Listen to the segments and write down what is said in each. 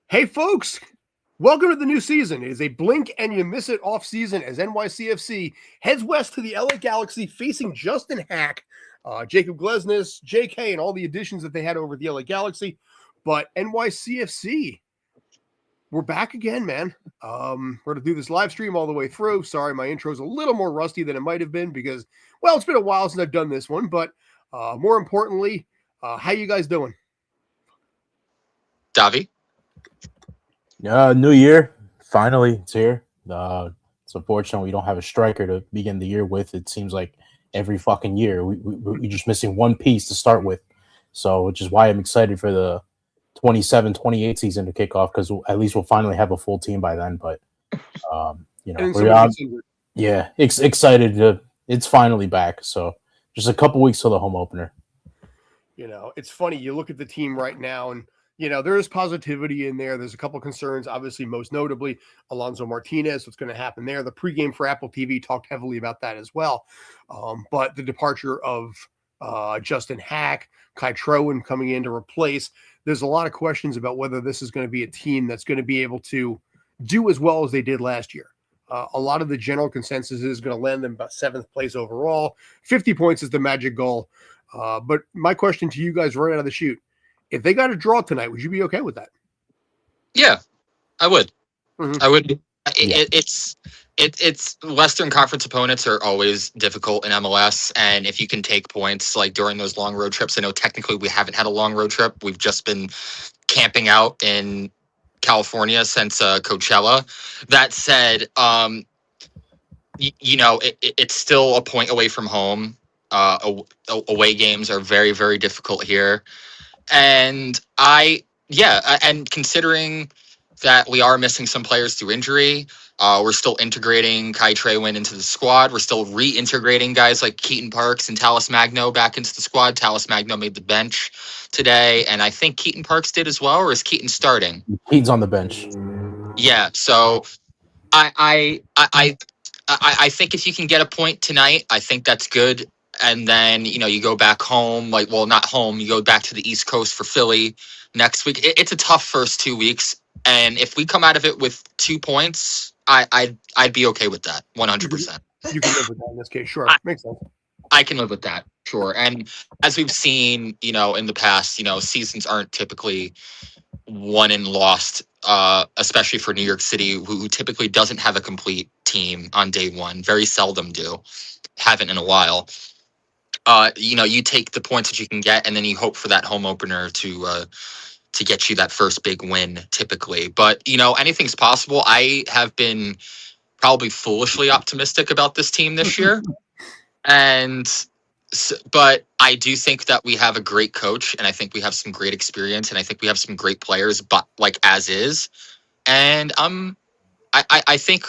Hey, folks, welcome to the new season. It is a blink and you miss it off season as NYCFC heads west to the LA Galaxy facing Justin Haak, Jacob Glesnes, JK, and all the additions that they had over the LA Galaxy. But NYCFC, we're back again, man. We're going to do this live stream all the way through. Sorry, my intro is a little more rusty than it might have been because, well, it's been a while since I've done this one. But more importantly, how you guys doing? Davi? New year. Finally, it's here. It's unfortunate we don't have a striker to begin the year with. It seems like every fucking year we're just missing one piece to start with. So, which is why I'm excited for the 27-28 season to kick off, because at least we'll finally have a full team by then. But, excited. It's finally back. So, just a couple weeks till the home opener. You know, it's funny. You look at the team right now and, you know, there is positivity in there. There's a couple concerns, obviously, most notably Alonso Martinez, what's going to happen there. The pregame for Apple TV talked heavily about that as well. But the departure of Justin Haak, Kai Trowan coming in to replace, there's a lot of questions about whether this is going to be a team that's going to be able to do as well as they did last year. A lot of the general consensus is going to land them about 7th place overall. 50 points is the magic goal. But my question to you guys right out of the chute, if they got a draw tonight, would you be okay with that? Yeah, I would. Mm-hmm. I would. It's Western Conference opponents are always difficult in MLS, and if you can take points like during those long road trips, I know technically we haven't had a long road trip. We've just been camping out in California since Coachella. That said, it's still a point away from home. Away games are very, very difficult here. And and considering that we are missing some players through injury, we're still integrating Kai Trowan into the squad. We're still reintegrating guys like Keaton Parks and Tallis Magno back into the squad. Tallis Magno made the bench today, and I think Keaton Parks did as well, or is Keaton starting? Keaton's on the bench. Yeah, so I think if you can get a point tonight, I think that's good. And then, you go back home, not home, you go back to the East Coast for Philly next week. It's a tough first 2 weeks. And if we come out of it with 2 points, I'd be okay with that, 100%. You can live with that in this case. Sure. Makes sense. I can live with that. Sure. And as we've seen, in the past, seasons aren't typically won and lost, especially for New York City, who typically doesn't have a complete team on day one. Very seldom do. Haven't in a while. You take the points that you can get, and then you hope for that home opener to get you that first big win, typically. But, anything's possible. I have been probably foolishly optimistic about this team this year. But I do think that we have a great coach, and I think we have some great experience, and I think we have some great players, but as is. And I think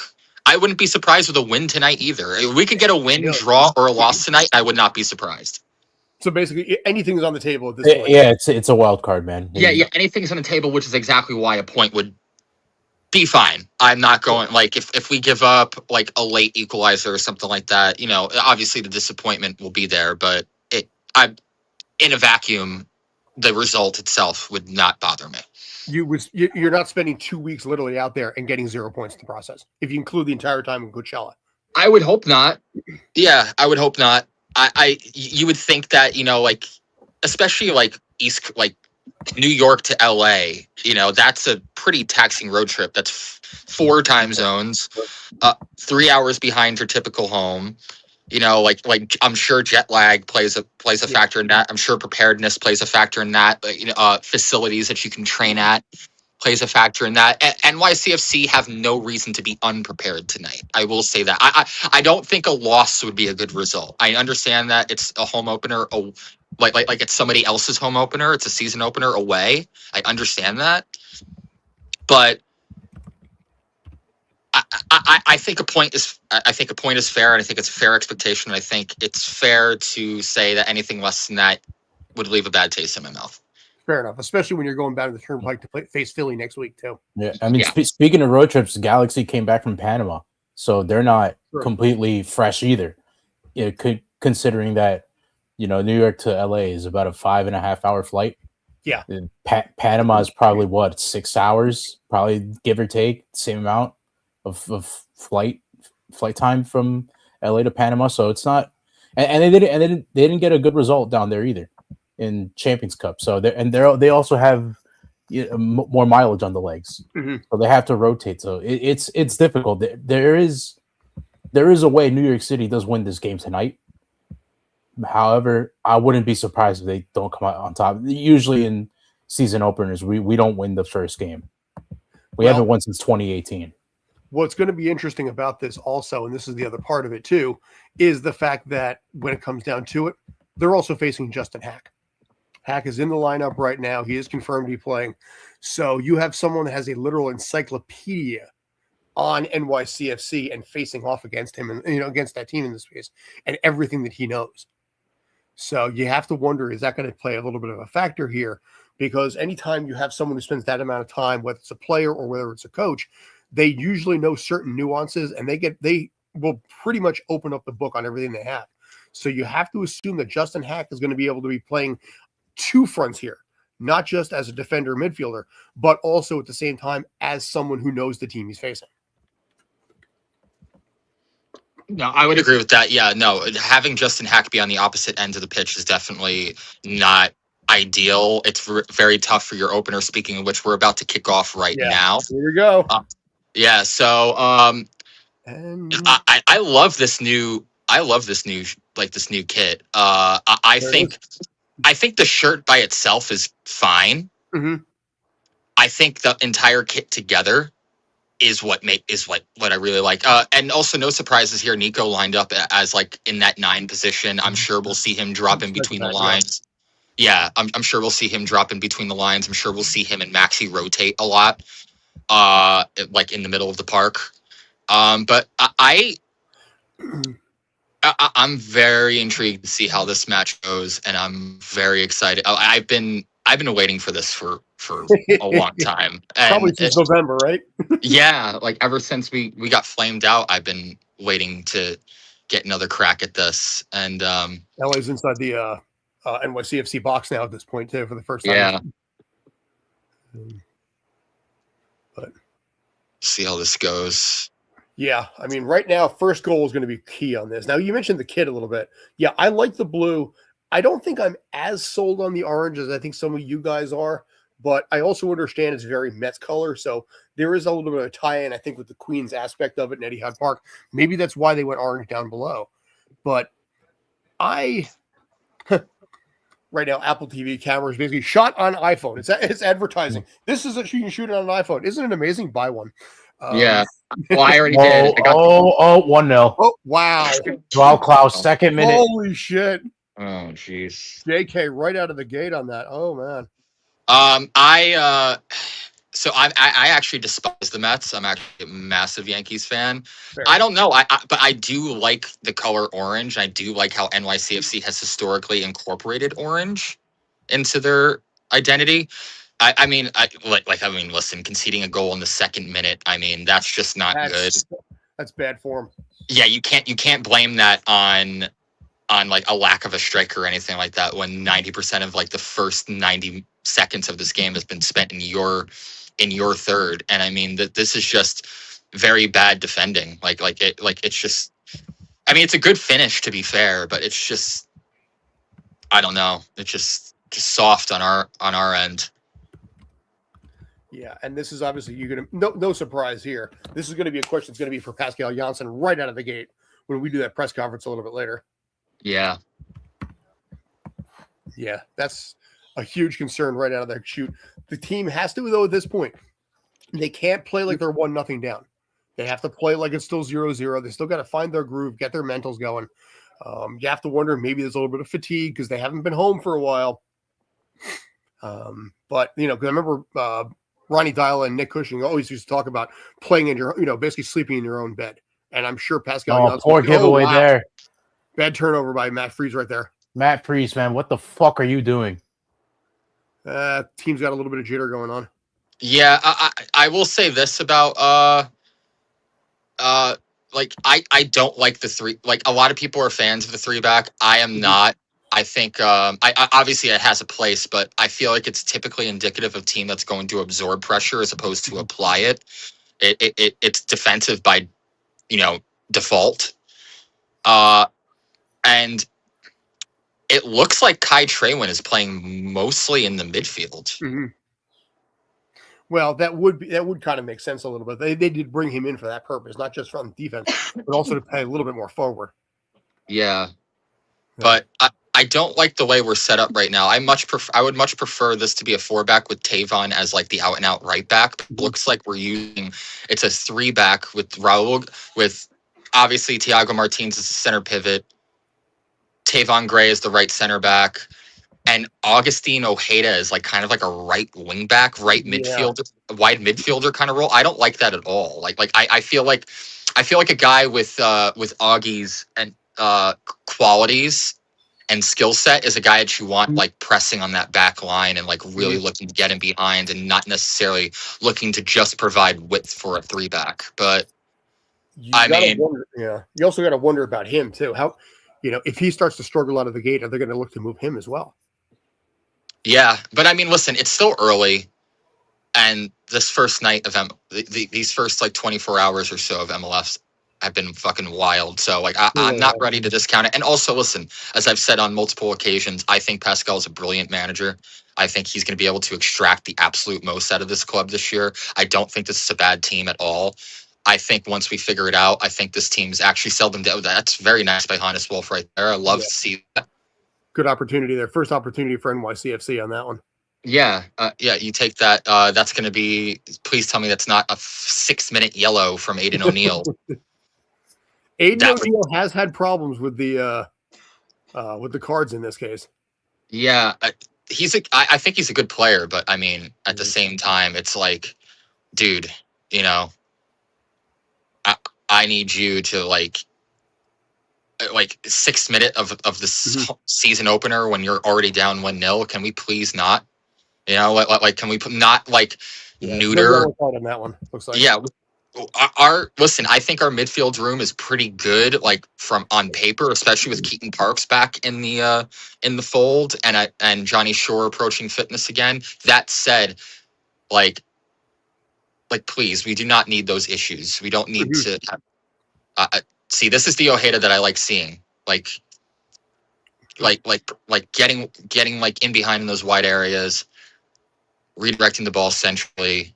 I wouldn't be surprised with a win tonight either. If we could get a win, draw, or a loss tonight, I would not be surprised. So basically, anything's on the table at this point. Yeah, it's a wild card, man. Yeah, anything's on the table, which is exactly why a point would be fine. I'm not going, if we give up, a late equalizer or something like that, obviously the disappointment will be there, but in a vacuum, the result itself would not bother me. You're not spending 2 weeks literally out there and getting 0 points in the process, if you include the entire time in Coachella. I would hope not. Yeah, I would hope not. You would think that, especially New York to LA, that's a pretty taxing road trip. That's 4 time zones, 3 hours behind your typical home. I'm sure jet lag plays a factor in that. I'm sure preparedness plays a factor in that. Facilities that you can train at plays a factor in that. NYCFC have no reason to be unprepared tonight. I will say that. I don't think a loss would be a good result. I understand that it's a home opener, like it's somebody else's home opener. It's a season opener away. I understand that, but I think a point is fair, and I think it's a fair expectation. And I think it's fair to say that anything less than that would leave a bad taste in my mouth. Fair enough, especially when you're going back to the Turnpike to face Philly next week too. Yeah, I mean, speaking of road trips, Galaxy came back from Panama, so they're not completely fresh either. Considering that, New York to LA is about a 5.5 hour flight. Yeah. And Panama is probably what, 6 hours, probably give or take, same amount of flight time from LA to Panama. So it's not, and they didn't get a good result down there either in Champions Cup. So they also have more mileage on the legs, so they have to rotate. So it's difficult. There is a way New York City does win this game tonight. However, I wouldn't be surprised if they don't come out on top. Usually in season openers, we don't win the first game. We haven't won since 2018. What's going to be interesting about this also, and this is the other part of it too, is the fact that when it comes down to it, they're also facing Justin Haak. Haak is in the lineup right now. He is confirmed to be playing. So you have someone that has a literal encyclopedia on NYCFC and facing off against him and against that team in this case and everything that he knows. So you have to wonder, is that going to play a little bit of a factor here? Because anytime you have someone who spends that amount of time, whether it's a player or whether it's a coach, they usually know certain nuances and they will pretty much open up the book on everything they have. So you have to assume that Justin Haak is going to be able to be playing two fronts here, not just as a defender midfielder, but also at the same time as someone who knows the team he's facing. No, I would agree with that. Yeah, no, having Justin Haak be on the opposite end of the pitch is definitely not ideal. It's very tough for your opener, speaking of which we're about to kick off right now. Here we go. Yeah, so I love this new this new kit. I think the shirt by itself is fine. Mm-hmm. I think the entire kit together is what I really like. And also no surprises here. Nico lined up as like in that 9 position. I'm sure we'll see him drop in between the lines. Yeah, I'm sure we'll see him drop in between the lines. I'm sure we'll see him and Maxi rotate a lot, like in the middle of the park. But I'm very intrigued to see how this match goes, and I'm very excited. I've been waiting for this for a long time. Probably since November, right? Yeah, like ever since we got flamed out, I've been waiting to get another crack at this. And LA's inside the NYCFC box now at this point too for the first time. Yeah. But see how this goes. Yeah, I mean, right now, first goal is going to be key on this. Now, you mentioned the kit a little bit. Yeah, I like the blue. I don't think I'm as sold on the orange as I think some of you guys are, but I also understand it's very Mets color, so there is a little bit of a tie-in, I think, with the Queens aspect of it in Etihad Park. Maybe that's why they went orange down below. But right now, Apple TV cameras basically shot on iPhone. It's advertising. This is you can shoot it on an iPhone. Isn't it amazing? Buy one. Yeah. Well, I already did. 1-0. Oh, wow. Joao Klaus, second minute. Holy shit. Oh, jeez. JK right out of the gate on that. Oh, man. I actually despise the Mets. I'm actually a massive Yankees fan. Fair. I don't know. But I do like the color orange. I do like how NYCFC has historically incorporated orange into their identity. I mean, listen, conceding a goal in the second minute. I mean, that's just not good. That's bad form. Yeah, you can't blame that on like a lack of a striker or anything like that when 90% of like the first 90 seconds of this game has been spent in your third. And I mean that this is just very bad defending. It's just, I mean, it's a good finish to be fair, but it's just, I don't know. It's just soft on our end. Yeah, and this is obviously no surprise here. This is going to be a question that's going to be for Pascal Janssen right out of the gate when we do that press conference a little bit later. Yeah. Yeah, that's a huge concern right out of the chute. The team has to, though, at this point. They can't play like they're 1-0 down. They have to play like it's still 0-0. They still got to find their groove, get their mentals going. You have to wonder, maybe there's a little bit of fatigue because they haven't been home for a while. But, because I remember Ronnie Dyla and Nick Cushing always used to talk about playing in your, basically sleeping in your own bed. And I'm sure Pascal Janssen. Poor giveaway there. Bad turnover by Matt Freese right there. Matt Freese, man, what the fuck are you doing? Team's got a little bit of jitter going on. Yeah, I will say this about I don't like the three. Like, a lot of people are fans of the 3-back. I am not. I think I obviously it has a place, but I feel like it's typically indicative of a team that's going to absorb pressure as opposed to apply it. It's defensive by default, and it looks like Kai Traywin is playing mostly in the midfield. Mm-hmm. Well, that would kind of make sense a little bit. They did bring him in for that purpose, not just from defense, but also to play a little bit more forward. Yeah. But I don't like the way we're set up right now. I would much prefer this to be a 4-back with Tavon as like the out and out right back. It looks like it's a 3-back with Raul, with obviously Thiago Martins as the center pivot, Tavon Gray is the right center back, and Augustine Ojeda is like kind of like a right wing back, right midfielder, wide midfielder kind of role. I don't like that at all. I feel like a guy with Augie's and qualities and skill set is a guy that you want like pressing on that back line and like really looking to get him behind and not necessarily looking to just provide width for a 3-back. But you also got to wonder about him too. How, if he starts to struggle out of the gate, are they going to look to move him as well? Yeah, but I mean, listen, it's still early, and this first night of these first like 24 hours or so of MLS have been fucking wild. So like I'm not ready to discount it. And also, listen, as I've said on multiple occasions, I think Pascal is a brilliant manager. I think he's going to be able to extract the absolute most out of this club this year. I don't think this is a bad team at all. I think once we figure it out, I think this team's actually seldom down. That's very nice by Hannes Wolf right there. I love to see that. Good opportunity there. First opportunity for NYCFC on that one. Yeah, you take that. That's going to be. Please tell me that's not a 6-minute yellow from Aiden O'Neill. Aiden O'Neill has had problems with the cards in this case. Yeah, I think he's a good player, but I mean, at the same time, it's like, dude, I need you to like 6th minute of the season opener when you're already down 1-0. Can we please not? Can we not neuter on that one? Looks like listen, I think our midfield room is pretty good, like from on paper, especially with Keaton Parks back in the fold and Johnny Shore approaching fitness again. That said, like please, we do not need those issues. We don't need to see. This is the Ojeda that I like seeing, like getting like in behind in those wide areas, redirecting the ball centrally.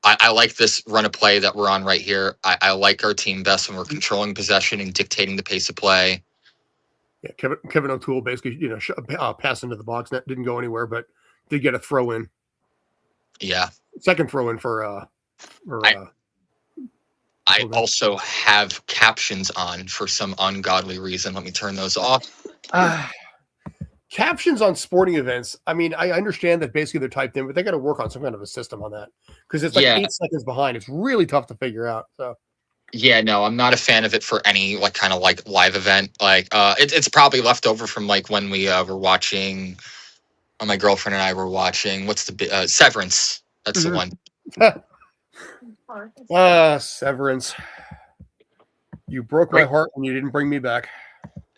I like this run of play that we're on right here. I like our team best when we're controlling possession and dictating the pace of play. Yeah, Kevin O'Toole basically, pass into the box. Net didn't go anywhere, but did get a throw in. Yeah, second throw in for. I also have captions on for some ungodly reason. Let me turn those off. Captions on sporting events. I mean, I understand that basically they're typed in, but they got to work on some kind of a system on that because it's like 8 seconds behind. It's really tough to figure out. So. Yeah, no, I'm not a fan of it for any kind of live event. It's probably left over from when we were watching. My girlfriend and I were watching. What's the Severance? That's the one. Severance. You broke my heart when you didn't bring me back.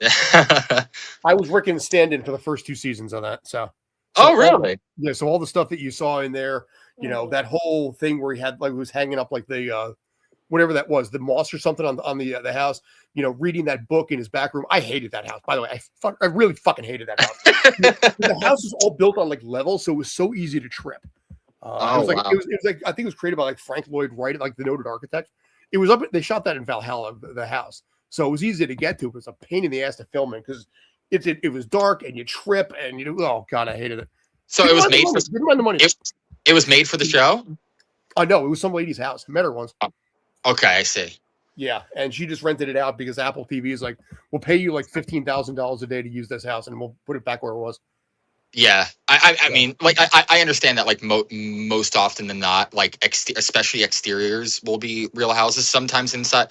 I was working stand-in for the first 2 seasons on that. So oh, really? Yeah. So all the stuff that you saw in there, that whole thing where he had was hanging up the whatever that was, the moss or something on the house. Reading that book in his back room. I hated that house. By the way, I really fucking hated that house. The house was all built on levels, so it was so easy to trip. It was like I think it was created by Frank Lloyd Wright, the noted architect. It was up. They shot that in Valhalla, the house, so it was easy to get to. But it was a pain in the ass to film it because it was dark and you trip and oh god, I hated it. So it was made for the money. It was made for the show. No, it was some lady's house. I met her once. Okay, I see. Yeah, and she just rented it out because Apple TV is we'll pay you $15,000 a day to use this house, and we'll put it back where it was. Yeah, I mean, I understand that most often than not, especially exteriors will be real houses. Sometimes inside,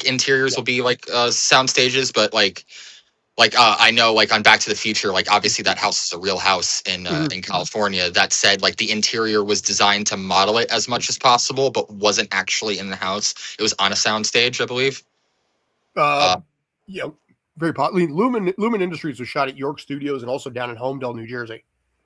interiors will be sound stages, but I know on Back to the Future, obviously that house is a real house in California. That said, the interior was designed to model it as much as possible, but wasn't actually in the house. It was on a sound stage, I believe. Yeah, very popular. Lumen Industries was shot at York Studios and also down in Homedale, New Jersey,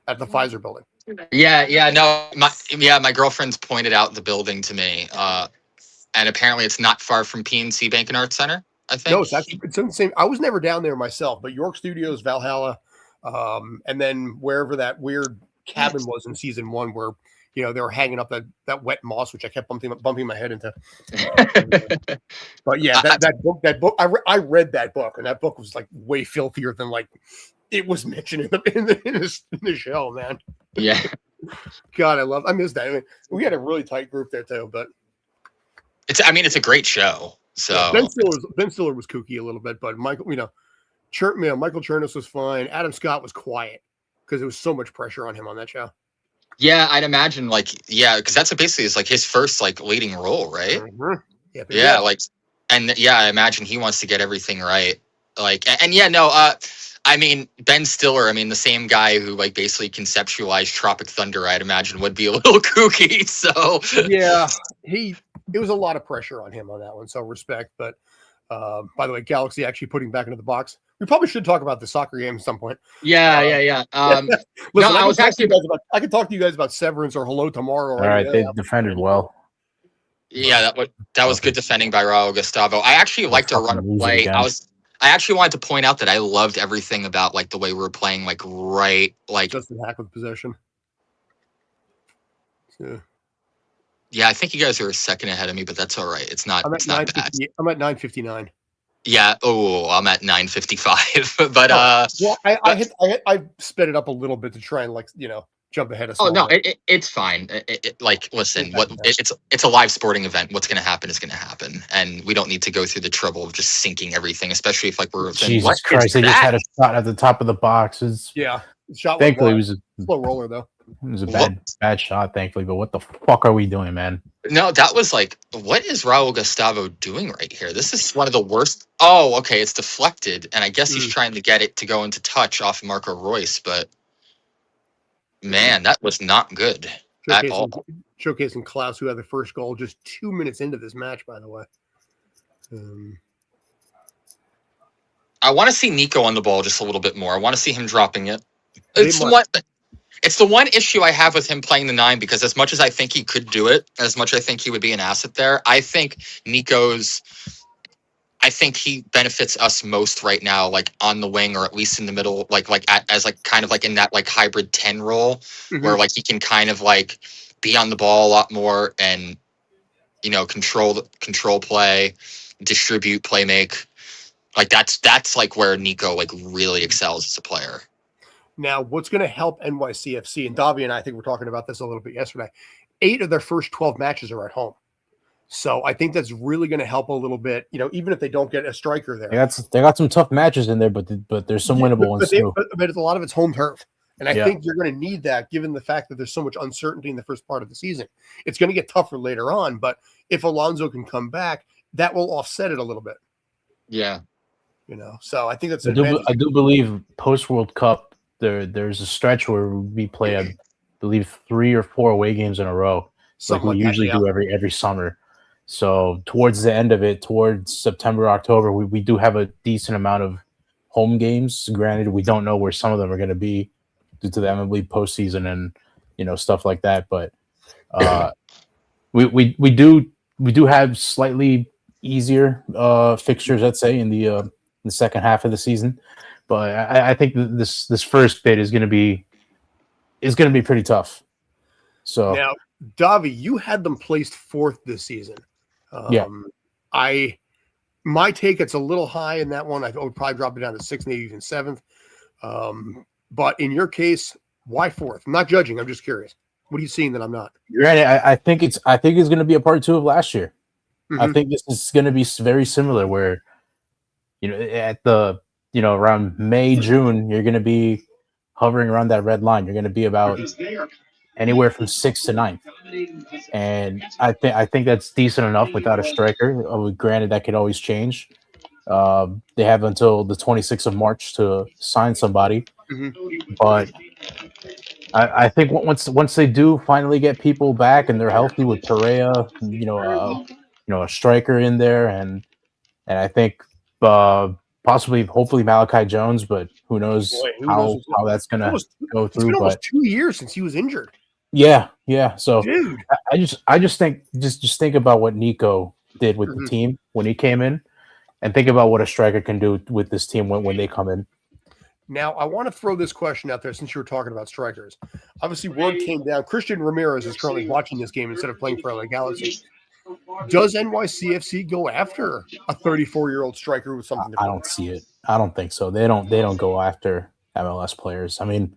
at the Pfizer building. Yeah, no, my girlfriend's pointed out the building to me, and apparently it's not far from PNC Bank and Arts Center. I think. No, it's in the same. I was never down there myself, but York Studios, Valhalla, and then wherever that weird cabin was in season 1, where they were hanging up that wet moss, which I kept bumping my head into. But yeah, that book, I read that book, and that book was like way filthier than like it was mentioned in the show, man. Yeah. God, I miss that. I mean, we had a really tight group there too, but it's a great show. So yeah, Ben Stiller was kooky a little bit, but Michael Chernus was fine. Adam Scott was quiet because there was so much pressure on him on that show. Yeah, I'd imagine because that's basically it's like his first like leading role, right? Mm-hmm. I imagine he wants to get everything right. I mean, Ben Stiller, the same guy who like basically conceptualized Tropic Thunder, I'd imagine would be a little kooky. So yeah, it was a lot of pressure on him on that one. So respect. But by the way, Galaxy actually putting back into the box. We probably should talk about the soccer game at some point. Yeah. Listen, I could talk to you guys about Severance or Hello Tomorrow. All right, they defended well. Yeah, that was good defending by Raul Gustavo. I actually liked our run of play. I actually wanted to point out that I loved everything about like the way we were playing, like Justin Haak with possession. Yeah, I think you guys are a second ahead of me, but that's all right. It's not bad. I'm at 9:59. Yeah. Oh, I'm at 9:55. But I sped it up a little bit to try and jump ahead of. Oh no, it's fine. Listen, it's a live sporting event. What's going to happen is going to happen, and we don't need to go through the trouble of just syncing everything, especially if we're. Jesus Christ! They just had a shot at the top of the boxes. Yeah, shot. Thankfully, it was a slow roller though. It was a bad shot, thankfully. But what the fuck are we doing, man? No, that was what is Raul Gustavo doing right here? This is one of the worst. Oh, okay, it's deflected, and I guess he's trying to get it to go into touch off Marco Royce, but. Man, that was not good at all. Showcasing Klaus, who had the first goal just 2 minutes into this match, by the way. I want to see Nico on the ball just a little bit more. I want to see him dropping it. It's the one issue I have with him playing the 9, because as much as I think he could do it, as much as I think he would be an asset there, I think he benefits us most right now, like on the wing or at least in the middle, as in that like hybrid 10 role, where like he can kind of like be on the ball a lot more and control play, distribute, play make. Like that's like where Nico like really excels as a player. Now, what's going to help NYCFC, and Davi and I think we're talking about this a little bit yesterday. 8 of their first 12 matches are at home. So I think that's really going to help a little bit, even if they don't get a striker there. They got some tough matches in there, but there's some winnable ones too. But it's a lot of it's home turf. And I think you're going to need that, given the fact that there's so much uncertainty in the first part of the season. It's going to get tougher later on, but if Alonso can come back, that will offset it a little bit. Yeah. So I think that's I do believe post-World Cup, there's a stretch where we play, I believe, 3 or 4 away games in a row. Something like we usually do every summer. So towards the end of it, towards September, October, we do have a decent amount of home games. Granted, we don't know where some of them are going to be due to the MLB postseason and stuff like that. But we do have slightly easier fixtures, let's say, in the second half of the season. But I think this first bit is going to be pretty tough. So now, Davi, you had them placed 4th this season. My take, it's a little high in that one. I would probably drop it down to 6th, maybe even 7th. But in your case, why 4th? I'm not judging. I'm just curious. What are you seeing that I'm not? You're right. I think it's going to be a part 2 of last year. I think this is going to be very similar, where at the around May, June, you're going to be hovering around that red line. You're going to be about anywhere from 6th to 9th. And I think that's decent enough without a striker. Granted, that could always change. They have until the 26th of March to sign somebody. But I think once they do finally get people back and they're healthy with Perea, a striker in there, and I think possibly, hopefully Malachi Jones, but who knows how that's gonna go through. It's been almost but 2 years since he was injured. Yeah. So Dude, I just think think about what Nico did with the team when he came in, and think about what a striker can do with this team when they come in. Now, I want to throw this question out there since you were talking about strikers. Obviously, word came down. Christian Ramirez is currently watching this game instead of playing for LA Galaxy. Does NYCFC go after a 34-year-old striker with something to I don't see it. I don't think so. They don't go after MLS players. I mean,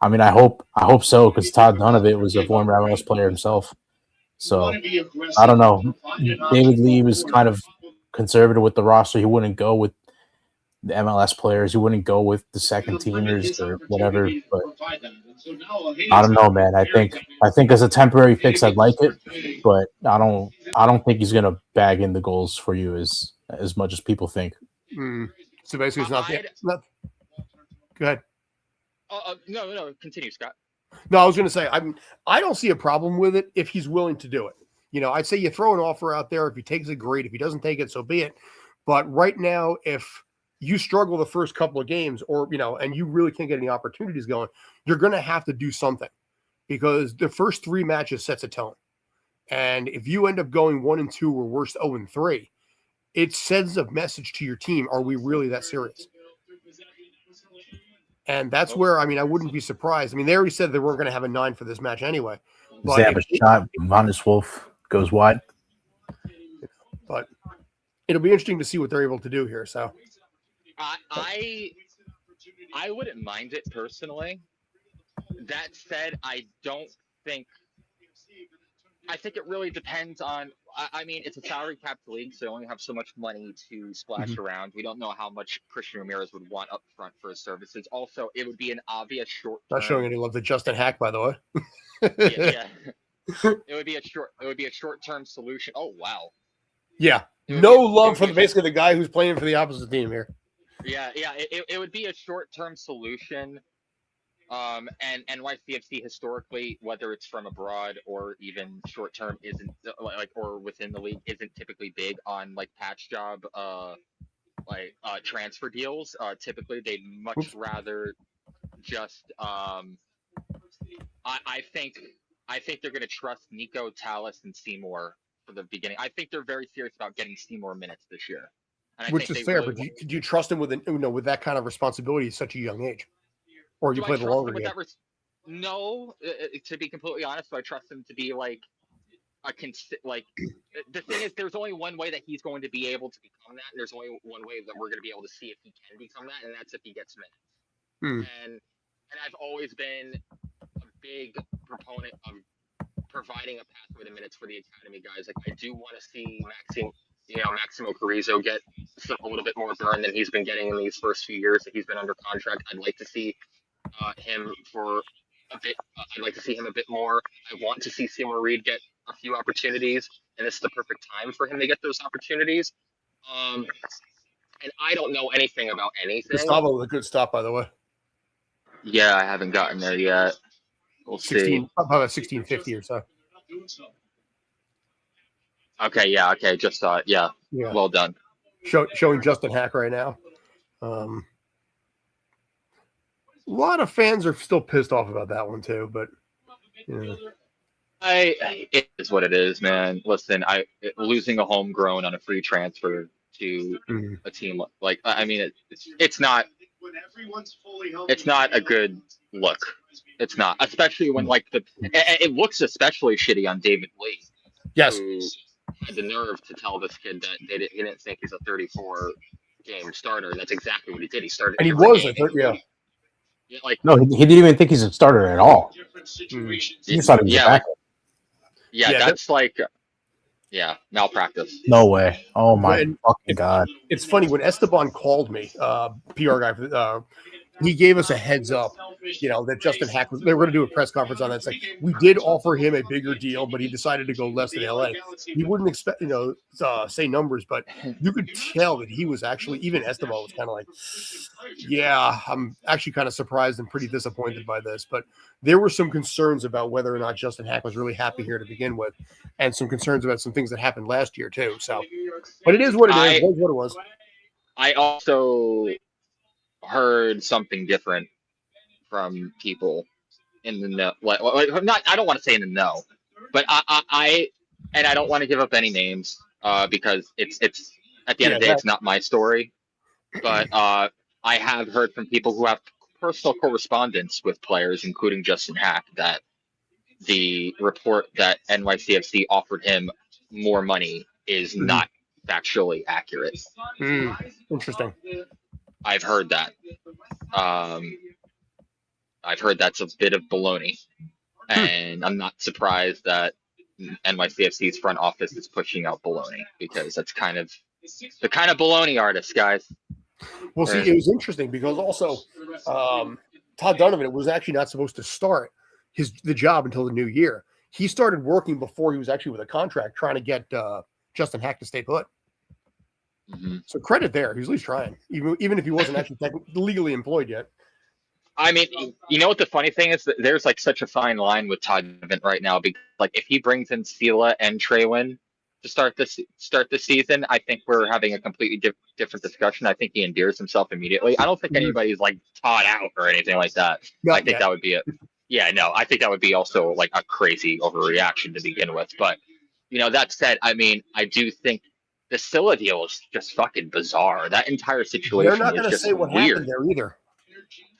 I hope so, because Todd Donovan was a former MLS player himself. So I don't know. David Lee was kind of conservative with the roster. He wouldn't go with the MLS players. He wouldn't go with the second teamers or whatever. But I don't know, man. I think as a temporary fix, I'd like it, but I don't think he's gonna bag in the goals for you as much as people think. So basically, it's not. Go ahead. No, continue, Scott. No, I was going to say I don't see a problem with it if he's willing to do it. I'd say you throw an offer out there. If he takes it, great. If he doesn't take it, so be it. But right now, if you struggle the first couple of games, or and you really can't get any opportunities going, you're going to have to do something, because the first 3 matches sets a tone. And if you end up going 1-2 or worse 0-3, it sends a message to your team: are we really that serious? And that's where, I wouldn't be surprised. They already said they weren't going to have a 9 for this match anyway. But they have a shot. Vanus Wolf goes wide. But it'll be interesting to see what they're able to do here. So I wouldn't mind it personally. That said, I think it really depends on. It's a salary capped league, so you only have so much money to splash around. We don't know how much Christian Ramirez would want up front for his services. Also, it would be an obvious short. Not showing any love to Justin Haak, by the way. yeah. It would be a short-term solution. Oh wow. Yeah. No love for basically the guy who's playing for the opposite team here. Yeah. It would be a short-term solution. And NYCFC historically, whether it's from abroad or even short term, isn't or within the league, isn't typically big on patch job transfer deals. Typically, they'd much rather just I think they're going to trust Nico, Tallis, and Seymour for the beginning. I think they're very serious about getting Seymour minutes this year, which is fair. But do you trust him with with that kind of responsibility at such a young age? Or you play the longer game? No, to be completely honest, so I trust him to be the thing is, there's only one way that he's going to be able to become that. And there's only one way that we're going to be able to see if he can become that, and that's if he gets minutes. And I've always been a big proponent of providing a pathway to minutes for the academy guys. I do want to see Maximo Carrizo get a little bit more burn than he's been getting in these first few years that he's been under contract. I'd like to see him for a bit. I'd like to see him a bit more. I want to see Seymour Reed get a few opportunities, and this is the perfect time for him to get those opportunities. And I don't know anything about anything. Gustavo with a good stop, by the way. Yeah, I haven't gotten there yet. We'll see. About 1650 or so. Okay, yeah, okay, just saw it. Yeah. Well done. Showing Justin Haak right now. A lot of fans are still pissed off about that one too, but it is what it is, man. Listen, losing a homegrown on a free transfer to a team it's not a good look. It's not, especially when it looks especially shitty on David Lee. Yes. Who had the nerve to tell this kid that he didn't think he's a 34 game starter. And that's exactly what he did. He started, and he was. No, he didn't even think he's a starter at all. He just thought he was a backup. That's malpractice. No way. Oh my fucking god! It's funny when Esteban called me, PR guy. He gave us a heads up, that Justin Haak they were going to do a press conference on that. It's like, we did offer him a bigger deal, but he decided to go less than LA. He wouldn't expect, say numbers, but you could tell that he was actually, even Esteban was kind of like, yeah, I'm actually kind of surprised and pretty disappointed by this. But there were some concerns about whether or not Justin Haak was really happy here to begin with, and some concerns about some things that happened last year too. So, but it is what it is. It was what it was. I also heard something different from people in the know. Not, I don't want to say in the know, but and I don't want to give up any names because it's at the end Yeah, of the day, it's not my story. But I have heard from people who have personal correspondence with players, including Justin Haak, that the report that NYCFC offered him more money is not factually accurate. Interesting. I've heard that. I've heard that's a bit of baloney, and I'm not surprised that NYCFC's front office is pushing out baloney because that's kind of the kind of baloney artists, guys. Well, see, it was interesting because also Todd Donovan was actually not supposed to start the job until the new year. He started working before he was actually with a contract, trying to get Justin Haak to stay put. Mm-hmm. So credit there. He was at least trying, even if he wasn't actually legally employed yet. I mean, you know what the funny thing is? That there's like such a fine line with Todd Donovan right now because like if he brings in Sela and Treywin to start the season, I think we're having a completely different discussion. I think he endears himself immediately. I don't think anybody's like Todd out or anything like that. I think that would be I think that would be also like a crazy overreaction to begin with. But that said, I mean, I do think the Sela deal is just fucking bizarre. That entire situation They're not going to say what happened there either.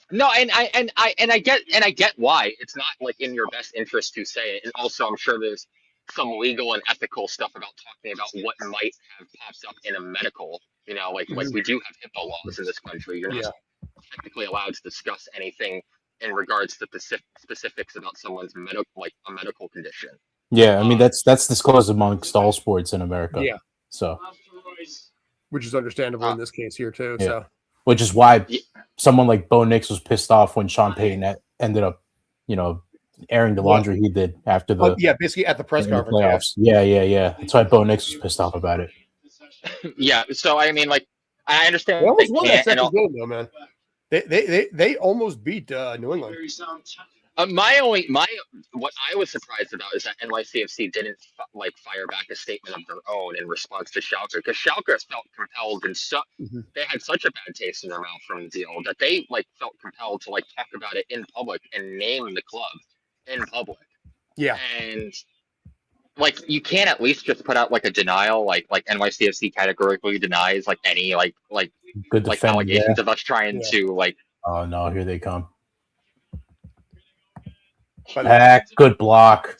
No, and I get why it's not like in your best interest to say it. And also, I'm sure there's some legal and ethical stuff about talking about what might have popped up in a medical. Like we do have HIPAA laws in this country. You're not technically allowed to discuss anything in regards to specifics about someone's a medical condition. Yeah, I mean that's disclosed amongst all sports in America. Yeah. So, which is understandable in this case here too. Yeah. So, which is why someone like Bo Nix was pissed off when Sean Payton ended up, airing the laundry he did after the basically at the press conference. Playoffs. Yeah. That's why Bo Nix was pissed off about it. Yeah. So I mean, like, I understand. They almost won that second game, though, man. They almost beat New England. What I was surprised about is that NYCFC didn't fire back a statement of their own in response to Schalke, because Schalke felt compelled and they had such a bad taste in their mouth from the deal that they felt compelled to talk about it in public and name the club in public. Yeah, and you can't at least just put out a denial, like NYCFC categorically denies any good allegations of us trying to Oh no, here they come. Good block.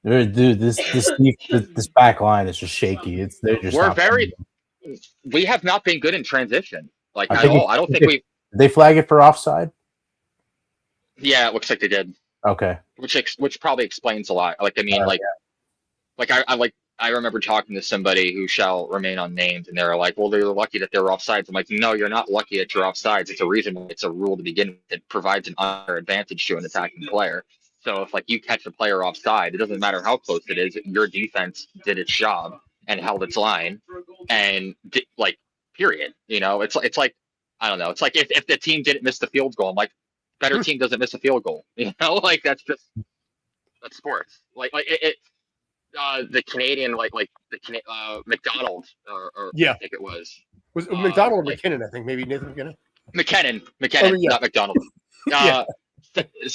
Dude, this back line is just shaky. We have not been good in transition at all. I don't think we. Did they flag it for offside? Yeah, it looks like they did. Okay. Which probably explains a lot. I remember talking to somebody who shall remain unnamed, and they were like, well, they're lucky that they're offsides. I'm like, no, you're not lucky that you're offsides. It's a reason. It's a rule to begin with. It provides an unfair advantage to an attacking player. So if you catch a player offside, it doesn't matter how close it is. Your defense did its job and held its line, and period. It's like I don't know. It's like if the team didn't miss the field goal, I'm like, better team doesn't miss a field goal. That's sports. The Canadian, McDonald, or I think it was McDonald or McKinnon. I think maybe Nathan McKinnon. McKinnon, not McDonald. It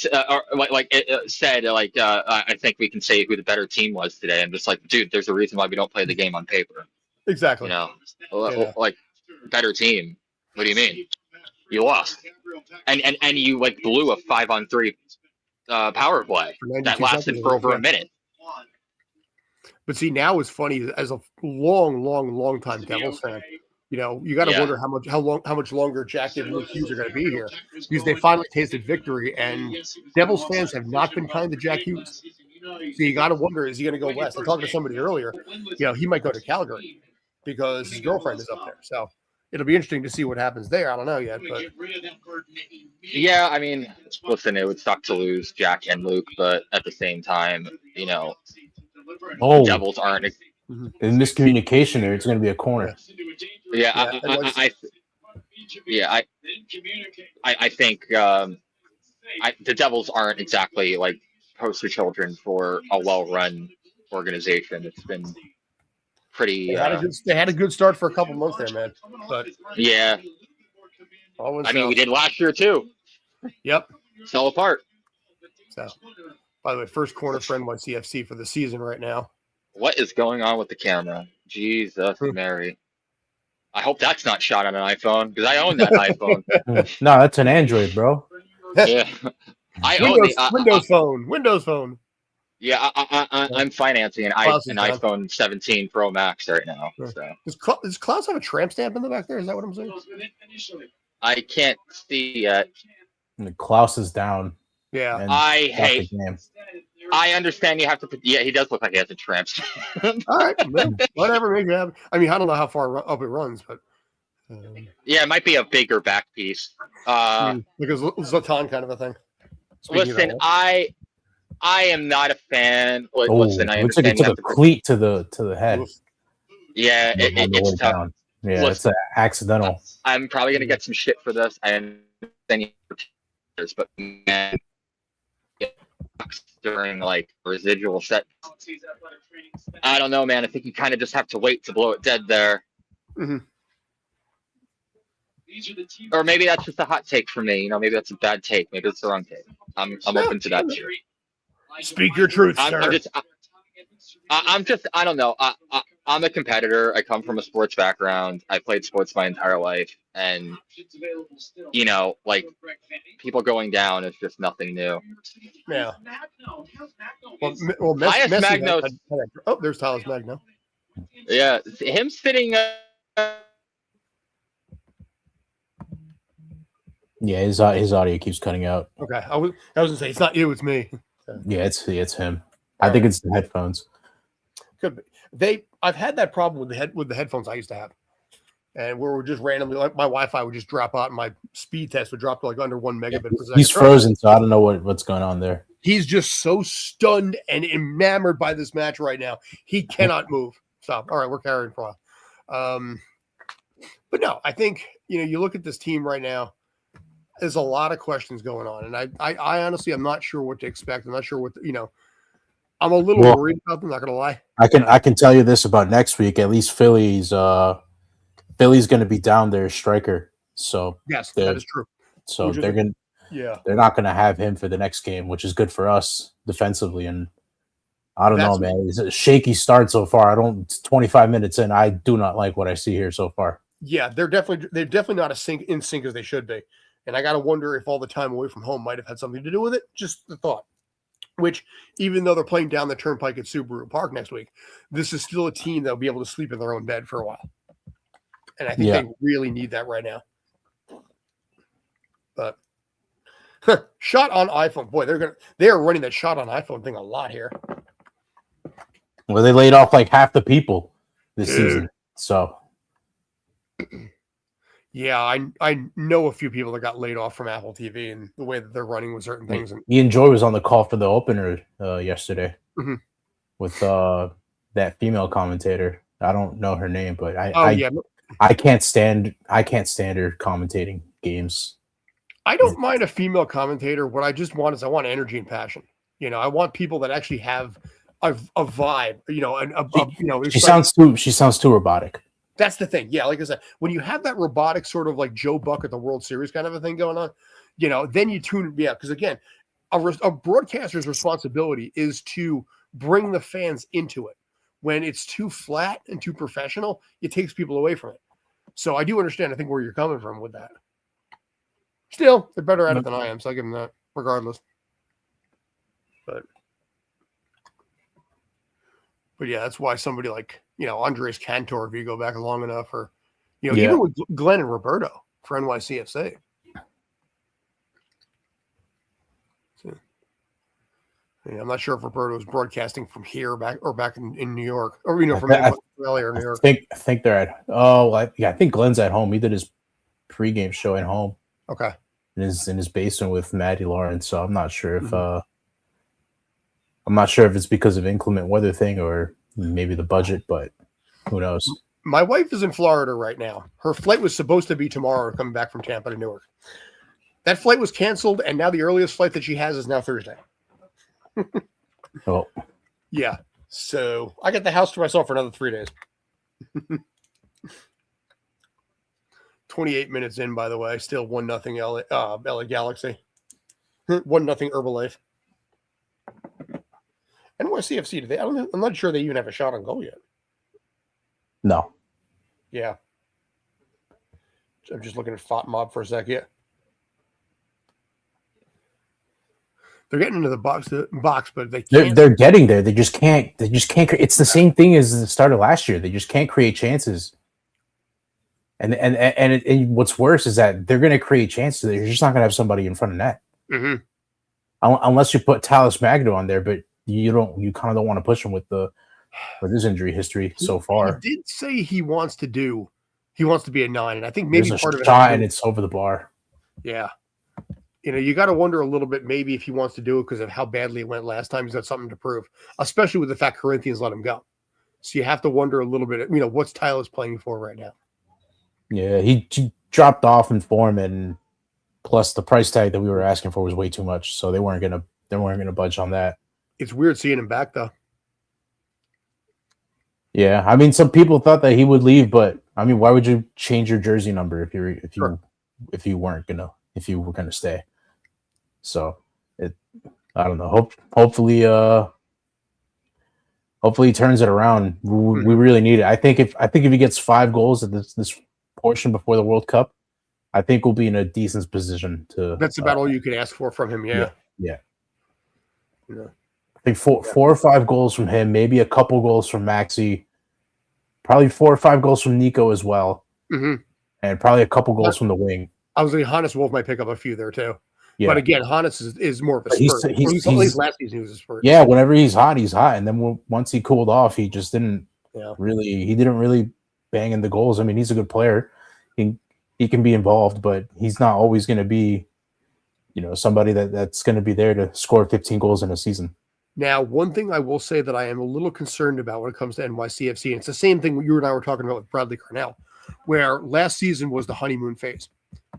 said, I think we can say who the better team was today. I'm just like, dude, there's a reason why we don't play the game on paper. Exactly. Better team. What do you mean? You lost, and you blew a 5-on-3 power play that lasted for over a minute. But see, now it's funny as a long time Devils fan. You got to wonder how much longer Jack and Luke Hughes are going to be here, because they finally tasted victory, and Devils fans have not been kind to Jack Hughes. So you got to wonder, is he going to go west? I talked to somebody earlier. He might go to Calgary because his girlfriend is up there. So it'll be interesting to see what happens there. I don't know yet, but yeah, I mean, listen, it would suck to lose Jack and Luke, but at the same time, Devils aren't. In miscommunication there, it's going to be a corner. Yeah, I think the Devils aren't exactly poster children for a well-run organization. It's been pretty. They had a good start for a couple months there, man. But yeah, I mean, we did last year too. Yep, Fell apart. So, by the way, first corner for NYCFC for the season right now. What is going on with the camera? Jesus Mary. I hope that's not shot on an iPhone because I own that iPhone. No, that's an Android, bro. Yeah, Windows phone. Yeah, I'm financing an iPhone 17 Pro Max right now. So. Does Klaus have a tramp stamp in the back there? Is that what I'm saying? I can't see yet. Klaus is down. Yeah, I understand you have to. Yeah, he does look like he has a tramp stamp. All right, whatever. Maybe I mean, I don't know how far up it runs, but yeah, it might be a bigger back piece. Because Zlatan kind of a thing. Listen, I am not a fan. Listen, I looks like it took a cleat to the head. Yeah, it's tough. Down. Yeah, it's accidental. I'm probably gonna get some shit for this. I understand but man, during like residual set, I don't know, man. I think you kind of just have to wait to blow it dead there. Mm-hmm. Or maybe that's just a hot take for me. Maybe that's a bad take. Maybe it's the wrong take. I'm open to that too. Speak your truth, sir. I don't know. I'm a competitor. I come from a sports background. I played sports my entire life. And, like, people going down is just nothing new. Yeah. Well Messi Magno. Oh, there's Tyler Magno. Yeah. Him sitting... Yeah, his audio keeps cutting out. Okay. I was gonna say, it's not you, it's me. Yeah, it's him. I think it's the headphones. Could be. I've had that problem with the headphones I used to have, and where we're just randomly, like, my Wi-Fi would just drop out, and my speed test would drop to like under 1 megabit per second. He's frozen, so I don't know what's going on there. He's just so stunned and enamored by this match right now. He cannot move. Stop. All right, we're carrying for a while. But no, I think you look at this team right now. There's a lot of questions going on, and I honestly, I'm not sure what to expect. I'm not sure what I'm a little worried about them. Not gonna lie. I can tell you this about next week. At least Philly's going to be down their striker. So yes, that is true. So they're not going to have him for the next game, which is good for us defensively. And I don't know, man. It's a shaky start so far. 25 minutes in, I do not like what I see here so far. Yeah, they're definitely not in sync as they should be. And I got to wonder if all the time away from home might have had something to do with it. Just the thought. Which, even though they're playing down the turnpike at Subaru Park next week, this is still a team that will be able to sleep in their own bed for a while. And I think they really need that right now. But shot on iPhone. Boy, they are running that shot on iPhone thing a lot here. Well, they laid off like half the people this season. So yeah, I know a few people that got laid off from Apple TV and the way that they're running with certain things. And Ian Joy was on the call for the opener yesterday with that female commentator. I don't know her name, but I can't stand her commentating games. I don't mind a female commentator. What I just want is I want energy and passion. I want people that actually have a vibe. She sounds too robotic. That's the thing. Yeah, like I said, when you have that robotic sort of like Joe Buck at the World Series kind of a thing going on, then you tune it. Yeah, because again, a broadcaster's responsibility is to bring the fans into it. When it's too flat and too professional, it takes people away from it. So I do understand, I think, where you're coming from with that. Still, they're better at it than I am, so I give them that regardless. But yeah, that's why somebody like, Andres Cantor, if you go back long enough, or, even with Glenn and Roberto for NYCFC. So, I'm not sure if Roberto was broadcasting from here back in New York, or, from LA or New York. I think they're at, I think Glenn's at home. He did his pregame show at home. Okay. In his basement with Maddie Lawrence. So I'm not sure if it's because of inclement weather thing or maybe the budget, but who knows? My wife is in Florida right now. Her flight was supposed to be tomorrow coming back from Tampa to Newark. That flight was canceled, and now the earliest flight that she has is now Thursday. Oh. Yeah. So I got the house to myself for another 3 days. "28 minutes in, by the way, still 1-0 LA Galaxy, 1-0 Herbalife." NYCFC today. I'm not sure they even have a shot on goal yet. No. Yeah. I'm just looking at Fot Mob for a sec. Yeah. They're getting into the box, but they can't. They're getting there. They just can't. It's the same thing as the start of last year. They just can't create chances. And what's worse is that they're going to create chances. They're just not going to have somebody in front of net. Mm-hmm. Unless you put Talis Magno on there, but you kind of don't want to push him with his injury history so far. He did say he wants to be a 9, and I think maybe there's part a of it shot and it's over the bar. Yeah. You got to wonder a little bit maybe if he wants to do it because of how badly it went last time. He's got something to prove, especially with the fact Corinthians let him go. So you have to wonder a little bit, what's Tyler's playing for right now? Yeah, he dropped off in form, and plus the price tag that we were asking for was way too much, so they weren't gonna budge on that. It's weird seeing him back though. Yeah, I mean, some people thought that he would leave, but I mean, why would you change your jersey number if you were gonna stay? So I don't know. Hopefully he turns it around. We really need it. I think if he gets 5 goals at this portion before the World Cup, I think we'll be in a decent position to. That's about all you could ask for from him. Yeah. I think 4 or 5 goals from him, maybe a couple goals from Maxi, probably 4 or 5 goals from Nico as well, and probably a couple goals from the wing. I was thinking Hannes Wolf might pick up a few there too. Yeah. But again, Hannes is more of a spurt. At least last season he was a spurt. Yeah, whenever he's hot, and then once he cooled off, he just didn't really bang in the goals. I mean, he's a good player. He can be involved, but he's not always going to be, somebody that's going to be there to score 15 goals in a season. Now, one thing I will say that I am a little concerned about when it comes to NYCFC, and it's the same thing you and I were talking about with Bradley Cornell, where last season was the honeymoon phase.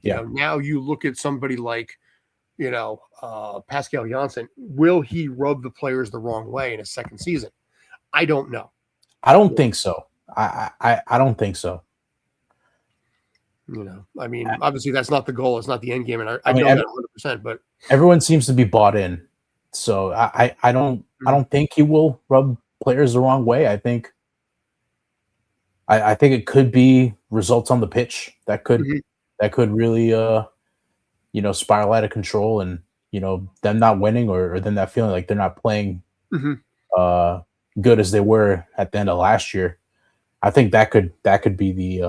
Now you look at somebody like, Pascal Janssen. Will he rub the players the wrong way in his second season? I don't know. I don't think so. I don't think so. I mean, obviously that's not the goal. It's not the end game, and I know that 100%. But everyone seems to be bought in, so I don't think he will rub players the wrong way. I think it could be results on the pitch that could really spiral out of control, and them not winning or them not feeling like they're not playing good as they were at the end of last year. I think that could be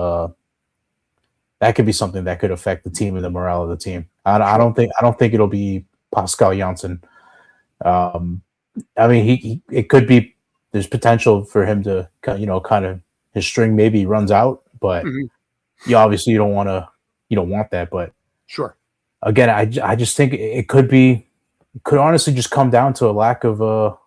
that could be something that could affect the team and the morale of the team. I don't think it'll be Pascal Janssen. I mean, it could be. There's potential for him to kind of his string maybe runs out, but you don't want that. But sure. Again, I just think it could honestly just come down to a lack of a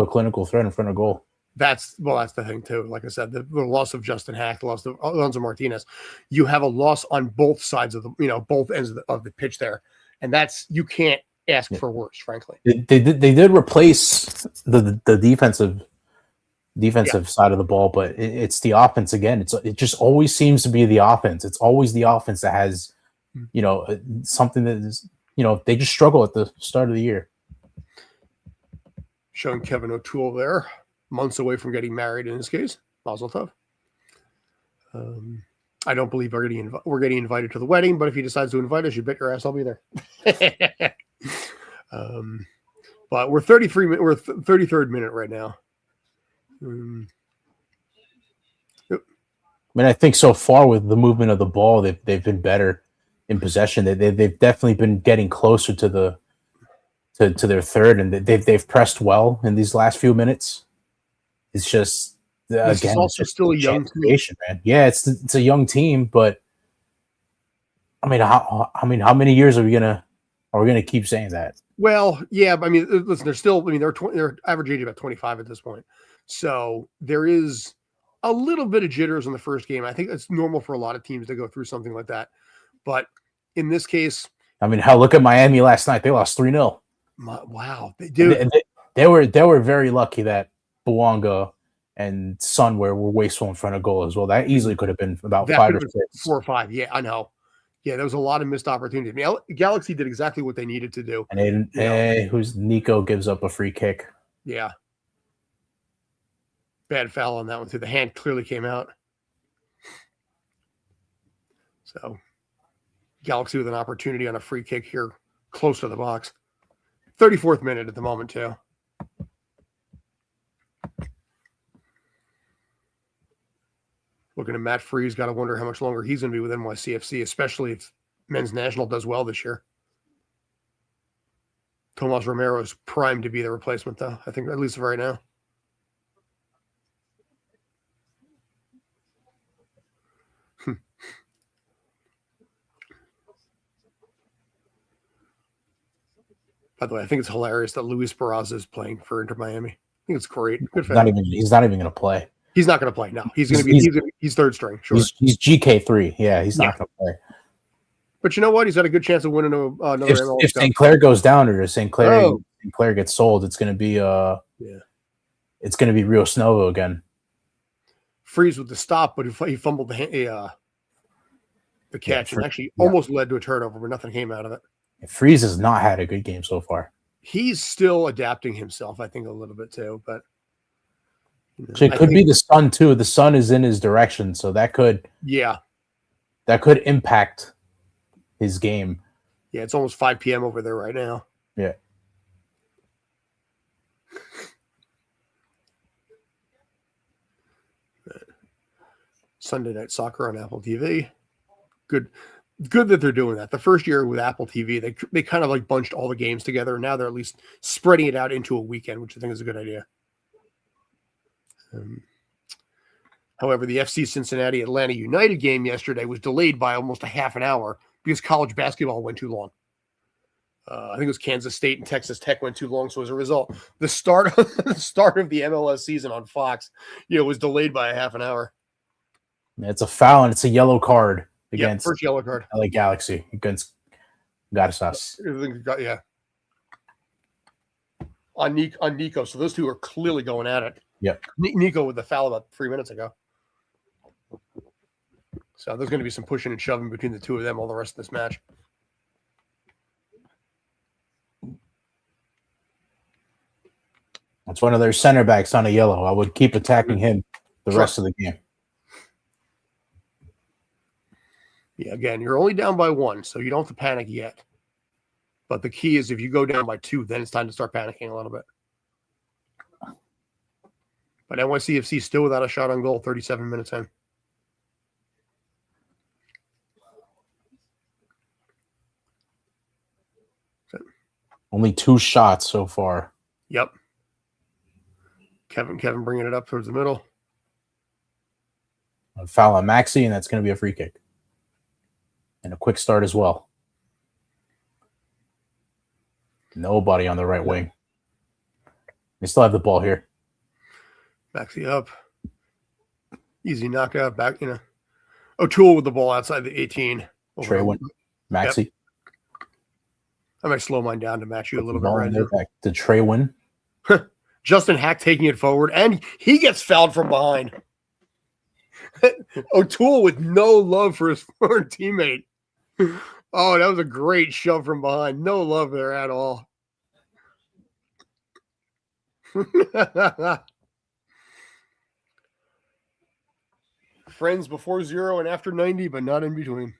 clinical threat in front of goal. That's the thing too. Like I said, the loss of Justin Haak, the loss of Alonso Martinez, you have a loss on both sides of both ends of the pitch there, and you can't ask for worse, frankly. They did replace the defensive side of the ball, but it's the offense again. It just always seems to be the offense. It's always the offense that has something that is they just struggle at the start of the year. Showing Kevin O'Toole there. Months away from getting married in this case. Mazel tov. I don't believe we're getting invited to the wedding, but if he decides to invite us, you bet your ass I'll be there. But we're 33rd minute right now. I mean, I think so far with the movement of the ball, they've been better in possession. They've definitely been getting closer to their third, and they've pressed well in these last few minutes. It's just again, also still a young team, man. Yeah, it's a young team, but I mean, how many years are we gonna keep saying that? Well, yeah, but I mean, listen, their average age about 25 at this point, so there is a little bit of jitters in the first game. I think it's normal for a lot of teams to go through something like that, but in this case, I mean, hell, look at Miami last night. They lost 3-0. Wow, they do. They were very lucky that Bouanga and Sun were wasteful in front of goal as well. That easily could have been about That 5 could or have been 6. 4 or 5. Yeah, I know. Yeah, there was a lot of missed opportunities. I mean, Galaxy did exactly what they needed to do. And who's Nico gives up a free kick. Yeah. Bad foul on that one too. The hand clearly came out. So Galaxy with an opportunity on a free kick here close to the box. 34th minute at the moment too. Looking at Matt Freeze, got to wonder how much longer he's going to be with NYCFC, especially if men's national does well this year. Tomas Romero is primed to be the replacement, though, I think, at least right now. By the way, I think it's hilarious that Luis Barraza is playing for Inter Miami. I think it's great. Good for him. He's not even going to play. He's not going to play. No, he's going to be. He's third string. Sure, he's GK3. Yeah, he's not going to play. But you know what? He's got a good chance of winning another MLS if Cup. St. Clair goes down or St. Clair gets sold, it's going to be it's going to be Rio Snovo again. Freeze with the stop, but he fumbled the catch and actually almost led to a turnover, but nothing came out of it. Freeze has not had a good game so far. He's still adapting himself, I think, a little bit too. But it could be the sun too. The sun is in his direction, so that could impact his game. Yeah, it's almost 5 p.m. over there right now. Yeah. Sunday Night Soccer on Apple TV. Good that they're doing that. The first year with Apple TV, they kind of like bunched all the games together. And now they're at least spreading it out into a weekend, which I think is a good idea. However, the FC Cincinnati Atlanta United game yesterday was delayed by almost a half an hour because college basketball went too long. I think it was Kansas State and Texas Tech went too long. So as a result, the start of the MLS season on Fox, was delayed by a half an hour. It's a foul and it's a yellow card against first yellow card. LA Galaxy against Garsas. Yeah. On Nico. So those two are clearly going at it. Yep. Nico with the foul about 3 minutes ago. So there's going to be some pushing and shoving between the two of them all the rest of this match. That's one of their center backs on a yellow. I would keep attacking him the rest of the game. Yeah, again, you're only down by 1, so you don't have to panic yet. But the key is if you go down by 2, then it's time to start panicking a little bit. But NYCFC still without a shot on goal, 37 minutes in. Only 2 shots so far. Yep. Kevin bringing it up towards the middle. A foul on Maxi, and that's going to be a free kick. And a quick start as well. Nobody on the right wing. They still have the ball here. Maxi up. Easy knockout back, O'Toole with the ball outside the 18. Trey went. Maxi. Yep. I might slow mine down to match you a little bit right now. Back to Trey win. Justin Haak taking it forward, and he gets fouled from behind. O'Toole with no love for his former teammate. Oh, that was a great shove from behind. No love there at all. Friends before 0 and after 90, but not in between.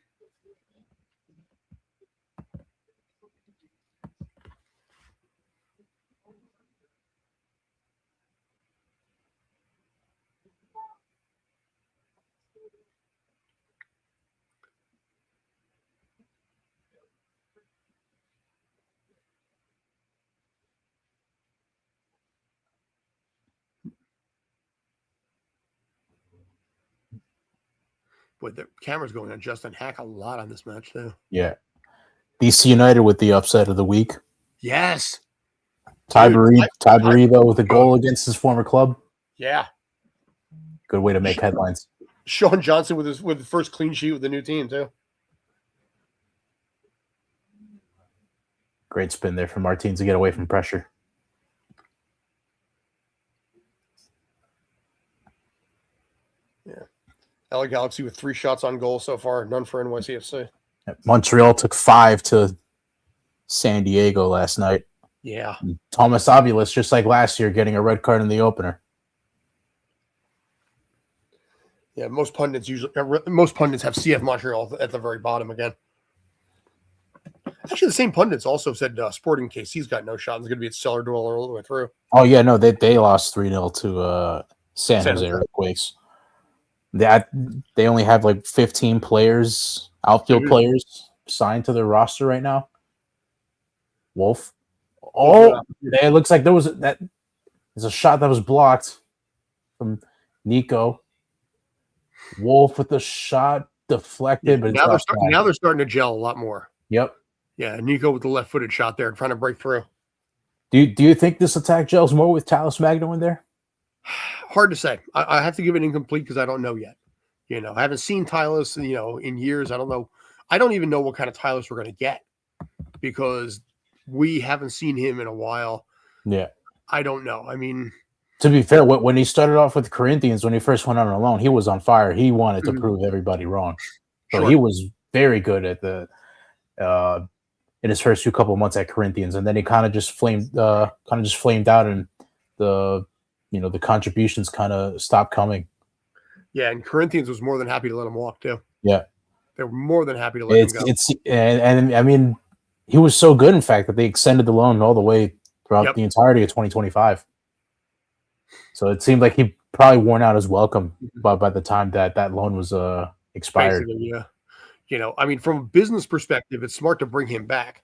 Boy, the camera's going on Justin Haak a lot on this match, too. Yeah. DC United with the upset of the week. Yes. Ty Baribo with a goal against his former club. Yeah. Good way to make headlines. Sean Johnson with the first clean sheet with the new team, too. Great spin there for Martins to get away from pressure. LA Galaxy with 3 shots on goal so far, none for NYCFC. Montreal took 5 to San Diego last night. Yeah. Thomas Aviles, just like last year, getting a red card in the opener. Yeah, most pundits have CF Montreal at the very bottom again. Actually, the same pundits also said Sporting KC's got no shot. It's going to be a cellar dweller all the way through. Oh, yeah, no, they lost 3-0 to San Jose Earthquakes. They only have like 15 players, outfield players, signed to their roster right now. Wolf. Oh, it looks like there's a shot that was blocked from Nico. Wolf with the shot deflected, but now they're starting to gel a lot more. Yep. Yeah, Nico with the left-footed shot there, trying to break through. Do you think this attack gels more with Tallis Magno in there? Hard to say. I have to give it incomplete because I don't know yet. I haven't seen Tallis, in years. I don't know. I don't even know what kind of Tallis we're going to get because we haven't seen him in a while. Yeah. I don't know. I mean, to be fair, when he started off with the Corinthians, when he first went out on loan, he was on fire. He wanted to prove everybody wrong. So he was very good at the in his first couple of months at Corinthians, and then he kind of just flamed out, and the contributions kind of stopped coming. Yeah, and Corinthians was more than happy to let him walk too. Yeah, they were more than happy to let him go. And I mean, he was so good, in fact, that they extended the loan all the way throughout the entirety of 2025. So it seemed like he probably worn out his welcome by the time that loan was expired. Basically, yeah. I mean, from a business perspective, it's smart to bring him back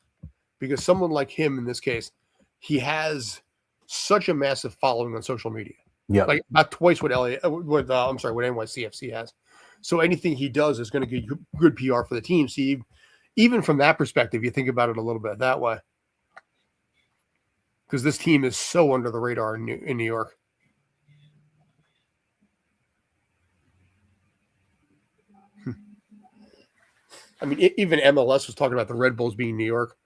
because someone like him, in this case, he has such a massive following on social media. Yeah, like about twice what NYCFC has. So anything he does is going to get good PR for the team. See, even from that perspective, you think about it a little bit that way because this team is so under the radar in New York. I mean, even MLS was talking about the Red Bulls being New York.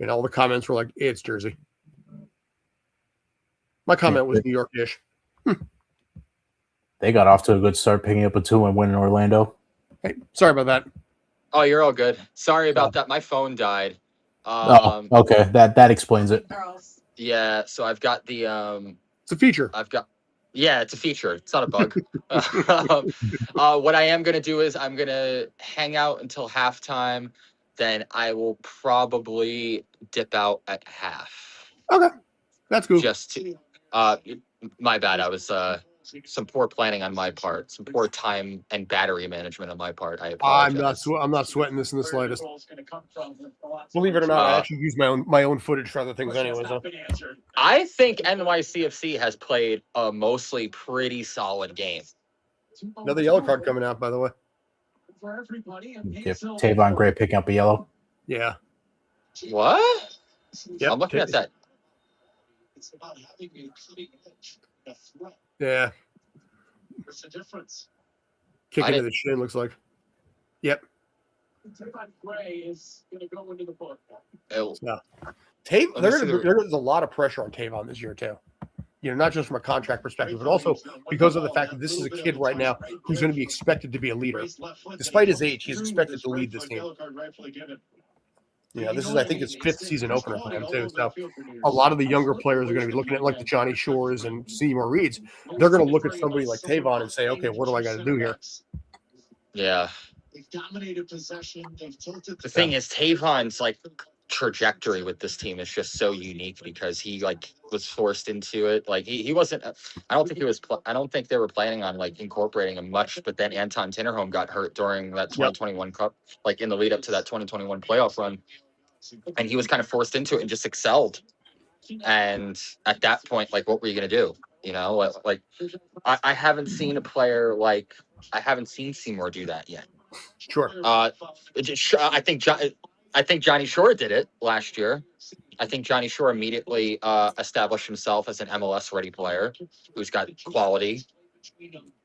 All the comments were like, it's Jersey. My comment was New York-ish. They got off to a good start picking up a 2-1 win in Orlando. Hey, sorry about that. Oh, you're all good. Sorry about that. My phone died. Okay. That explains it. Yeah, so I've got the it's a feature. It's a feature. It's not a bug. What I am going to do is I'm going to hang out until halftime. Then I will probably dip out at half. Okay. That's cool. My bad. I was some poor planning on my part, some poor time and battery management on my part. I apologize. I'm not sweating this in the slightest. Believe it or not, I actually use my own footage for other things anyway. So. I think NYCFC has played a mostly pretty solid game. Another yellow card coming out, by the way. Tavon Gray picking up a yellow. Yeah. What? Yep. I'm looking at that. Yeah. Kicking to the shin looks like. Yep. There's a lot of pressure on Tavon this year too. Not just from a contract perspective, but also because of the fact that this is a kid right now who's going to be expected to be a leader. Despite his age, he's expected to lead this team. This is, I think, his 5th season opener for him, too. So a lot of the younger players are going to be looking at, like, the Johnny Shores and Seymour Reeds. They're going to look at somebody like Tavon and say, okay, what do I got to do here? Yeah. The thing is, Tavon's, trajectory with this team is just so unique because he, was forced into it. He wasn't – I don't think they were planning on, incorporating him much, but then Anton Tinnerholm got hurt during that 2021 Cup, in the lead up to that 2021 playoff run. And he was kind of forced into it and just excelled. And at that point, what were you going to do? I haven't seen a player I haven't seen Seymour do that yet. Sure. I think Johnny Shore did it last year. I think Johnny Shore immediately established himself as an MLS-ready player who's got quality.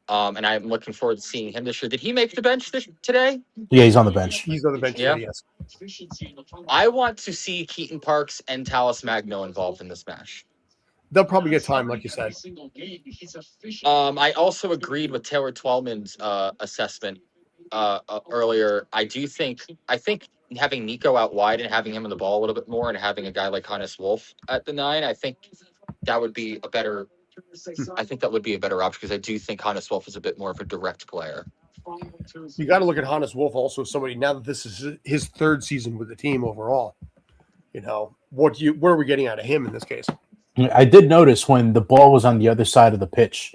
And I'm looking forward to seeing him this year. Did he make the bench today? Yeah, he's on the bench. He's on the bench, yeah. Yes. I want to see Keaton Parks and Tallis Magno involved in this match. they'll probably get time, like you said. I also agreed with Taylor Twellman's assessment earlier. I think having Nico out wide and having him on the ball a little bit more, and having a guy like Hannes Wolf at the 9, I think that would be a better. I think that would be a better option, because I do think Hannes Wolf is a bit more of a direct player. You got to look at Hannes Wolf also, somebody, now that this is his 3rd season with the team overall. What are we getting out of him in this case? I did notice when the ball was on the other side of the pitch,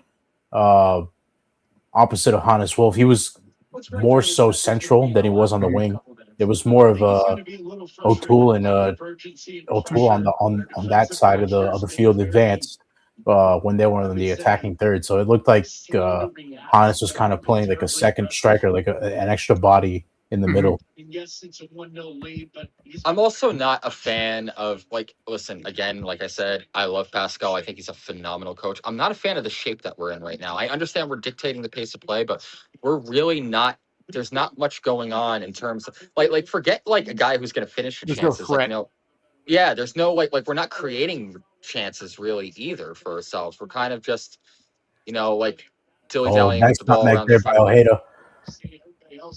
opposite of Hannes Wolf, he was more so central than he was on the wing. It was more of O'Toole and O'Toole on that side of the field advanced when they were in the attacking third. So it looked like Hannes was kind of playing like a second striker, like an extra body in the middle. I'm also not a fan of, listen, again, like I said, I love Pascal. I think he's a phenomenal coach. I'm not a fan of the shape that we're in right now. I understand we're dictating the pace of play, but we're really not. There's not much going on in terms of like forget like a guy who's going to finish for chances. There's no we're not creating chances really either for ourselves. We're kind of just dilly-dallying with the ball around the front.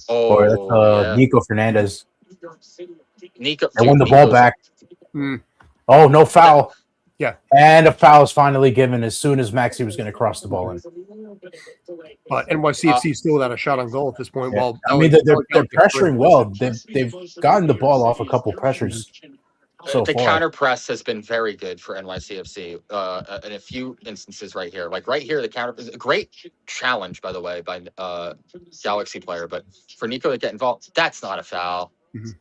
Or that's Nico Fernandez. Nico, they won the ball back. Oh, no foul. Yeah. And a foul is finally given as soon as Maxi was going to cross the ball in. But NYCFC still without a shot on goal at this point. Yeah. Well, I mean, they're pressuring well. They've gotten the ball off a couple pressures. The counter press has been very good for NYCFC in a few instances right here. Like right here, the counter is a great challenge, by the way, by Galaxy player. But for Nico to get involved, that's not a foul. Mm-hmm.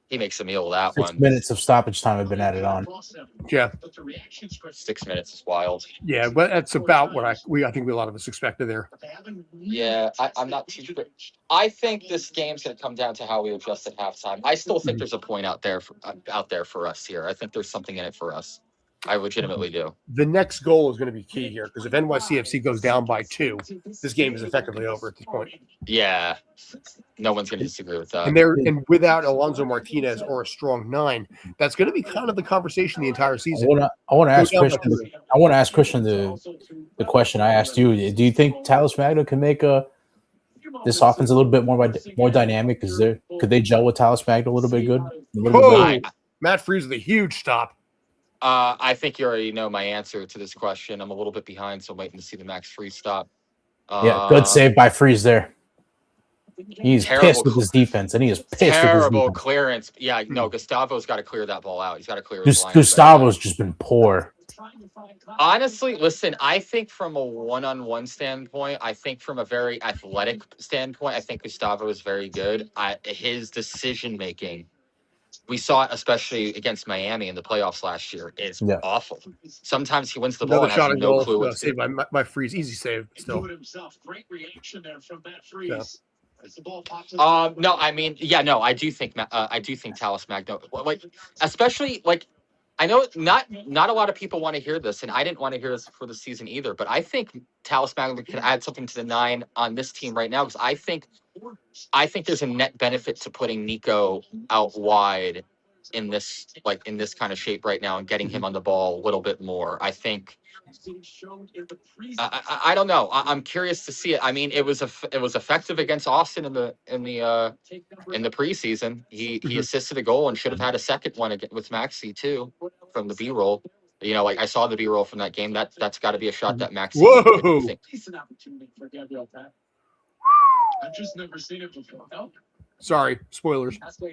He makes a meal of that 6 one. minutes of stoppage time have been added on. Yeah. 6 minutes is wild. Yeah, but that's about what I think a lot of us expected there. Yeah, I'm not too sure. I think this game's going to come down to how we adjust at halftime. I still think there's a point out there for us here. I think there's something in it for us. I legitimately do. The next goal is going to be key here, because if NYCFC goes down by 2, this game is effectively over at this point. Yeah, no one's going to disagree with that. And without Alonso Martinez or a strong 9, that's going to be kind of the conversation the entire season. I want to ask Christian. I want to ask Christian the question I asked you. Do you think Talles Magno can make this offense a little bit more dynamic? Could they gel with Talles Magno a little bit good? Matt Freese with a huge stop. I think you already know my answer to this question. I'm a little bit behind, so I'm waiting to see the Max Freese stop. Yeah, good save by Freese there. He's pissed with his defense, and he is pissed with his terrible clearance. Yeah, no, Gustavo's got to clear that ball out. He's got to clear his line. Gustavo's just been poor. Honestly, listen, I think from a one-on-one standpoint, I think from a very athletic standpoint, I think Gustavo is very good. His decision-making, we saw it especially against Miami in the playoffs last year, is awful. Sometimes he wins the ball and has no clue what to do. Saved by Freese. Easy save still. Great reaction there from Matt Freese. No, I mean, I do think Talles Magno, especially I know not a lot of people want to hear this, and I didn't want to hear this for the season either, but I think Talles Magno can add something to the 9 on this team right now, because I think there's a net benefit to putting Nico out wide in this kind of shape right now and getting him on the ball a little bit more. I think I don't know. I'm curious to see it. I mean, it was effective against Austin in the preseason. He assisted a goal and should have had a second one with Maxi too from the B-roll. I saw the B-roll from that game. That's got to be a shot that Maxi. Whoa! Decent opportunity for Gabriel Pat. I've just never seen it before. Sorry, spoilers. All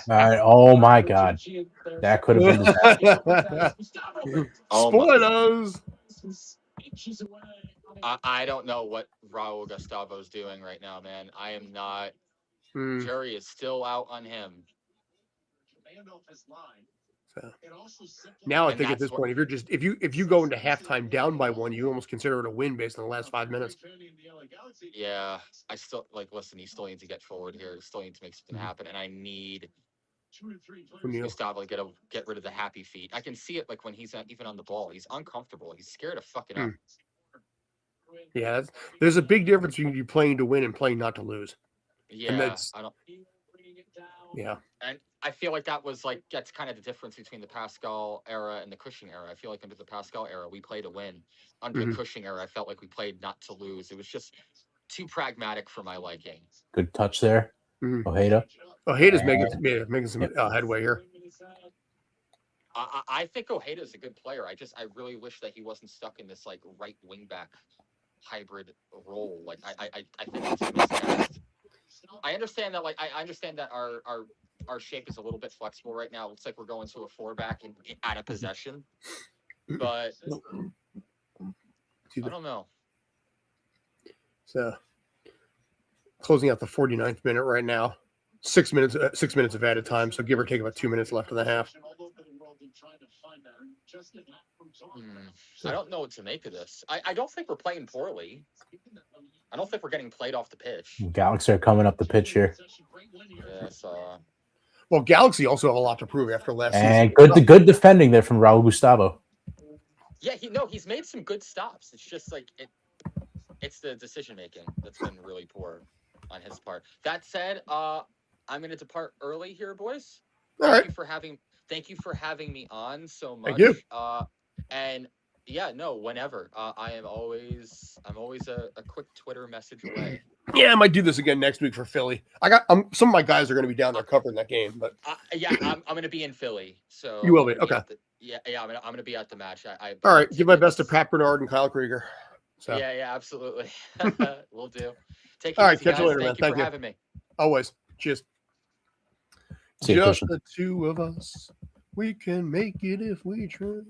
right. Oh my God, that could have been spoilers. I don't know what Raul Gustavo's doing right now, man. I am not. Jury is still out on him. So, now I think at this point, if you go into halftime down by 1, you almost consider it a win based on the last 5 minutes. Yeah, I still listen. You still need to get forward here. You still need to make something happen, and I need Gustavo to get rid of the happy feet. I can see it when he's not even on the ball. He's uncomfortable. He's scared of fucking up. Yeah, there's a big difference between you playing to win and playing not to lose. Yeah, Yeah. And I feel like that's kind of the difference between the Pascal era and the Cushing era. I feel like under the Pascal era, we played to win. Under the Cushing era, I felt like we played not to lose. It was just too pragmatic for my liking. Good touch there. Mhm. Ojeda. Ojeda's making some headway here. I think Ojeda's a good player. I really wish that he wasn't stuck in this like right wing back hybrid role. Like I think it's a miscast. I understand that I understand that our shape is a little bit flexible right now. It looks like we're going to a 4-back and out of possession. But I don't know. So closing out the 49th minute right now. 6 minutes of added time, so give or take about 2 minutes left in the half. I don't know what to make of this. I don't think we're playing poorly. I don't think we're getting played off the pitch. Galaxy are coming up the pitch here. Yes. Well, Galaxy also have a lot to prove after last season. And good defending there from Raul Gustavo. Yeah, he's made some good stops. It's just like it's the decision making that's been really poor on his part. That said, I'm going to depart early here, boys. Thank you for having me on so much. Thank you. And yeah, no, whenever. I'm always a quick Twitter message away. Yeah, I might do this again next week for Philly. Some of my guys are going to be down there covering that game, but yeah, I'm going to be in Philly. So you will be okay. I'm going to be at the match. All right, give my best to Pat Bernard and Kyle Krieger. So. Yeah, absolutely. We'll do. Take All it right, easy, catch you guys. later, man. Thank you for having me. Always. Cheers. See you, Just Christian. the two of us. We can make it if we try.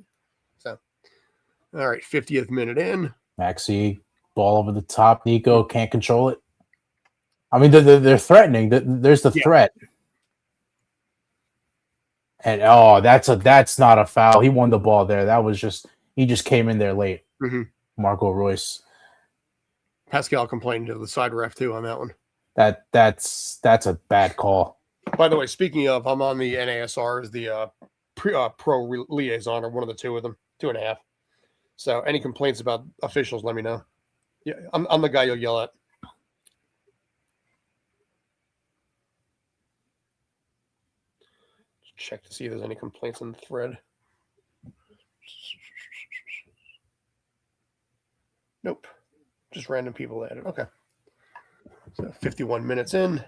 So, all right, 50th minute in. Maxi, ball over the top. Nico can't control it. I mean, they're threatening. There's the threat. And that's not a foul. He won the ball there. That was he just came in there late. Mm-hmm. Marco Royce. Pascal complained to the side ref too on that one. That's a bad call. By the way, speaking of, I'm on the NASR as the pro liaison, or one of the two of them, 2.5. So any complaints about officials, let me know. Yeah, I'm the guy you'll yell at. Check to see if there's any complaints in the thread. Nope. Just random people added. Okay. So 51 minutes in.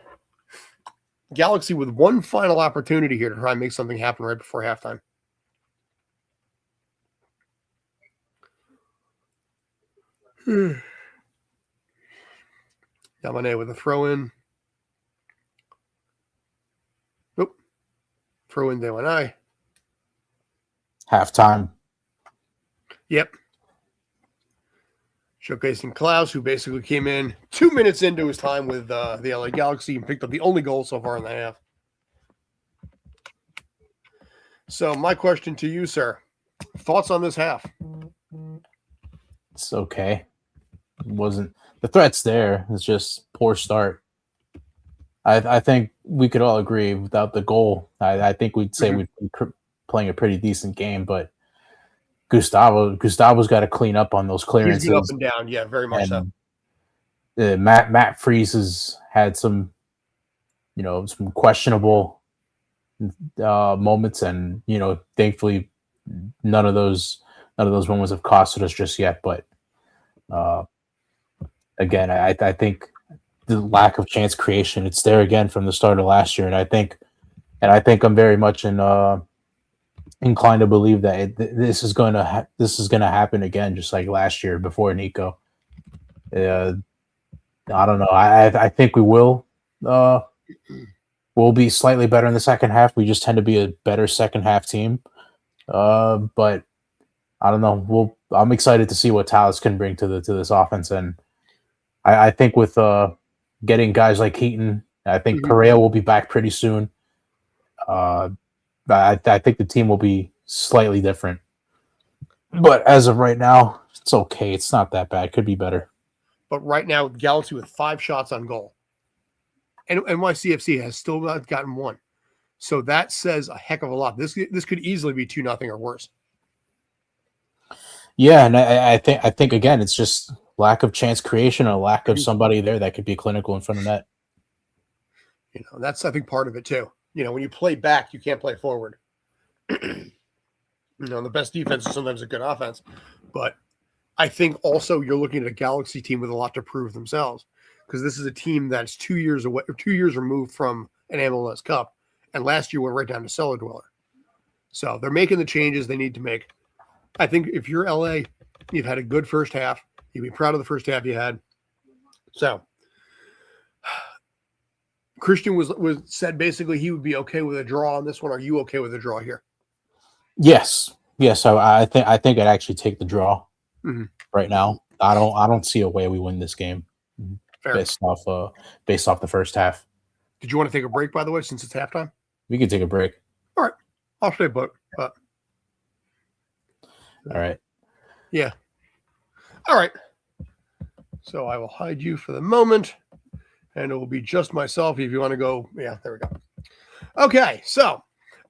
Galaxy with one final opportunity here to try and make something happen right before halftime. Yamane with a throw in. Nope. Throw in there when Halftime. Yep. Showcasing Klaus, who basically came in 2 minutes into his time with the LA Galaxy and picked up the only goal so far in the half. So my question to you, sir, thoughts on this half? It's okay. It wasn't the threat's there. It's just poor start. I think we could all agree without the goal. I think we'd say we'd be playing a pretty decent game, but Gustavo's got to clean up on those clearances. He's been up and down, yeah, very much so. Matt Freese has had some questionable moments, and thankfully none of those moments have costed us just yet. But again, I think the lack of chance creation, it's there again from the start of last year, and I think I'm very much inclined to believe that this is going to happen again, just like last year before Nico. I don't know. I think we will. We'll be slightly better in the second half. We just tend to be a better second half team. But I don't know. I'm excited to see what Tallis can bring to this offense, and I think with getting guys like Heaton, I think Pereira will be back pretty soon. I think the team will be slightly different. But as of right now, it's okay. It's not that bad. Could be better. But right now, Galaxy with 5 shots on goal. And NYCFC has still not gotten one. So that says a heck of a lot. This could easily be 2-0 or worse. Yeah, and I think again, it's just lack of chance creation, a lack of somebody there that could be clinical in front of net. That's, I think, part of it too. when you play back, you can't play forward. The best defense is sometimes a good offense, but I think also you're looking at a Galaxy team with a lot to prove themselves, because this is a team that's 2 years away, or 2 years removed from an MLS Cup, and last year went right down to cellar dweller. So they're making the changes they need to make. I think if you're LA, you've had a good first half. You'd be proud of the first half you had. So Christian was said basically he would be okay with a draw on this one. Are you okay with a draw here? Yes. So I think I'd actually take the draw right now. I don't see a way we win this game based off the first half. Did you want to take a break, by the way, since it's halftime? We can take a break. All right. I'll stay put. All right. Yeah. All right. So I will hide you for the moment, and it will be just myself if you want to go. Yeah, there we go. Okay, so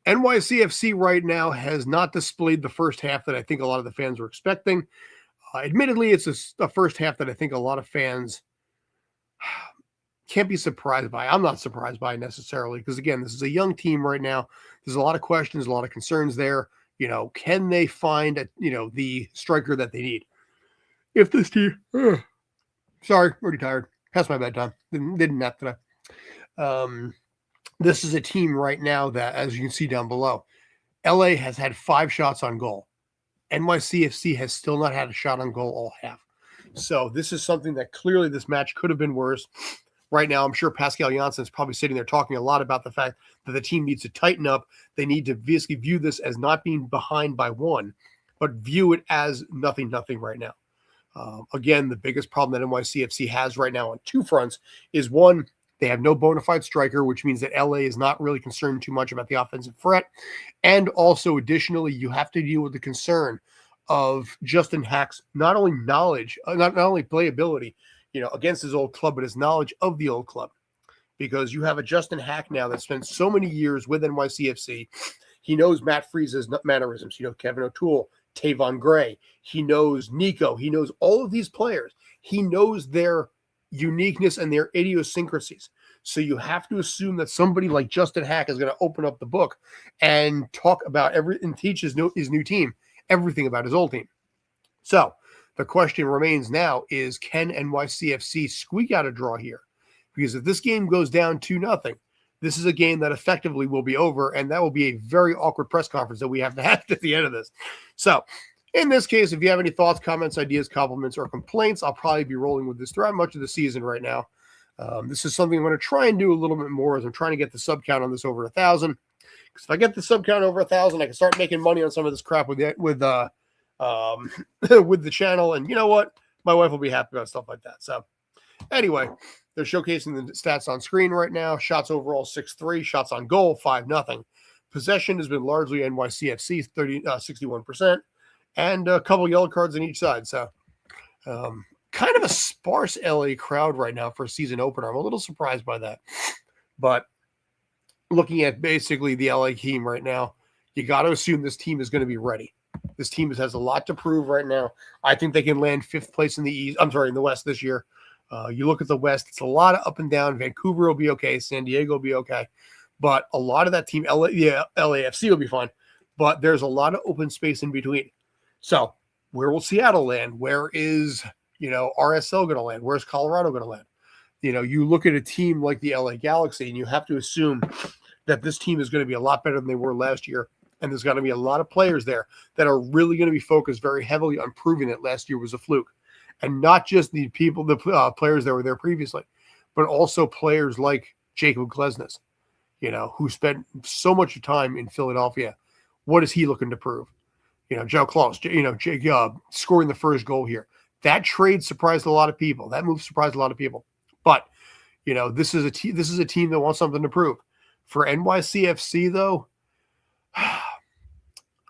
NYCFC right now has not displayed the first half that I think a lot of the fans were expecting. Admittedly, it's a first half that I think a lot of fans can't be surprised by. I'm not surprised by necessarily, because, again, this is a young team right now. There's a lot of questions, a lot of concerns there. Can they find the striker that they need? If this team, sorry, already tired. Past my bedtime. Didn't nap today. This is a team right now that, as you can see down below, LA has had 5 shots on goal. NYCFC has still not had a shot on goal all half. So this is something that clearly this match could have been worse. Right now, I'm sure Pascal Janssen is probably sitting there talking a lot about the fact that the team needs to tighten up. They need to basically view this as not being behind by 1, but view it as nothing right now. Again, the biggest problem that NYCFC has right now on 2 fronts is, 1, they have no bona fide striker, which means that LA is not really concerned too much about the offensive threat. And also, additionally, you have to deal with the concern of Justin Haak's not only knowledge, not only playability, against his old club, but his knowledge of the old club. Because you have a Justin Haak now that spent so many years with NYCFC. He knows Matt Friese's mannerisms. Kevin O'Toole, Tavon Gray. He knows Nico. He knows all of these players. He knows their uniqueness and their idiosyncrasies. So you have to assume that somebody like Justin Haak is going to open up the book and talk about and teach his new team everything about his old team. So the question remains now is, can NYCFC squeak out a draw here? Because if this game goes down 2-0, this is a game that effectively will be over, and that will be a very awkward press conference that we have to have at the end of this. So in this case, if you have any thoughts, comments, ideas, compliments, or complaints, I'll probably be rolling with this throughout much of the season right now. This is something I'm going to try and do a little bit more, as I'm trying to get the sub count on this over 1,000. Because if I get the sub count over 1,000, I can start making money on some of this crap with the channel. And you know what? My wife will be happy about stuff like that. So anyway, they're showcasing the stats on screen right now. Shots overall 6-3. Shots on goal 5-0. Possession has been largely NYCFC 61%, and a couple yellow cards on each side. So kind of a sparse LA crowd right now for a season opener. I'm a little surprised by that. But looking at basically the LA team right now, you got to assume this team is going to be ready. This team has a lot to prove right now. I think they can land 5th place in the West this year. You look at the West, it's a lot of up and down. Vancouver will be okay. San Diego will be okay. But a lot of that team, LAFC will be fine. But there's a lot of open space in between. So where will Seattle land? Where is, RSL going to land? Where's Colorado going to land? You look at a team like the LA Galaxy, and you have to assume that this team is going to be a lot better than they were last year. And there's going to be a lot of players there that are really going to be focused very heavily on proving that last year was a fluke. And not just the players that were there previously, but also players like Jacob Glesnes, who spent so much time in Philadelphia. What is he looking to prove? Joe Klaus, Jake scoring the first goal here. That trade surprised a lot of people. That move surprised a lot of people. But, this is a team that wants something to prove. For NYCFC, though,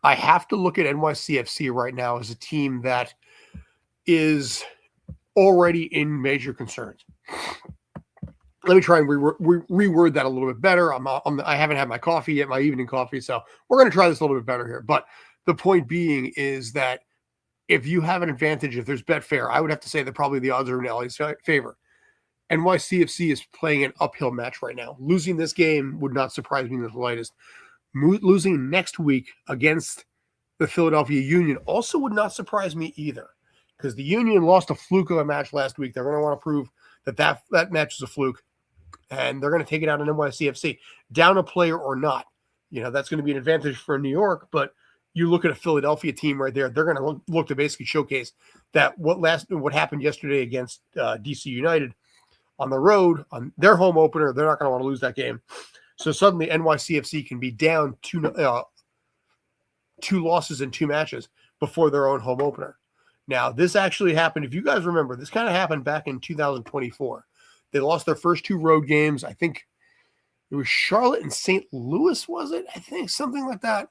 I have to look at NYCFC right now as a team that is already in major concerns. Let me try and reword that a little bit better. I haven't had my coffee yet, my evening coffee, so we're going to try this a little bit better here. But the point being is that if you have an advantage, if there's Betfair, I would have to say that probably the odds are in LA's favor. NYCFC is playing an uphill match right now. Losing this game would not surprise me in the slightest. Losing next week against the Philadelphia Union also would not surprise me either, because the Union lost a fluke of a match last week. They're going to want to prove that match is a fluke, and they're going to take it out on NYCFC, down a player or not. That's going to be an advantage for New York, but you look at a Philadelphia team right there, they're going to look to basically showcase that what happened yesterday against DC United on the road, on their home opener, they're not going to want to lose that game. So suddenly NYCFC can be down two losses in 2 matches before their own home opener. Now, this actually happened. If you guys remember, this kind of happened back in 2024. They lost their first 2 road games. I think it was Charlotte and St. Louis, was it? I think something like that.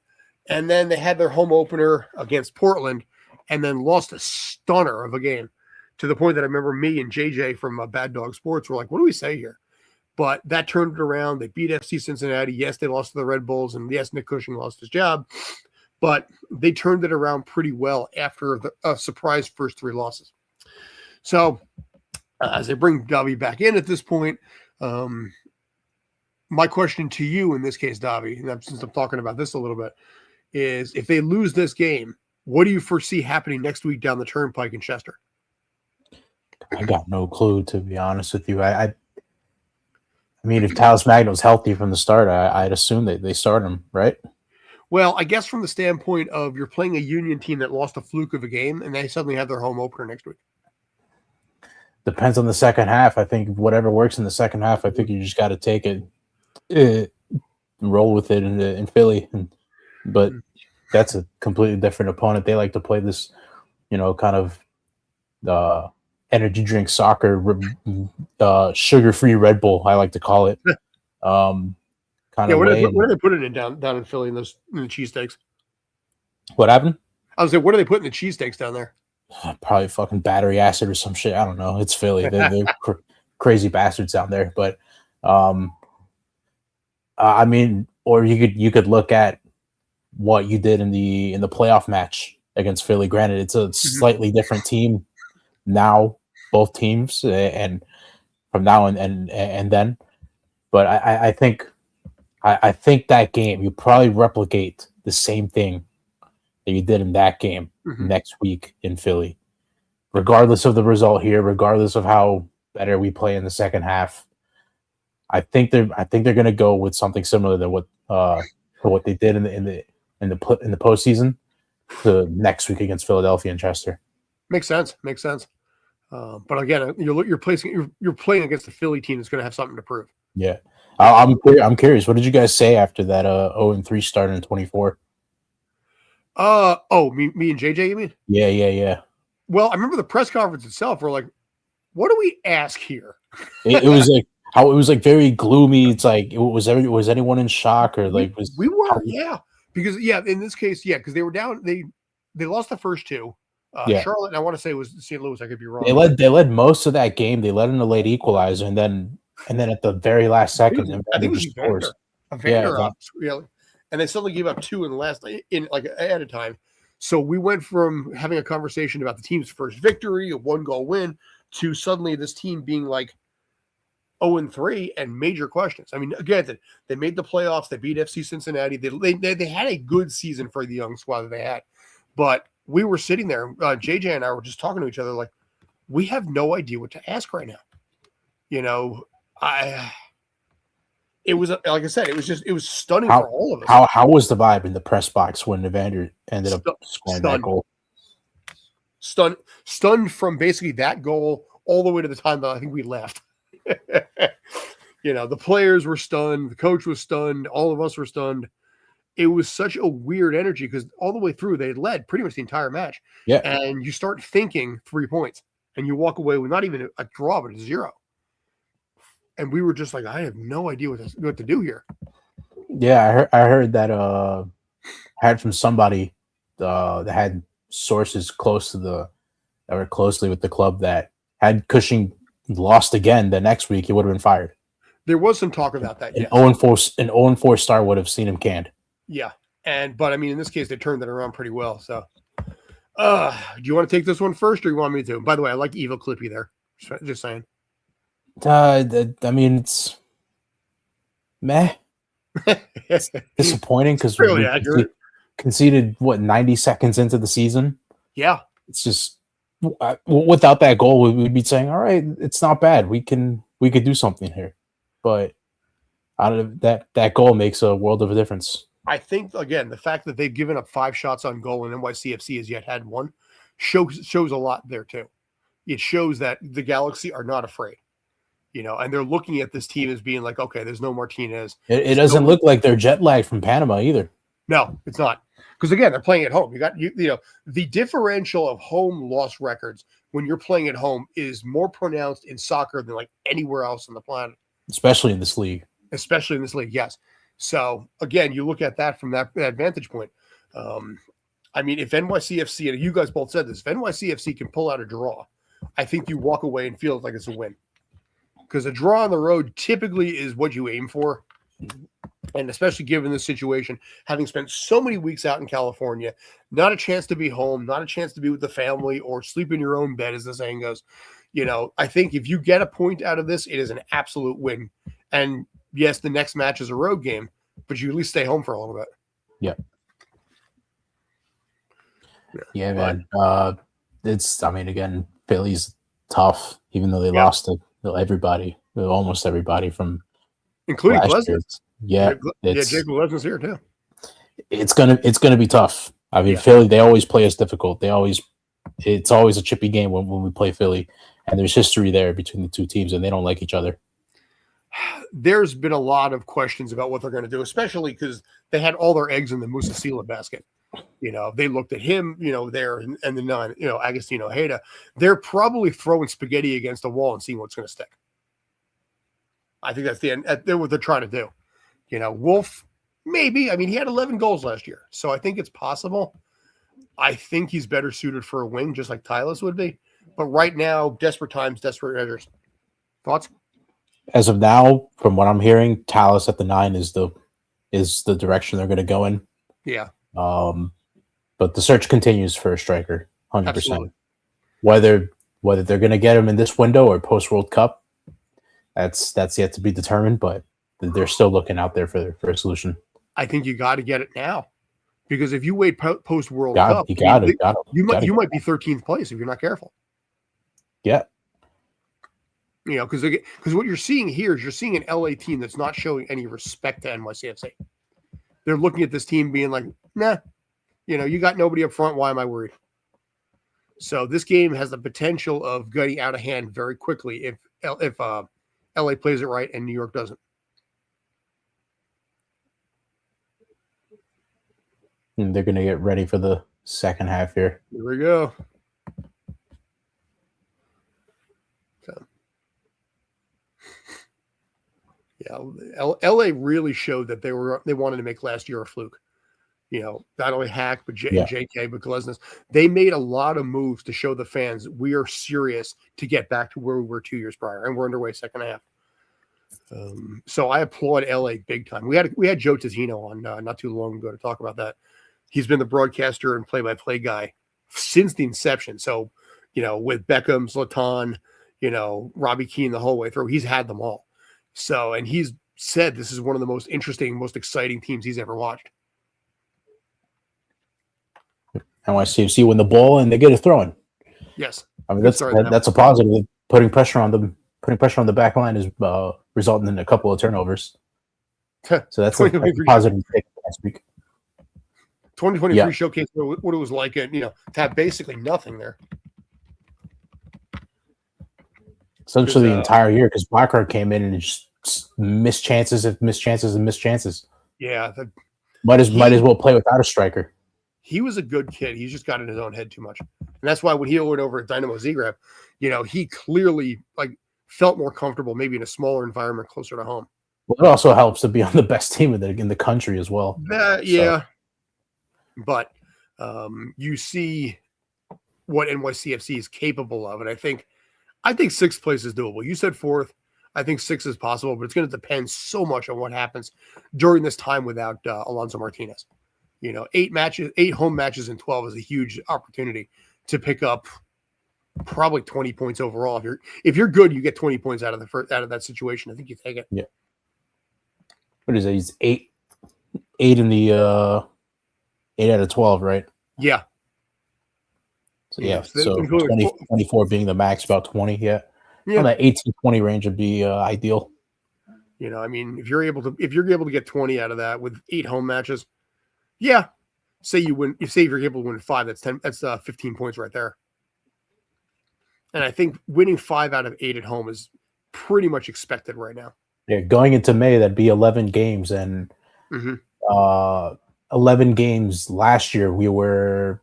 And then they had their home opener against Portland and then lost a stunner of a game, to the point that I remember me and JJ from Bad Dog Sports were like, what do we say here? But that turned it around. They beat FC Cincinnati. Yes, they lost to the Red Bulls, and yes, Nick Cushing lost his job, but they turned it around pretty well after a surprise first 3 losses. So as they bring Davi back in at this point, my question to you in this case, Davi, and since I'm talking about this a little bit, is if they lose this game, what do you foresee happening next week down the turnpike in Chester? I got no clue, to be honest with you. I mean, if Talos Magno's healthy from the start, I'd assume that they start him, right? Well, I guess from the standpoint of you're playing a Union team that lost a fluke of a game, and they suddenly have their home opener next week. Depends on the second half. I think whatever works in the second half, I think you just got to take it, roll with it in Philly. But that's a completely different opponent. They like to play this, kind of energy drink soccer, sugar-free Red Bull, I like to call it. What are they putting in down in Philly in the cheesesteaks? What happened? I was saying, what are they putting in the cheesesteaks down there? Probably fucking battery acid or some shit. I don't know. It's Philly. They're crazy bastards down there. But I mean, or you could look at what you did in the playoff match against Philly. Granted, it's a slightly different team now, both teams, and from now and then. But I think that game, you probably replicate the same thing that you did in that game next week in Philly, regardless of the result here, regardless of how better we play in the second half. I think they're going to go with something similar to what they did in the postseason to next week against Philadelphia and Chester. Makes sense. But again, you're playing against a Philly team that's going to have something to prove. Yeah, I'm curious. What did you guys say after that 0-3 start in 24? Me and JJ, you mean? Yeah. Well, I remember the press conference itself. We're like, what do we ask here? It was like how it was like very gloomy. It's like was anyone in shock or like we were because in this case because they were down. They lost the first 2. Charlotte, and I want to say it was St. Louis. I could be wrong. They led most of that game. They led in a late equalizer, and then at the very last second, I think it was Evander. And they suddenly gave up 2 in the last at a time. So we went from having a conversation about the team's first victory, a 1-goal win, to suddenly this team being like 0-3 and major questions. I mean, again, they made the playoffs. They beat FC Cincinnati. They had a good season for the young squad that they had, but we were sitting there. JJ and I were just talking to each other like, we have no idea what to ask right now. It was like I said, it was stunning for all of us. How was the vibe in the press box when Evander ended up scoring that goal? Stunned from basically that goal all the way to the time that I think we left. The players were stunned, the coach was stunned, all of us were stunned. It was such a weird energy because all the way through they led pretty much the entire match. Yeah, and you start thinking 3 points, and you walk away with not even a draw, but a 0. And we were just like, I have no idea what to do here. Yeah, I heard that I heard from somebody that had sources that were closely with the club that had Cushing lost again the next week, he would have been fired. There was some talk about that. An 0-4 star would have seen him canned. Yeah, but I mean, in this case, they turned that around pretty well. So, do you want to take this one first, or you want me to? By the way, I like Evil Clippy there. Just saying. I mean, it's meh. It's disappointing because Fairly we accurate. conceded what 90 seconds into the season. Yeah. It's just without that goal, we'd be saying, "All right, it's not bad. We could do something here." But out of that goal makes a world of a difference. I think, again, the fact that they've given up 5 shots on goal and NYCFC has yet had 1 shows a lot there too. It shows that the Galaxy are not afraid, and they're looking at this team as being like, okay, there's no Martinez. It doesn't look like they're jet lagged from Panama either. No, it's not. Because again, they're playing at home. You got the differential of home loss records when you're playing at home is more pronounced in soccer than like anywhere else on the planet. Especially in this league. Yes. So again, you look at that from that vantage point. I mean, if NYCFC, and you guys both said this, if NYCFC can pull out a draw, I think you walk away and feel like it's a win. Because a draw on the road typically is what you aim for. And especially given this situation, having spent so many weeks out in California, not a chance to be home, not a chance to be with the family or sleep in your own bed, as the saying goes. I think if you get a point out of this, it is an absolute win. And yes, the next match is a road game, but you at least stay home for a little bit. Yeah, man. Again, Philly's tough, even though they lost to everybody, almost everybody from including Glesnes. Yeah, Jake Glesnes here too. It's gonna be tough. I mean, Philly, they always play us difficult. It's always a chippy game when we play Philly, and there's history there between the two teams, and they don't like each other. There's been a lot of questions about what they're going to do, especially because they had all their eggs in the Musasila basket. They looked at him, there, and then Agostino Hayda. They're probably throwing spaghetti against the wall and seeing what's going to stick. I think that's the end. That's what they're trying to do. Wolf, maybe. I mean, he had 11 goals last year, so I think it's possible. I think he's better suited for a wing, just like Tyler would be. But right now, desperate times, desperate measures. Thoughts? As of now, from what I'm hearing, Talus at the 9 is the direction they're going to go in. Yeah. But the search continues for a striker, 100%. Absolutely. Whether they're going to get him in this window or post World Cup, that's yet to be determined. But they're still looking out there for a solution. I think you got to get it now, because if you wait post World Cup, you might be 13th place if you're not careful. Yeah. Because what you're seeing here is you're seeing an LA team that's not showing any respect to NYCFC. They're looking at this team being like, nah, you got nobody up front. Why am I worried? So this game has the potential of getting out of hand very quickly if LA plays it right and New York doesn't. And they're going to get ready for the second half here. Here we go. So, yeah, LA really showed that they wanted to make last year a fluke. Not only Haak, but JK, but Glesnes. They made a lot of moves to show the fans we are serious to get back to where we were 2 years prior, and we're underway second half. So I applaud LA big time. We had Joe Tizino on not too long ago to talk about that. He's been the broadcaster and play-by-play guy since the inception. So, with Beckham, Zlatan, Robbie Keane the whole way through, he's had them all. So, and he's said this is one of the most interesting, most exciting teams he's ever watched. NYCFC win the ball and they get a throw-in. Yes. I mean, that's a positive. Putting pressure on them, putting pressure on the back line is resulting in a couple of turnovers. So that's a positive take last week. 2023 showcased what it was like, to have basically nothing there. Essentially the entire year, because Blackrock came in and just missed chances. Yeah, might as well play without a striker. He was a good kid. He's just got in his own head too much, and that's why when he went over at Dynamo Zagreb, he clearly felt more comfortable, maybe in a smaller environment closer to home. Well, it also helps to be on the best team in the country as well. Yeah. But you see what NYCFC is capable of, and I think sixth place is doable. You said fourth. I think 6 is possible, but it's going to depend so much on what happens during this time without Alonso Martinez. 8 home matches in 12 is a huge opportunity to pick up probably 20 points overall. If you're good, you get 20 points out of that situation. I think you take it. Yeah. What is it? He's eight in the 8 out of 12, right? Yeah. So Yeah, so including 24 being the max, about 20. Yeah. On that 18-20 range would be ideal. I mean, if you're able to get 20 out of that with 8 home matches, yeah. Say you win. If you're able to win 5, that's 10. That's 15 points right there. And I think winning 5 out of 8 at home is pretty much expected right now. Yeah, going into May, that'd be 11 games, and 11 games last year. We were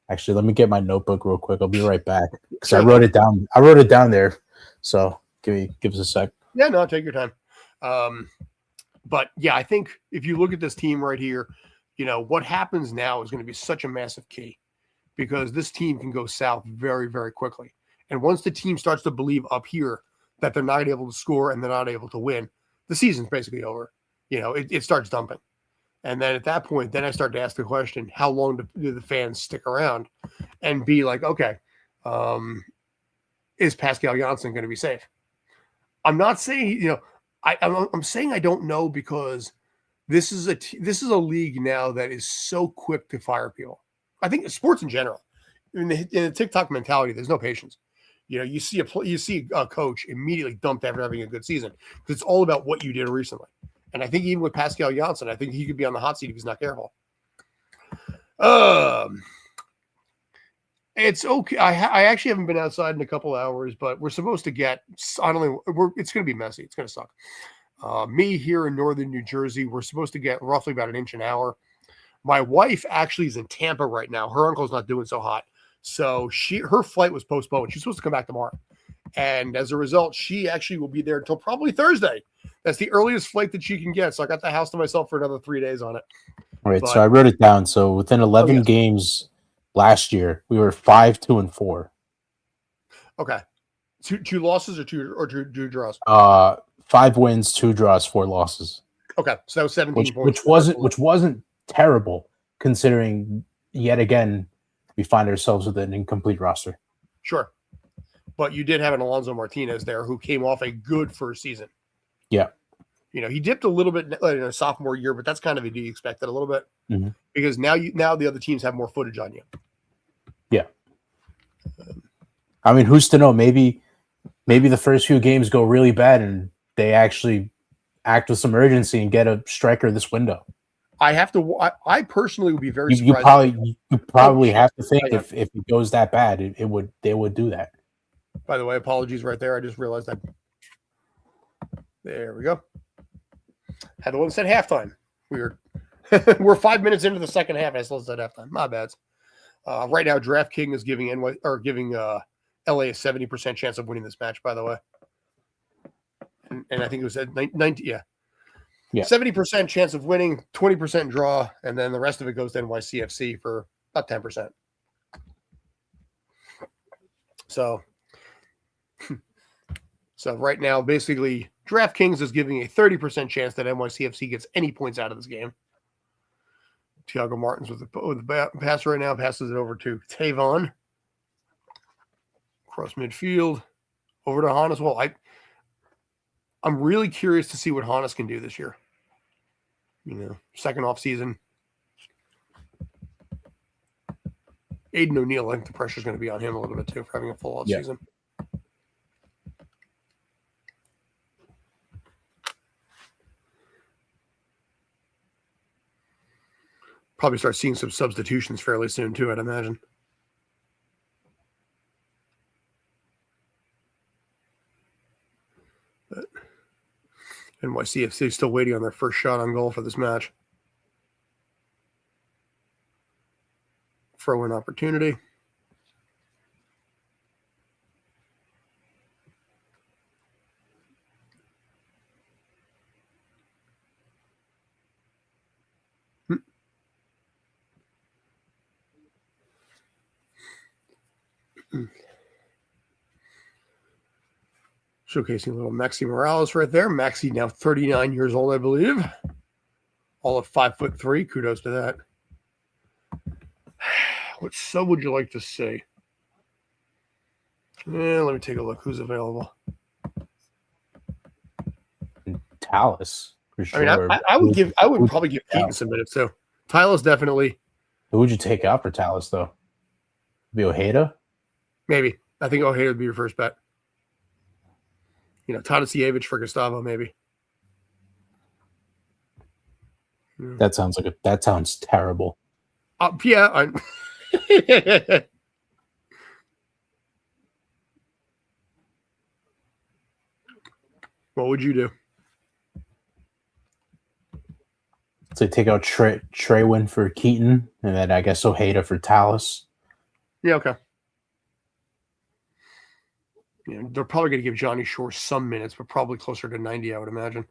actually. Let me get my notebook real quick. I'll be right back because I wrote it down. I wrote it down there. So give us a sec. Yeah, no, take your time. But yeah, I think if you look at this team right here, what happens now is going to be such a massive key because this team can go south very, very quickly. And once the team starts to believe up here that they're not able to score and they're not able to win, the season's basically over. It starts dumping. And then at that point, then I start to ask the question, how long do the fans stick around and be like, okay, is Pascal Janssen going to be safe? I'm not saying, I'm saying I don't know because this is a league now that is so quick to fire people. I think sports in general, in the TikTok mentality, there's no patience. You see a coach immediately dumped after having a good season because it's all about what you did recently. And I think even with Pascal Janssen, I think he could be on the hot seat if he's not careful. It's okay. I actually haven't been outside in a couple hours, but we're supposed to get. It's going to be messy. It's going to suck. Me here in northern New Jersey, we're supposed to get roughly about an inch an hour. My wife actually is in Tampa right now. Her uncle's not doing so hot, so her flight was postponed. She's supposed to come back tomorrow, and as a result, she actually will be there until probably Thursday. That's the earliest flight that she can get. So I got the house to myself for another 3 days on it. All right, so I wrote it down. So within 11 games last year, we were 5-2-4. Okay, two losses or two draws. 5 wins, 2 draws, 4 losses. Okay, so that was 17 points, which wasn't terrible considering. Yet again, we find ourselves with an incomplete roster. Sure, but you did have an Alonso Martinez there who came off a good first season. Yeah. He dipped a little bit in his sophomore year, but that's kind of to be expected a little bit because now the other teams have more footage on you. Yeah. I mean, who's to know? Maybe the first few games go really bad and they actually act with some urgency and get a striker this window. I personally would be very surprised. You probably have to think if it goes that bad, they would do that. By the way, apologies right there. I just realized that. There we go. Had the one that said halftime. We're 5 minutes into the second half. I still said halftime. My bad. Right now, DraftKings is giving LA a 70% chance of winning this match. By the way, and I think it was at 90. Yeah. 70% chance of winning, 20% draw, and then the rest of it goes to NYCFC for about 10%. So right now, basically, DraftKings is giving a 30% chance that NYCFC gets any points out of this game. Thiago Martins with the pass right now, passes it over to Tavon. Cross midfield, over to Hannes. Well, I'm really curious to see what Hannes can do this year. Second off season. Aiden O'Neill, I think the pressure's going to be on him a little bit too for having a full off season. Probably start seeing some substitutions fairly soon too, I'd imagine. But NYCFC still waiting on their first shot on goal for this match. Throw-in opportunity. Showcasing a little Maxi Morales right there. Maxi now 39 years old, I believe. All of 5'3". Kudos to that. What sub would you like to see? Let me take a look. Who's available? Tallis, for I mean, sure. I would probably give Keaton some minutes too. Tyler's definitely. Who would you take out for Tallis, though? Be Ojeda? Maybe. I think Ojeda would be your first bet. Tadasiewicz for Gustavo, maybe. That sounds terrible. Yeah. What would you do? So take out Treywin for Keaton, and then I guess Ojeda for Tallis. Yeah, okay. They're probably going to give Johnny Shore some minutes, but probably closer to 90, I would imagine.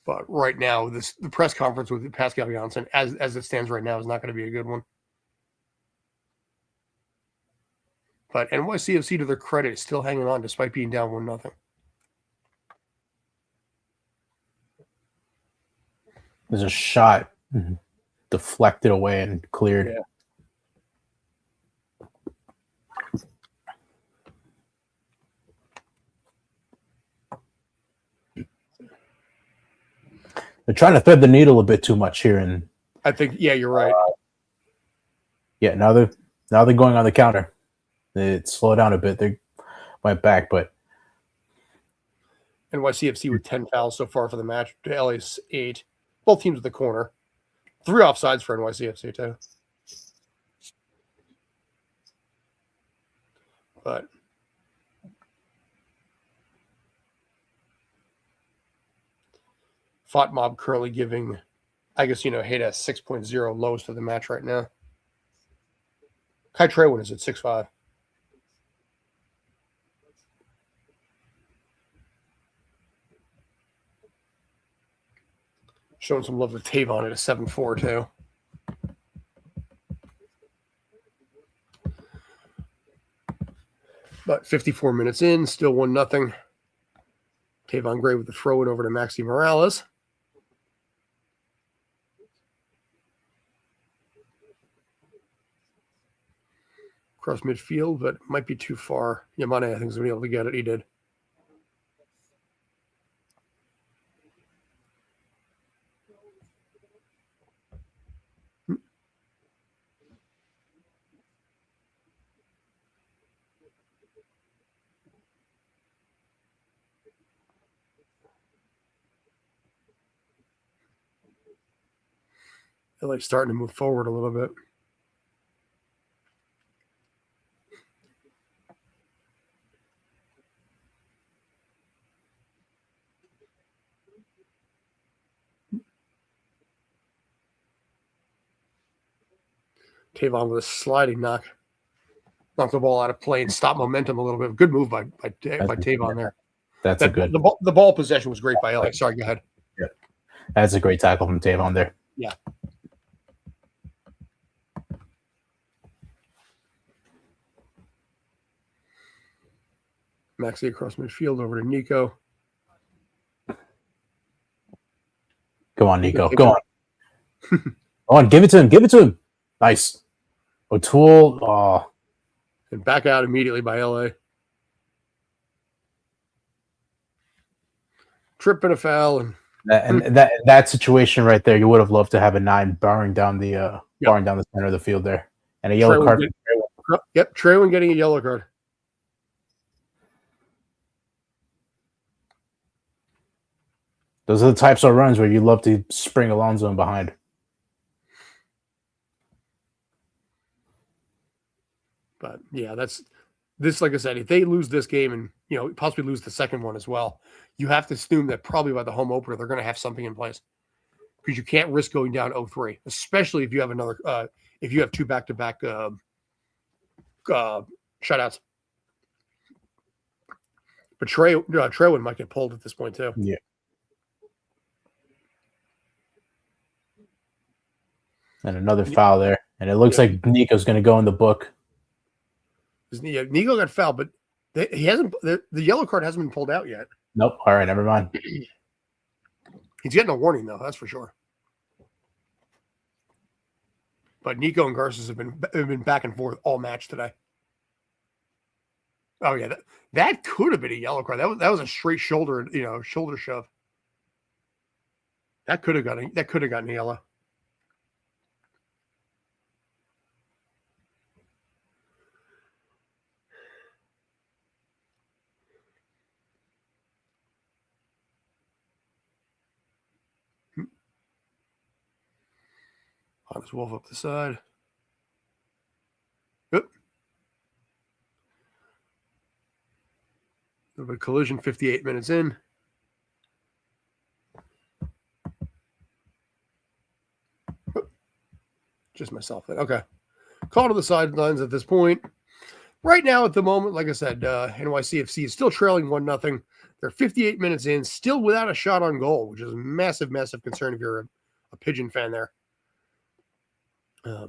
But right now, the press conference with Pascal Janssen, as it stands right now, is not going to be a good one. But NYCFC, to their credit, is still hanging on despite being down 1-0. There's a shot deflected away and cleared. Yeah. They're trying to thread the needle a bit too much here, and I think, yeah, you're right. Now they're going on the counter. It slowed down a bit. They went back, but NYCFC with 10 fouls so far for the match. LA's 8. Both teams with the corner. 3 offsides for NYCFC too. But Fought Mob currently giving, I guess, Hada 6.0 lowest of the match right now. Kai Treywin is at 6.5. Showing some love to Tavon at a 7.4 too. But 54 minutes in, still 1-0. Tavon Gray with the throw-in over to Maxi Morales. Across midfield, but might be too far. Yamane, I think, is going to be able to get it. He did. They're like starting to move forward a little bit. Tavon with a sliding knock. Knocked the ball out of play and stopped momentum a little bit. Good move by Tavon there. That's a good. The ball possession was great by LA. Sorry, go ahead. Yeah. That's a great tackle from Tavon there. Yeah. Maxi across midfield over to Nico. Go on, Nico. Go on. Go on. Give it to him. Give it to him. Nice. O'Toole. Oh. And back out immediately by LA. Trip and a foul. And that situation right there, you would have loved to have a 9 barring down the center of the field there. And a yellow card. Yep, Treywin getting a yellow card. Those are the types of runs where you love to spring Alonso in behind. But yeah, like I said, if they lose this game and possibly lose the second one as well, you have to assume that probably by the home opener they're going to have something in place, because you can't risk going down 0-3, especially if you have if you have 2 back-to-back shutouts. But Treywin might get pulled at this point too. Yeah. And another foul there. And it looks like Nico's going to go in the book. Nico got fouled, but He hasn't. The yellow card hasn't been pulled out yet. Nope. All right, never mind. He's getting a warning though. That's for sure. But Nico and Garces have been back and forth all match today. Oh yeah, that could have been a yellow card. That was a straight shoulder, shoulder shove. That could have gotten a yellow. Hans Wolf up the side. Yep. A little bit of collision, 58 minutes in. Just myself. Okay. Call to the sidelines at this point. Right now, at the moment, like I said, NYCFC is still trailing 1-0. They're 58 minutes in, still without a shot on goal, which is a massive, massive concern if you're a Pigeon fan there.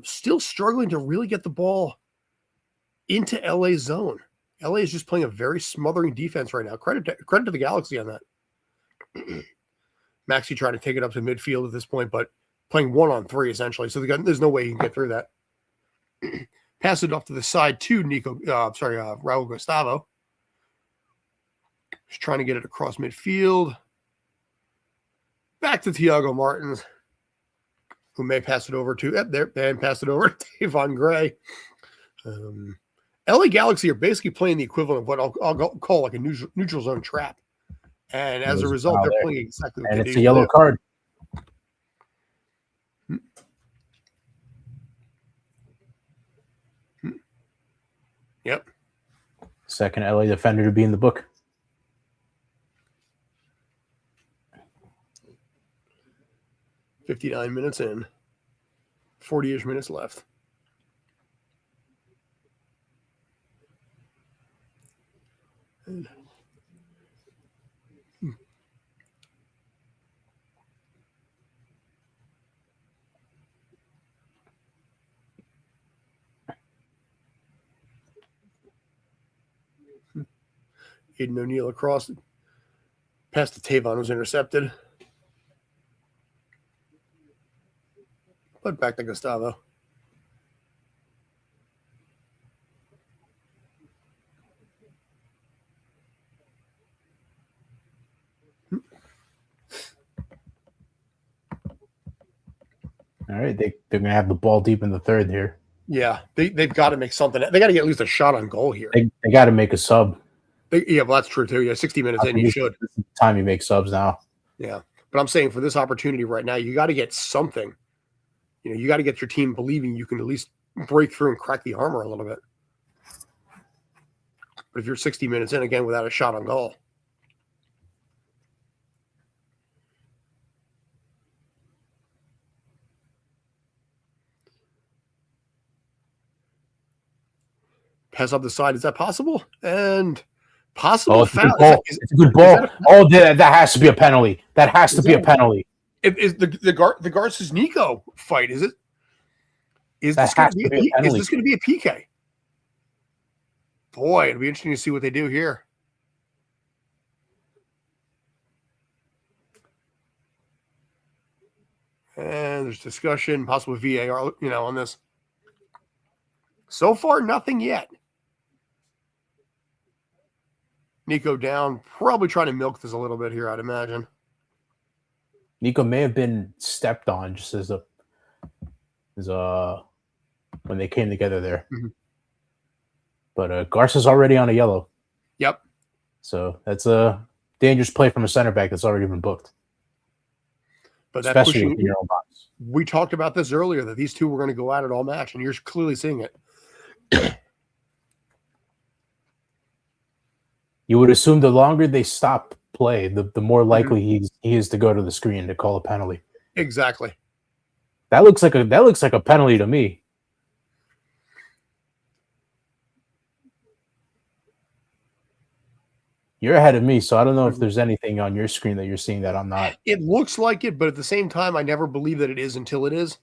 Still struggling to really get the ball into LA zone. LA is just playing a very smothering defense right now. Credit to the Galaxy on that. Maxi trying to take it up to midfield at this point, but playing 1-on-3 essentially. So there's no way he can get through that. Pass it off to the side to Raul Gustavo. Just trying to get it across midfield. Back to Thiago Martins, who may pass it over to and pass it over to Davon Gray. LA Galaxy are basically playing the equivalent of what I'll call like a neutral zone trap. And as a result, they're playing exactly what and they it's do. a yellow card. Yep. Second LA defender to be in the book. $59 minutes in. 40-ish minutes left. And Aiden O'Neill across. Pass to Tavon was intercepted. But back to Gustavo. All right, they're going to have the ball deep in the third here. Yeah, they've got to make something. They got to get at least a shot on goal here. They got to make a sub. Well, that's true too. Yeah, 60 minutes in, you should. This is the time you make subs now. Yeah, but I'm saying for this opportunity right now, you got to get something. You got to get your team believing you can at least break through and crack the armor a little bit. But if you're 60 minutes in again without a shot on goal, pass up the side, is that possible? And possible foul. It's a good ball. That has to be a penalty. That has to be a penalty. Is the Garces Nico fight? Is it? Is this going to be a PK? Boy, it'll be interesting to see what they do here. And there's discussion, possible VAR, on this. So far, nothing yet. Nico down, probably trying to milk this a little bit here, I'd imagine. Nico may have been stepped on just as when they came together there. Mm-hmm. But Garza's already on a yellow. Yep. So that's a dangerous play from a center back that's already been booked. But that's especially in your own box. We talked about this earlier, that these two were going to go at it all match, and you're clearly seeing it. You would assume the longer they stop play, the more likely he is to go to the screen to call a penalty. Exactly. That looks like a penalty to me. You're ahead of me, so I don't know if there's anything on your screen that you're seeing that I'm not. It looks like it, but at the same time, I never believe that it is until it is.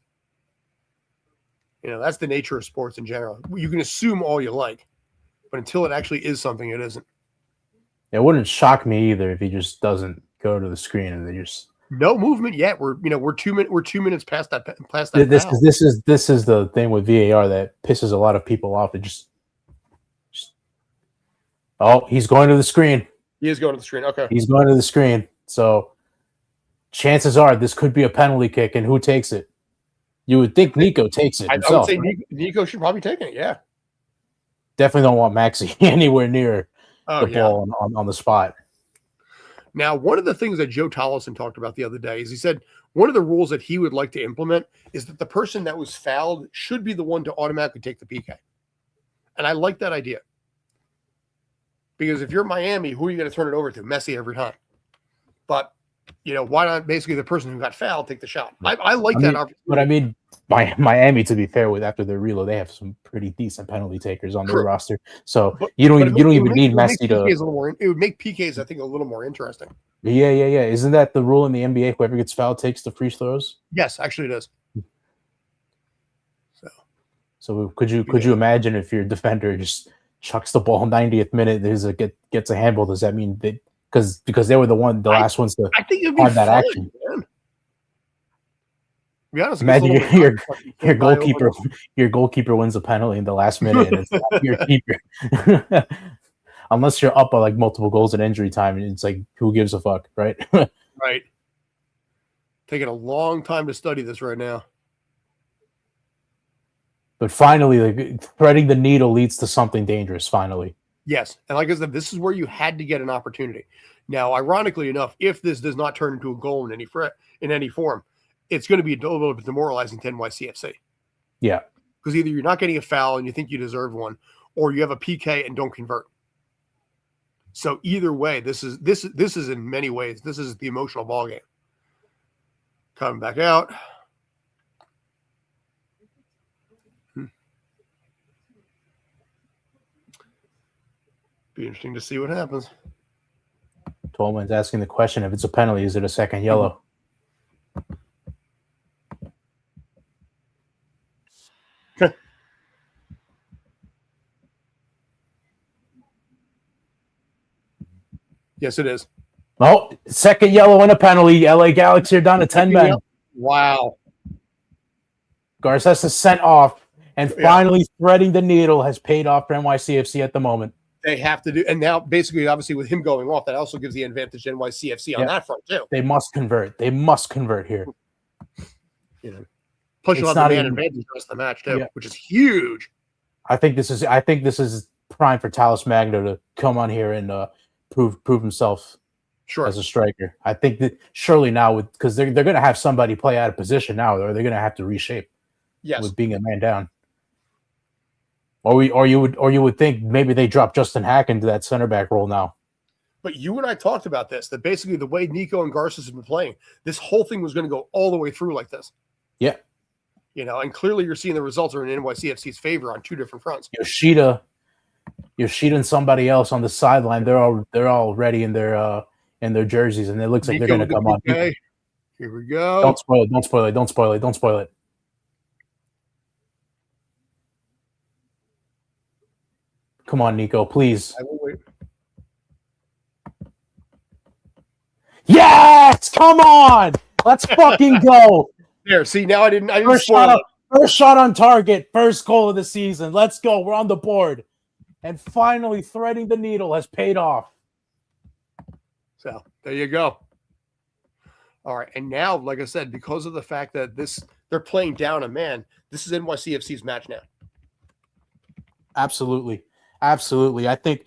That's the nature of sports in general. You can assume all you like. But until it actually is something, it isn't. It wouldn't shock me either if he just doesn't go to the screen and they just no movement yet. We're 2 minutes past that this foul. this is the thing with VAR that pisses a lot of people off. It just oh, he's going to the screen. He is going to the screen. Okay. He's going to the screen. So chances are this could be a penalty kick, and who takes it? You would think Nico takes it himself. I would say Nico should probably take it, yeah. Definitely don't want Maxi anywhere near the ball on the spot. Now, one of the things that Joe Tollison talked about the other day is he said one of the rules that he would like to implement is that the person that was fouled should be the one to automatically take the PK. And I like that idea. Because if you're Miami, who are you going to turn it over to? Messi every time. But, why not basically the person who got fouled take the shot? I like that opportunity. But I mean, Miami, to be fair with, after their reload, they have some pretty decent penalty takers on their roster. So you don't even need Messi to. It would make PKs, I think, a little more interesting. Yeah. Isn't that the rule in the NBA? Whoever gets fouled takes the free throws. Yes, actually it is. So could you imagine if your defender just chucks the ball 90th minute, gets a handball? Does that mean that because they were the last ones to have that action? Man. To be honest, imagine your goalkeeper wins a penalty in the last minute, and it's not your keeper. Unless you're up by like multiple goals in injury time, and it's like, who gives a fuck, right? Right. Taking a long time to study this right now. But finally, threading the needle leads to something dangerous. Finally. Yes, and like I said, this is where you had to get an opportunity. Now, ironically enough, if this does not turn into a goal in any form, it's going to be a little bit demoralizing to NYCFC. Yeah, because either you're not getting a foul and you think you deserve one, or you have a PK and don't convert. So either way, this is in many ways, this is the emotional ball game. Coming back out. Be interesting to see what happens. Tolman's asking the question: if it's a penalty, is it a second yellow? Yes, it is. Oh, second yellow and a penalty. LA Galaxy are down to 10 men. Wow. Garces is sent off, and finally threading the needle has paid off for NYCFC at the moment. They have to do, and now basically, obviously, with him going off, that also gives the advantage to NYCFC on that front too. They must convert. They must convert here. Plus, you'll have the man advantage the rest of the match too, which is huge. I think this is prime for Talis Magno to come on here and prove himself as a striker. I think that surely now, because they're going to have somebody play out of position now, or they're going to have to reshape. Yes, with being a man down. Or you would think maybe they drop Justin Haak into that center back role now. But you and I talked about this, that basically the way Nico and Garces have been playing, this whole thing was going to go all the way through like this. Yeah. And clearly you're seeing the results are in NYCFC's favor on two different fronts. Yoshida and somebody else on the sideline, they're all ready in their jerseys, and it looks like they're going to come on. Here we go. Don't spoil it. Come on, Nico, please. I will wait. Yes! Come on! Let's fucking go. There, see, now I didn't first shot on target, first goal of the season. Let's go. We're on the board. And finally, threading the needle has paid off. So, there you go. All right, and now, like I said, because of the fact that they're playing down a man, this is NYCFC's match now. Absolutely. I think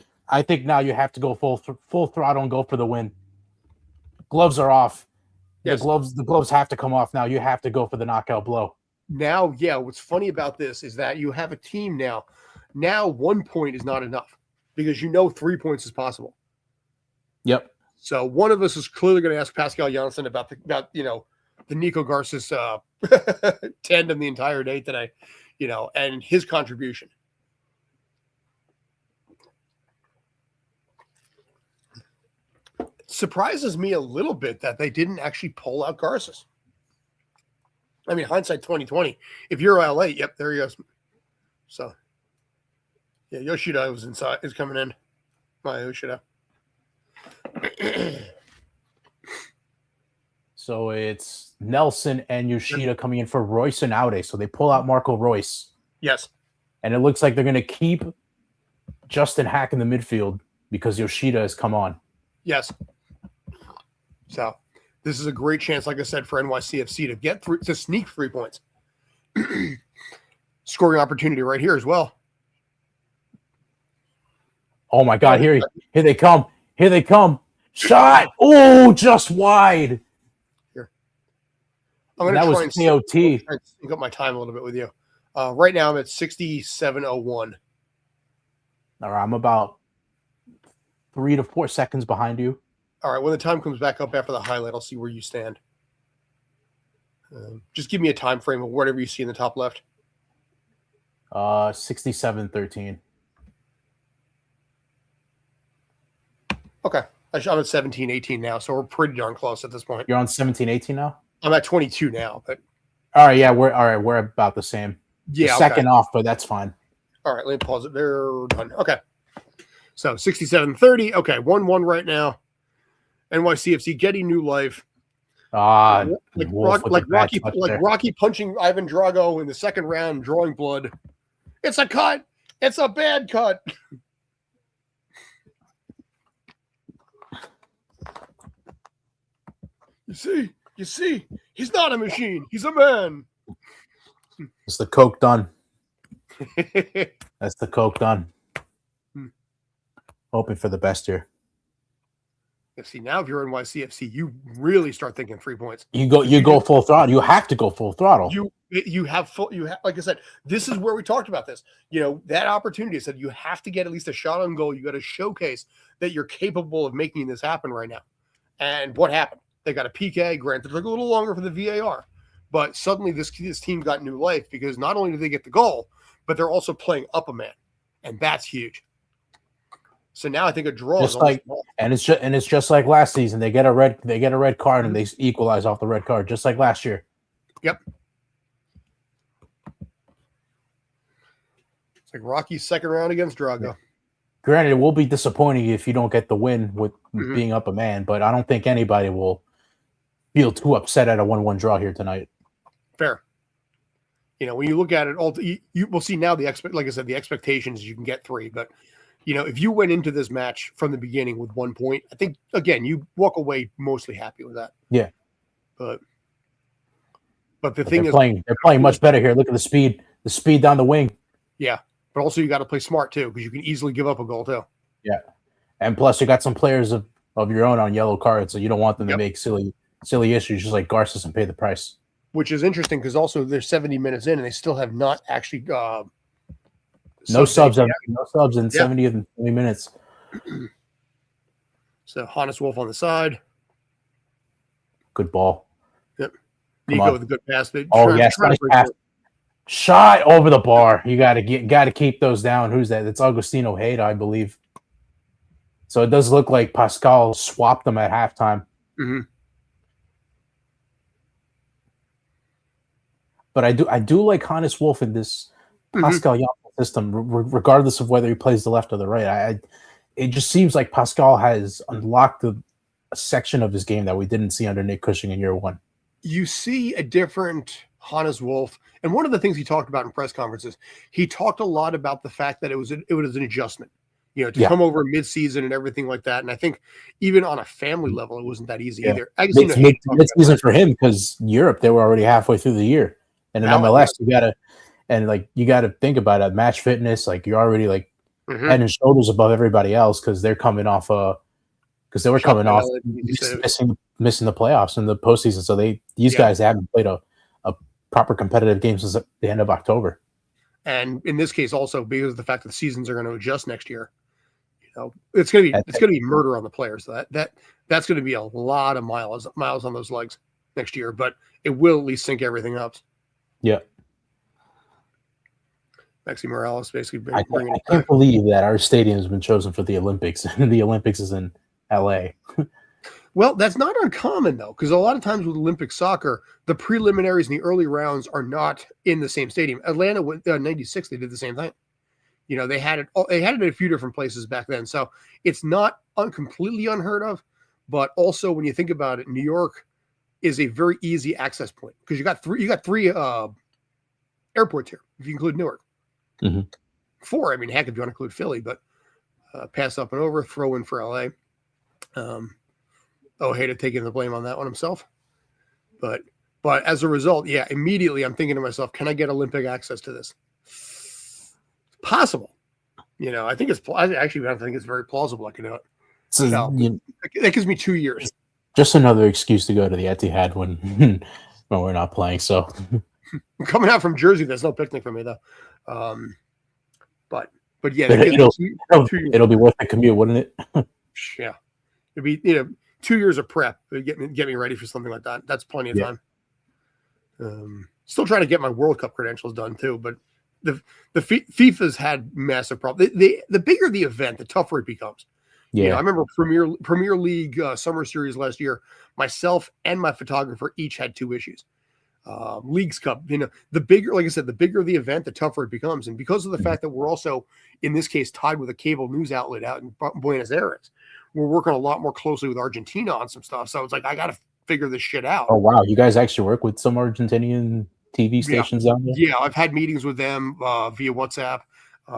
now you have to go full throttle and go for the win. Gloves are off. Yes. The gloves have to come off now. You have to go for the knockout blow. Now, what's funny about this is that you have a team now. Now 1 point is not enough because 3 points is possible. Yep. So one of us is clearly going to ask Pascal Janssen about the Nico Garces tandem the entire day today, and his contribution. Surprises me a little bit that they didn't actually pull out Garces. I mean, hindsight 2020. If you're LA, there he goes. So, Yeah, Yoshida was inside. Is coming in. My Yoshida. So it's Nelson and Yoshida coming in for Royce and Aude. So they pull out Marco Royce. Yes. And it looks like they're going to keep Justin Haak in the midfield because Yoshida has come on. Yes. So this is a great chance, like I said, for NYCFC to get through, to sneak 3 points. Scoring opportunity right here as well. Oh my God! Here they come! Here they come! Shot! Oh, just wide. Here, I'm going to try and sync up my time a little bit with you. Right now, I'm at 67:01. All right, I'm about 3 to 4 seconds behind you. All right, when the time comes back up after the highlight, I'll see where you stand. Just give me a time frame of whatever you see in the top left. 67:13. Okay. I'm at 17:18 now, so we're pretty darn close at this point. You're on 17:18 now? I'm at 22 now, but all right, yeah, we're about the same. Yeah, second off, but that's fine. All right, let me pause it. They're done. Okay. So 67-30. Okay, 1-1 right now. NYCFC getting new life. Like Rocky punching Ivan Drago in the second round, drawing blood. It's a cut. It's a bad cut. You see, he's not a machine. He's a man. It's the Coke done. That's the Coke done. Hoping for the best here. See, now if you're NYCFC, you really start thinking 3 points. You go full throttle. You have to go full throttle. You have like I said, this is where we talked about this. You know, that opportunity said you have to get at least a shot on goal. You got to showcase that you're capable of making this happen right now. And what happened? They got a PK. Granted, it took a little longer for the VAR, but suddenly this team got new life because not only did they get the goal, but they're also playing up a man, and that's huge. So now I think a draw just is it's just like last season. They get a red card and they equalize off the red card, just like last year. Yep. It's like Rocky's second round against Drago. Granted, it will be disappointing if you don't get the win with being up a man, but I don't think anybody will feel too upset at a 1-1 draw here tonight. Fair. You know, when you look at it, you will see now like I said, the expectations you can get 3, but you know, if you went into this match from the beginning with 1 point, I think again you walk away mostly happy with that. Yeah. But the thing they're playing much better here. Look at the speed down the wing. Yeah. But also you got to play smart too, because you can easily give up a goal too. Yeah. And plus you got some players of your own on yellow cards, so you don't want them to make silly issues just like Garces and pay the price. Which is interesting because also they're 70 minutes in and they still have not actually no subs in 70 and 20 minutes. So Hannes Wolf on the side. Good ball. Yep. Nico with a good pass. Nice pass. Shot over the bar. You got to keep those down. Who's that? It's Agustino Hayda, I believe. So it does look like Pascal swapped them at halftime. Mm-hmm. But I do like Hannes Wolf in this Pascal system, regardless of whether he plays the left or the right. It just seems like Pascal has unlocked a section of his game that we didn't see under Nick Cushing in year 1. You see a different Hannes Wolf, and one of the things he talked about in press conferences, he talked a lot about the fact that it was an adjustment, you know, to come over mid-season and everything like that. And I think even on a family level, it wasn't that easy either. Mid-season for him because Europe, they were already halfway through the year, and in MLS, you gotta think about it. Match fitness, like you're already like head and shoulders above everybody else because they're coming off missing the playoffs in the postseason. So these guys haven't played a proper competitive game since the end of October. And in this case, also because of the fact that the seasons are going to adjust next year, you know, it's going to be murder on the players. So that's going to be a lot of miles on those legs next year, but it will at least sync everything up. Yeah. Maxi Morales basically I can't believe that our stadium has been chosen for the Olympics, and the Olympics is in LA. Well, that's not uncommon, though, because a lot of times with Olympic soccer, the preliminaries and the early rounds are not in the same stadium. Atlanta, with 96, they did the same thing. You know, they had it in a few different places back then. So it's not completely unheard of, but also when you think about it, New York is a very easy access point because you got three airports here, if you include Newark. Mhm. 4, I mean, heck, if you want to include Philly, but pass up and over, throw in for LA. Ojeda taking the blame on that one himself. But as a result, yeah, immediately I'm thinking to myself, can I get Olympic access to this? Possible. You know, I think it's actually, I think it's very plausible I can do it. So, That gives me 2 years. just another excuse to go to the Etihad when when we're not playing. So I'm coming out from Jersey. There's no picnic for me though. But yeah, it'll be worth the commute, wouldn't it? Yeah, it'd be 2 years of prep to get me ready for something like that. That's plenty of time. Still trying to get my World Cup credentials done too, but the FIFA's had massive problems. The bigger the event, the tougher it becomes. Yeah, You know, I remember Premier League Summer Series last year. Myself and my photographer each had 2 issues. Leagues Cup, you know, the bigger, like I said, the bigger the event, the tougher it becomes. And because of the fact that we're also, in this case, tied with a cable news outlet out in Buenos Aires, we're working a lot more closely with Argentina on some stuff. So it's like, I got to figure this shit out. Oh, wow. You guys actually work with some Argentinian TV stations down there? Yeah, I've had meetings with them via WhatsApp.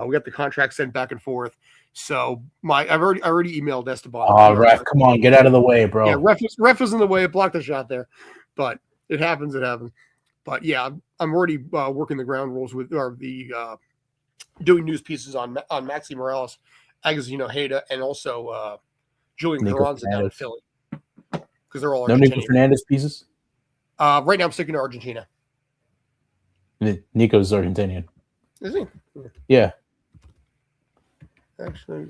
We got the contract sent back and forth. So I've already emailed Esteban. Oh, ref, come on, get out of the way, bro. Yeah, ref was in the way. It blocked the shot there, but it happens. It happens. But yeah, I'm already working the ground rules with doing news pieces on Maxi Morales, Agostino Ojeda, and also Julian Carranza down in Philly because they're all Argentinian. No Nico Fernandez pieces. Right now, I'm sticking to Argentina. Nico's Argentinian. Is he? Yeah. Actually,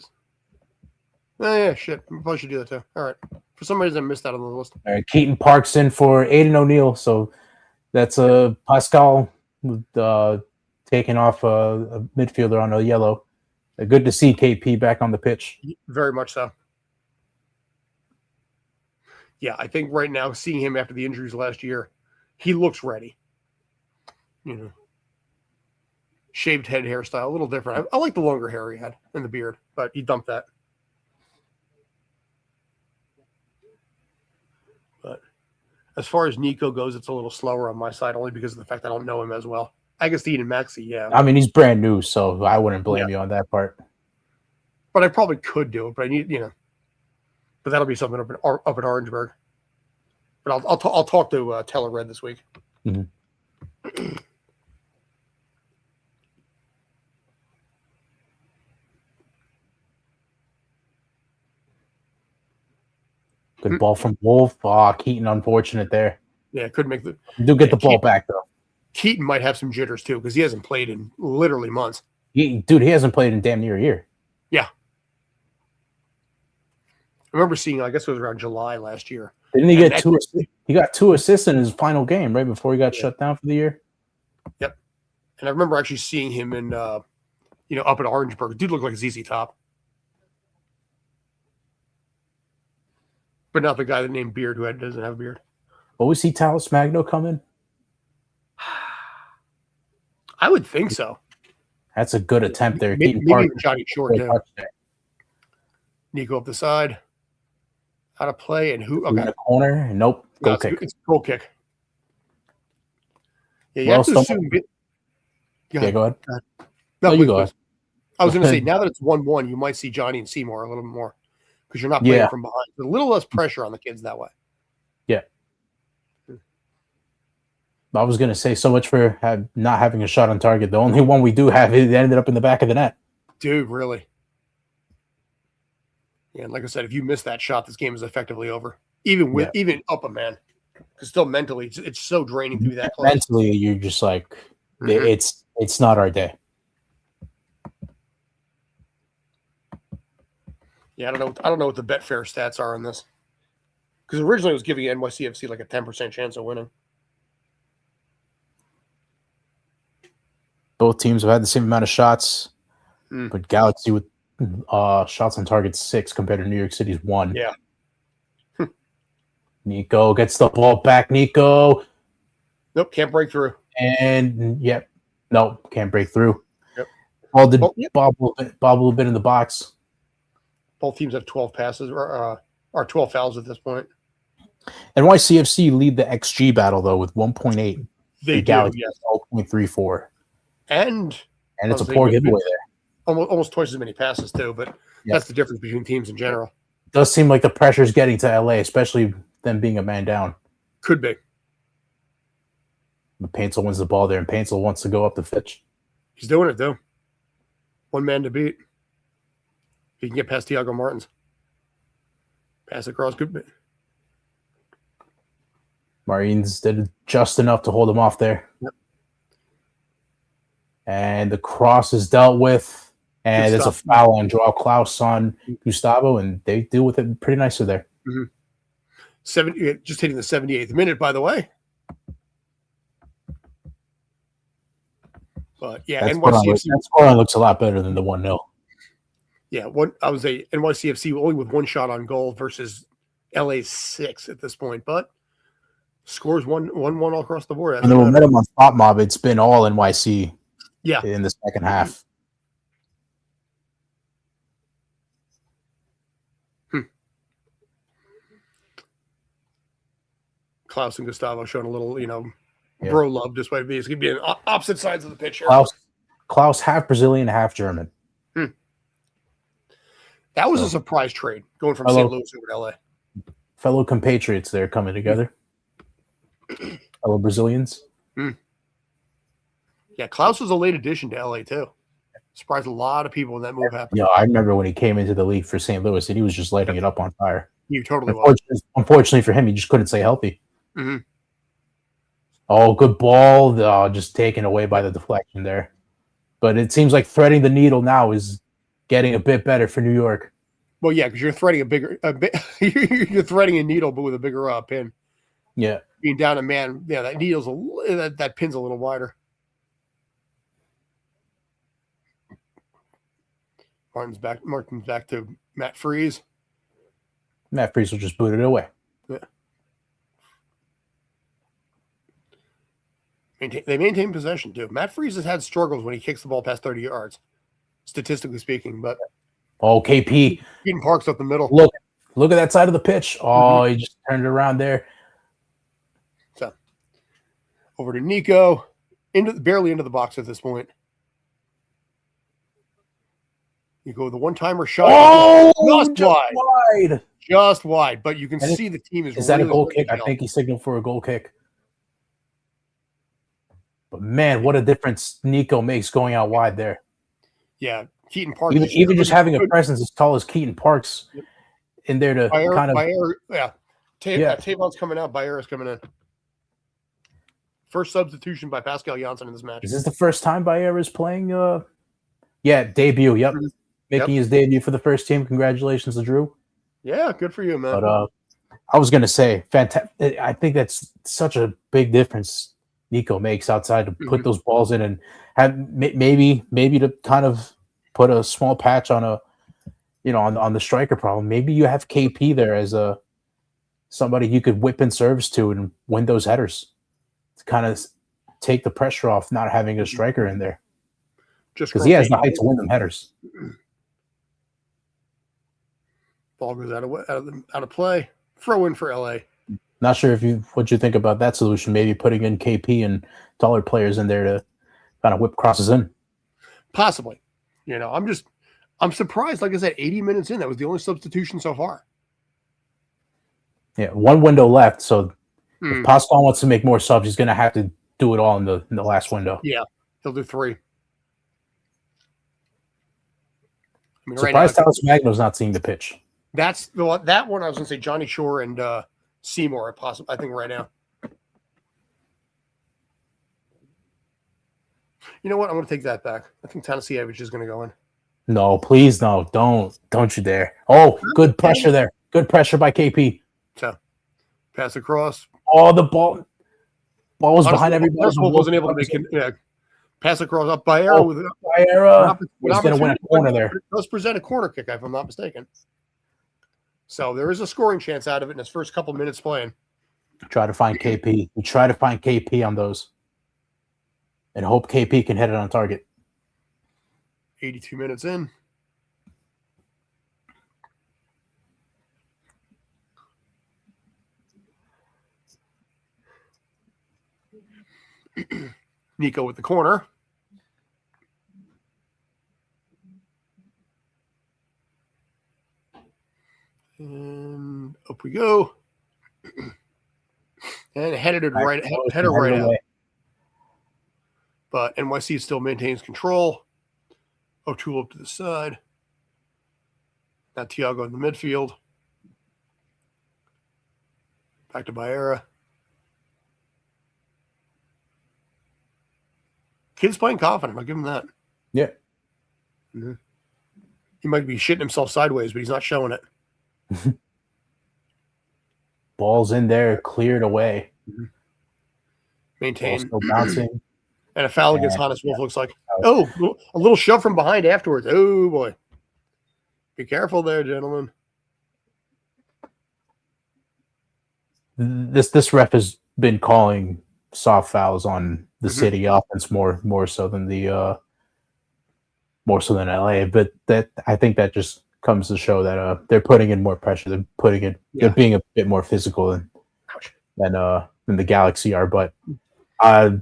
oh yeah, shit. I probably should do that too. All right. For some reason, I missed that on the list. All right, Keaton Park's in for Aiden O'Neill, so that's Pascal taking off a midfielder on a yellow. Good to see KP back on the pitch. Very much so. Yeah, I think right now, seeing him after the injuries last year, he looks ready. You know, shaved head hairstyle, a little different. I like the longer hair he had and the beard, but he dumped that. But as far as Nico goes, it's a little slower on my side, only because of the fact I don't know him as well. Agostino and Maxi, yeah. I mean, he's brand new, so I wouldn't blame you on that part. But I probably could do it, but I need, but that'll be something up in Orangeburg. But I'll talk to Teller Red this week. Mm-hmm. Good ball from Wolf. Keaton, unfortunate there. Yeah, couldn't make the. Do get the ball back though. Keaton might have some jitters too because he hasn't played in literally months. He hasn't played in damn near a year. Yeah, I remember seeing. I guess it was around July last year. Didn't he get 2? He got 2 assists in his final game right before he got shut down for the year. Yep, and I remember actually seeing him in, up at Orangeburg. Dude looked like a ZZ Top. But not the guy that named Beard who doesn't have a beard. Will we see Talos Magno come in? I would think so. That's a good attempt there. Maybe even Johnny Short, too. Nico up the side. How to play and who? Okay. In the corner. Nope. Goal kick. It's a goal kick. Yeah, you have to assume. Go ahead. No, you go ahead. I was going to say, now that it's 1-1, you might see Johnny and Seymour a little bit more. Because you're not playing from behind. There's a little less pressure on the kids that way. Yeah. I was going to say so much for not having a shot on target. The only one we do have, it ended up in the back of the net. Dude, really? Yeah, and like I said, if you miss that shot, this game is effectively over. Even up a man. Because still mentally, it's so draining to be that close. Mentally, you're just like, it's not our day. Yeah, I don't know what the Betfair stats are on this. Because originally it was giving NYCFC like a 10% chance of winning. Both teams have had the same amount of shots, but Galaxy with shots on target 6 compared to New York City's 1. Yeah. Nico gets the ball back. Nico. Nope, can't break through. And nope, can't break through. Yep. Ball did Oh, yeah. bobble a bit in the box. Both teams have 12 passes or 12 fouls at this point. NYCFC lead the XG battle though with 1.8. They the do, Galaxy yes. 12.34. And It's a poor giveaway there. Almost twice as many passes too, but that's the difference between teams in general. It does seem like the pressure's getting to LA, especially them being a man down. Could be. But Paintsel wins the ball there, and Paintsel wants to go up the pitch. He's doing it though. One man to beat. He can get past Thiago Martins. Pass across, good bit. Marines did just enough to hold him off there. Yep. And the cross is dealt with, and it's a foul on Joao Klaus on Gustavo, and they deal with it pretty nicely there. Mm-hmm. Just hitting the 78th minute, by the way. But yeah, NYCFC that scoreline looks a lot better than the 1-0. Yeah, I would say NYCFC only with one shot on goal versus LA's 6 at this point, but scores 1-1 all across the board. And the momentum on Spot Mob, it's been all NYC. Yeah, in the second half. Klaus and Gustavo showing a little, bro love this way, basically being opposite sides of the pitch here. Klaus half Brazilian, half German. That was a surprise trade going from St. Louis over to LA. Fellow compatriots there coming together. Fellow Brazilians. Yeah, Klaus was a late addition to LA too. Surprised a lot of people when that move happened. Yeah, I remember when he came into the league for St. Louis, and he was just lighting it up on fire. You totally was. Unfortunately for him, he just couldn't stay healthy. Mm-hmm. Oh, good ball. Just taken away by the deflection there. But it seems like threading the needle now is getting a bit better for New York. Well, yeah, because you're threading you're threading a needle, but with a bigger pin. Yeah, being down a man, yeah, that needle's that pin's a little wider. Martin's back to Matt Freese. Matt Freese will just boot it away. Yeah. They maintain possession too. Matt Freese has had struggles when he kicks the ball past 30 yards, statistically speaking. But KP. Keaton Park's up the middle. Look at that side of the pitch. Oh, he just turned it around there. So over to Nico, barely into the box at this point. You go with the one-timer shot. Oh, just wide. But you can see the team is. Is that a goal kick? I think he signaled for a goal kick. But man, what a difference Nico makes going out wide there. Yeah, Keaton Park. Even just having a presence as tall as Keaton Park's in there to Tavon's coming out. Bayer's coming in. First substitution by Pascal Janssen in this match. Is this the first time Bayer is playing? Debut. Yep. Making his debut for the first team. Congratulations to Drew. Yeah, good for you, man. But I was going to say, fantastic. I think that's such a big difference Nico makes outside to put those balls in and have maybe to kind of put a small patch on on the striker problem. Maybe you have KP there as somebody you could whip in serves to and win those headers to kind of take the pressure off not having a striker in there. Just because he has the height to win them headers. Ball goes out of play. Throw in for LA. Not sure what you think about that solution. Maybe putting in KP and taller players in there to kind of whip crosses in. Possibly. I'm surprised. Like I said, 80 minutes in, that was the only substitution so far. Yeah, one window left. So if Pascal wants to make more subs, he's going to have to do it all in the last window. Yeah, he'll do 3. Surprised Talos Magno's not seeing the pitch. That's that one. I was going to say Johnny Shore and Seymour. I think right now. You know what? I'm going to take that back. I think Tanasiewicz is going to go in. No, please, no. Don't you dare. Oh, good pressure there. Good pressure by KP. So, pass across. Oh, the ball was behind everybody. Wasn't able to make it. Pass across up by Bayer. He's going to win a corner there. It does present a corner kick, if I'm not mistaken. So there is a scoring chance out of it in his first couple minutes playing. Try to find KP. We try to find KP on those. And hope KP can hit it on target. 82 minutes in. Nico with the corner. And up we go. And headed it right out. But NYC still maintains control. O'Toole up to the side. Now Thiago in the midfield. Back to Baera. Kid's playing confident. I'll give him that. Yeah. Mm-hmm. He might be shitting himself sideways, but he's not showing it. Ball's in there, cleared away. Mm-hmm. Maintain. Still bouncing. And a foul against Hannes Wolf looks like. Oh, a little shove from behind afterwards. Oh, boy. Be careful there, gentlemen. This ref has been calling soft fouls on the city offense more so than LA, but that I think that just comes to show that they're putting in more pressure. They're being a bit more physical than the Galaxy are, but a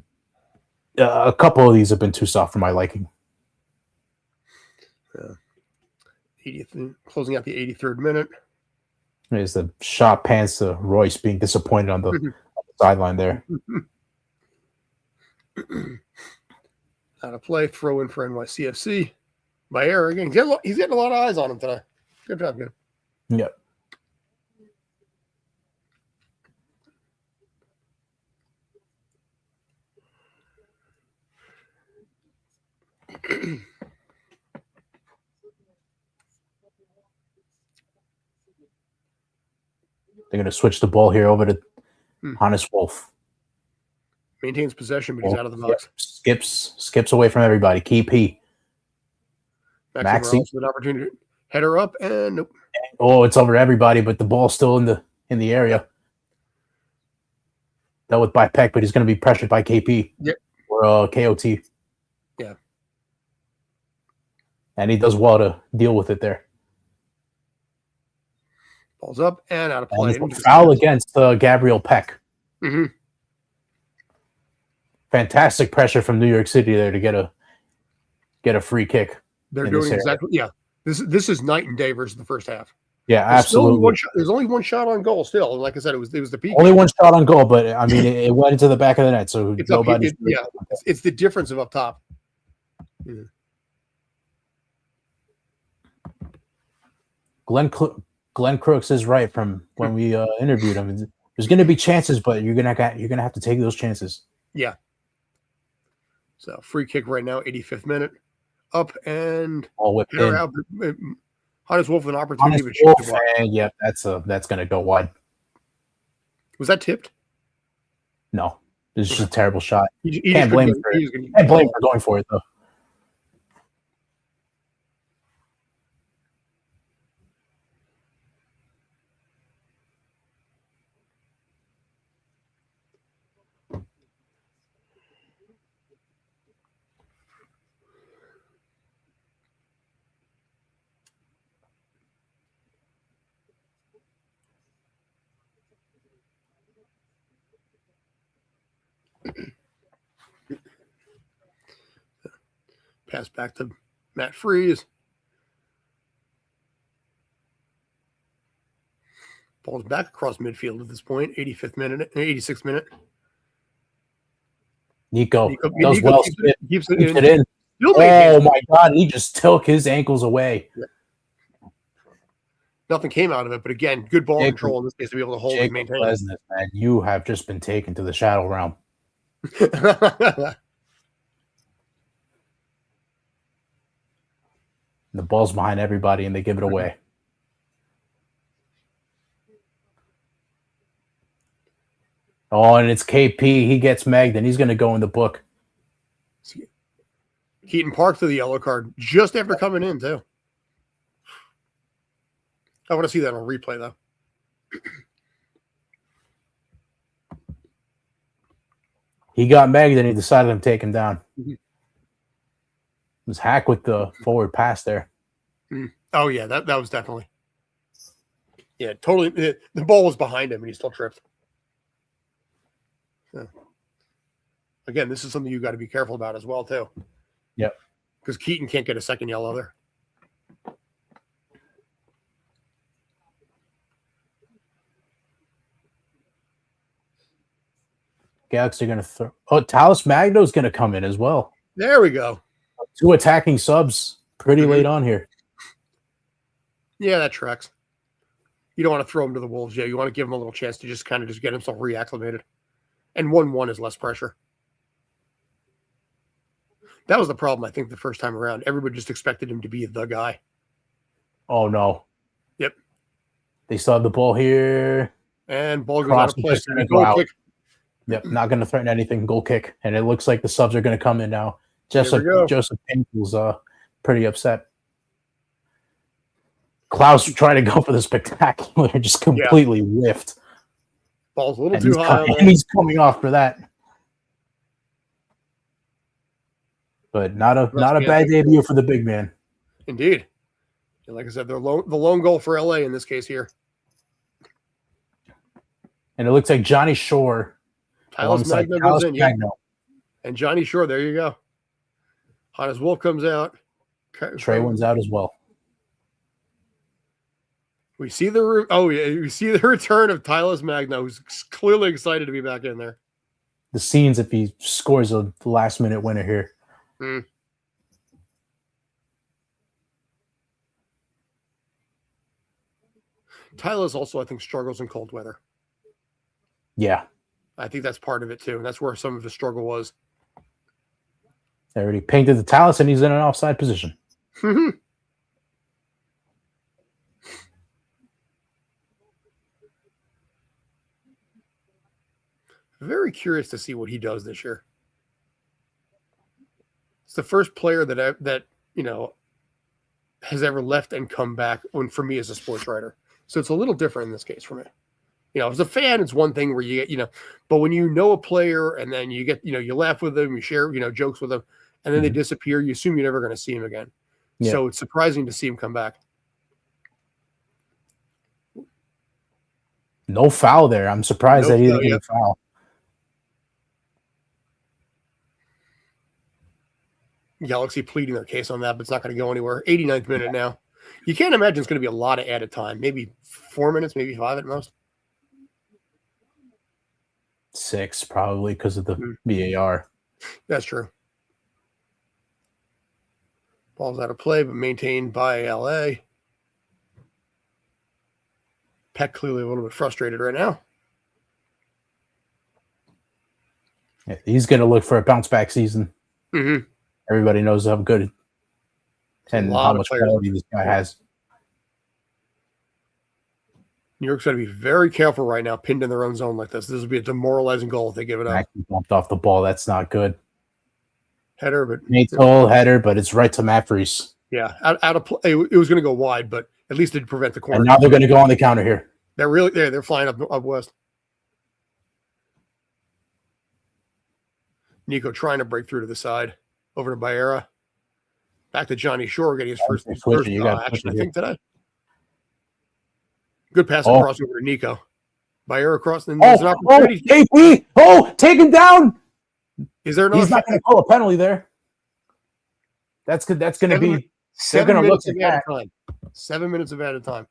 couple of these have been too soft for my liking. 80th, closing out the 83rd minute. There's the shot pans to Royce being disappointed on the sideline there. Out of play, throw in for NYCFC. By error again. He's getting a lot of eyes on him today. Good job, good. Yep. They're going to switch the ball here over to Hannes Wolf. Maintains possession, but he's out of the box. Skips away from everybody. KP. Maxi with an opportunity. Header up and nope. Oh, it's over everybody, but the ball's still in the area. Dealt with by Peck, but he's going to be pressured by KP. Yep. Or KOT. Yeah. And he does well to deal with it there. Ball's up and out of play. Foul against Gabriel Peck. Mm-hmm. Fantastic pressure from New York City there to get a free kick. They're doing exactly This is night and day versus the first half. Yeah, absolutely. There's only one shot on goal still. And like I said, it was the peak. Only one shot on goal, but I mean it went into the back of the net, so it's it's the difference of up top. Yeah. Glenn Crooks is right from when we interviewed him. There's going to be chances, but you're gonna have to take those chances. Yeah. So free kick right now, 85th minute, up and all whipped in. Out. Hannes Wolf an opportunity, that's going to go wide. Was that tipped? No, it's just a terrible shot. Can't blame him for going for it though. Pass back to Matt Freeze. Ball's back across midfield at this point. 86th minute. Nico does well. Keeps it in. Oh my God! He just took his ankles away. Yeah. Nothing came out of it, but again, good ball control in this case to be able to hold and maintain. Man, you have just been taken to the shadow realm. The ball's behind everybody, and they give it away. Oh, and it's KP. He gets megged, and he's going to go in the book. Keaton Park to the yellow card just after coming in, too. I want to see that on replay, though. He got megged, and he decided to take him down. Mm-hmm. was Haak with the forward pass there. Oh, yeah, that was definitely. Yeah, totally. The ball was behind him, and he still tripped. Yeah. Again, this is something you got to be careful about as well, too. Yep. Because Keaton can't get a second yellow there. Galaxy are going to throw. Oh, Talis Magno's going to come in as well. There we go. 2 attacking subs pretty late on here. Yeah, that tracks. You don't want to throw him to the Wolves. Yeah, you want to give him a little chance to just kind of just get himself reacclimated. And 1-1 is less pressure. That was the problem, I think, the first time around. Everybody just expected him to be the guy. Oh, no. Yep. They still have the ball here. And ball goes out of play. Go kick. Yep, not going to threaten anything. Goal kick. And it looks like the subs are going to come in now. Joseph Pinkel's pretty upset. Klaus tried to go for the spectacular, just completely whiffed. Ball's a little too high. And he's coming off for that. But not a bad debut for the big man. Indeed. And like I said, the lone goal for LA in this case here. And it looks like Johnny Shore. Talis Magno goes in, yeah. And Johnny Shore, there you go. Hannes Wolf comes out. Trey one's out as well. We see the return of Talis Magno, who's clearly excited to be back in there. The scenes if he scores a last-minute winner here. Talis also, I think, struggles in cold weather. Yeah. I think that's part of it, too. And that's where some of the struggle was. They already painted the Talis, and he's in an offside position. Very curious to see what he does this year. It's the first player that has ever left and come back for me as a sports writer. So it's a little different in this case for me. As a fan, it's one thing where you get, but when you know a player and then you get, you laugh with them, you share, jokes with them, and then they disappear, you assume you're never going to see him again. Yeah. So it's surprising to see him come back. No foul there. I'm surprised that he didn't get a foul. Galaxy pleading their case on that, but it's not going to go anywhere. 89th minute now. You can't imagine it's going to be a lot of added time. Maybe 4 minutes, maybe 5 at most. 6 probably because of the VAR. That's true. Ball's out of play, but maintained by LA. Peck clearly a little bit frustrated right now. Yeah, he's going to look for a bounce back season. Mm-hmm. Everybody knows how good and how much quality this guy has. New York's got to be very careful right now, pinned in their own zone like this. This would be a demoralizing goal if they give it up. Actually bumped off the ball. That's not good. Header, but Natal header, but it's right to Matt Freese. Yeah, out of play. It was going to go wide, but at least it prevent the corner. And now they're going to go on the counter here. They're really there. They're flying up west. Nico trying to break through to the side. Over to Baera. Back to Johnny Shore getting his first action, I think, today. Good pass across over to Nico. Baera across. And there's an opportunity. KP! Oh, taken down! Is there another? He's not going to call a penalty there. That's good. That's going to be. They're going to look at that. 7 minutes of added time.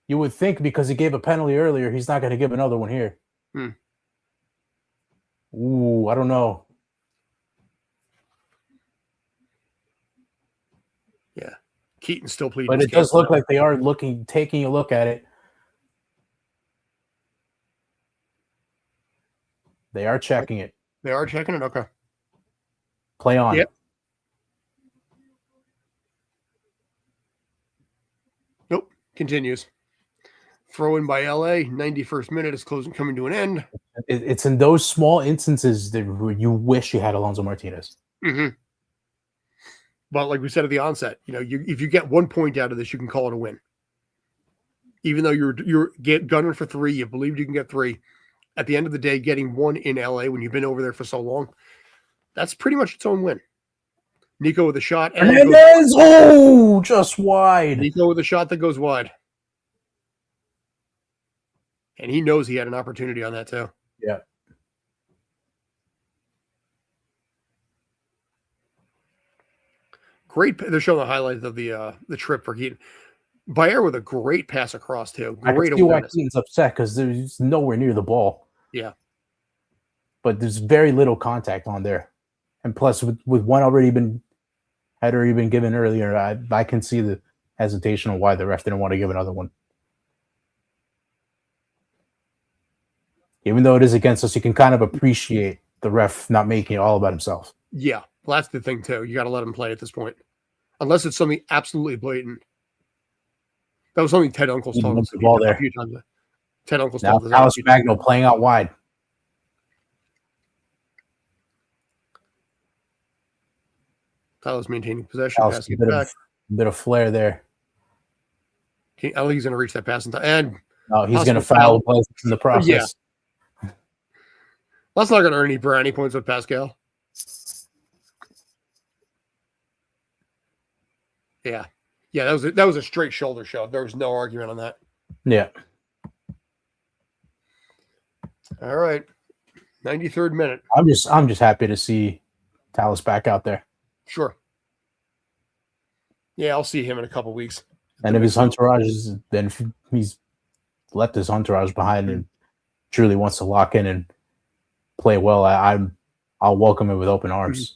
You would think because he gave a penalty earlier, he's not going to give another one here. Ooh, I don't know. Yeah. Keaton's still pleading. But it does look like they are taking a look at it. They are checking it. They are checking it? Okay. Play on. Yep. Nope. Continues. Throw in by LA. 91st minute is coming to an end. It's in those small instances that you wish you had Alonso Martinez. Mm-hmm. But like we said at the onset, if you get 1 point out of this, you can call it a win. Even though you're gunning for 3, you believed you can get 3, at the end of the day, getting one in LA when you've been over there for so long, that's pretty much its own win. Nico with a shot. And Hernandez! Oh, just wide. Nico with a shot that goes wide. And he knows he had an opportunity on that too. Yeah. Great. They're showing the highlights of the trip for Keaton. Bayer with a great pass across too. I Great can see why awareness. Keaton's upset because there's nowhere near the ball. Yeah. But there's very little contact on there. And plus, with one already been given earlier, I can see the hesitation on why the ref didn't want to give another one. Even though it is against us, you can kind of appreciate the ref not making it all about himself. Yeah. Well, that's the thing too. You got to let him play at this point. Unless it's something absolutely blatant. That was something Ted Uncles told us the ball there. a few times. Ted Uncles Now, told us. Alice Magno playing out wide. Tyler's maintaining possession. Alice, a bit of flair there. I don't think he's going to reach that pass in time. And no, he's going to foul in the process. Yeah. That's not going to earn any brownie points with Pascal. Yeah. Yeah, that was a straight shoulder shove. There was no argument on that. Yeah. All right. 93rd minute. I'm just happy to see Tallis back out there. Sure. Yeah, I'll see him in a couple weeks. And if his entourage is, then if he's left his entourage behind and truly wants to lock in and play well, I'll welcome him with open arms.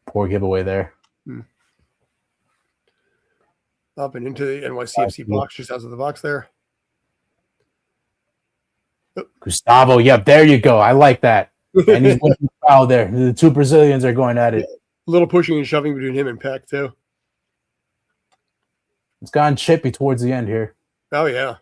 Poor giveaway there. Up and into the NYCFC box, just out of the box there. Gustavo, yep, there you go. I like that. And he's winning the foul there. The two Brazilians are going at it. A little pushing and shoving between him and Peck, too. It's gone chippy towards the end here. Oh, yeah.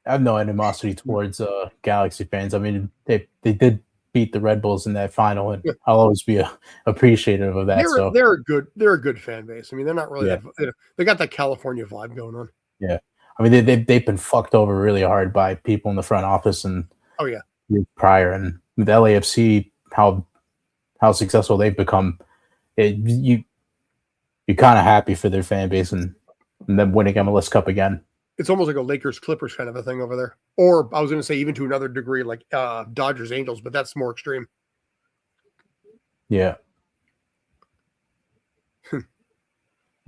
I have no animosity towards Galaxy fans. I mean, they did beat the Red Bulls in that final, and I'll always be appreciative of that. They're a good fan base. I mean, they're not really they got that California vibe going on. Yeah, I mean they've been fucked over really hard by people in the front office and prior, and with LAFC how successful they've become. You're kind of happy for their fan base and them winning MLS Cup again. It's almost like a Lakers Clippers kind of a thing over there. Or I was going to say even to another degree like Dodgers Angels, but that's more extreme. Yeah.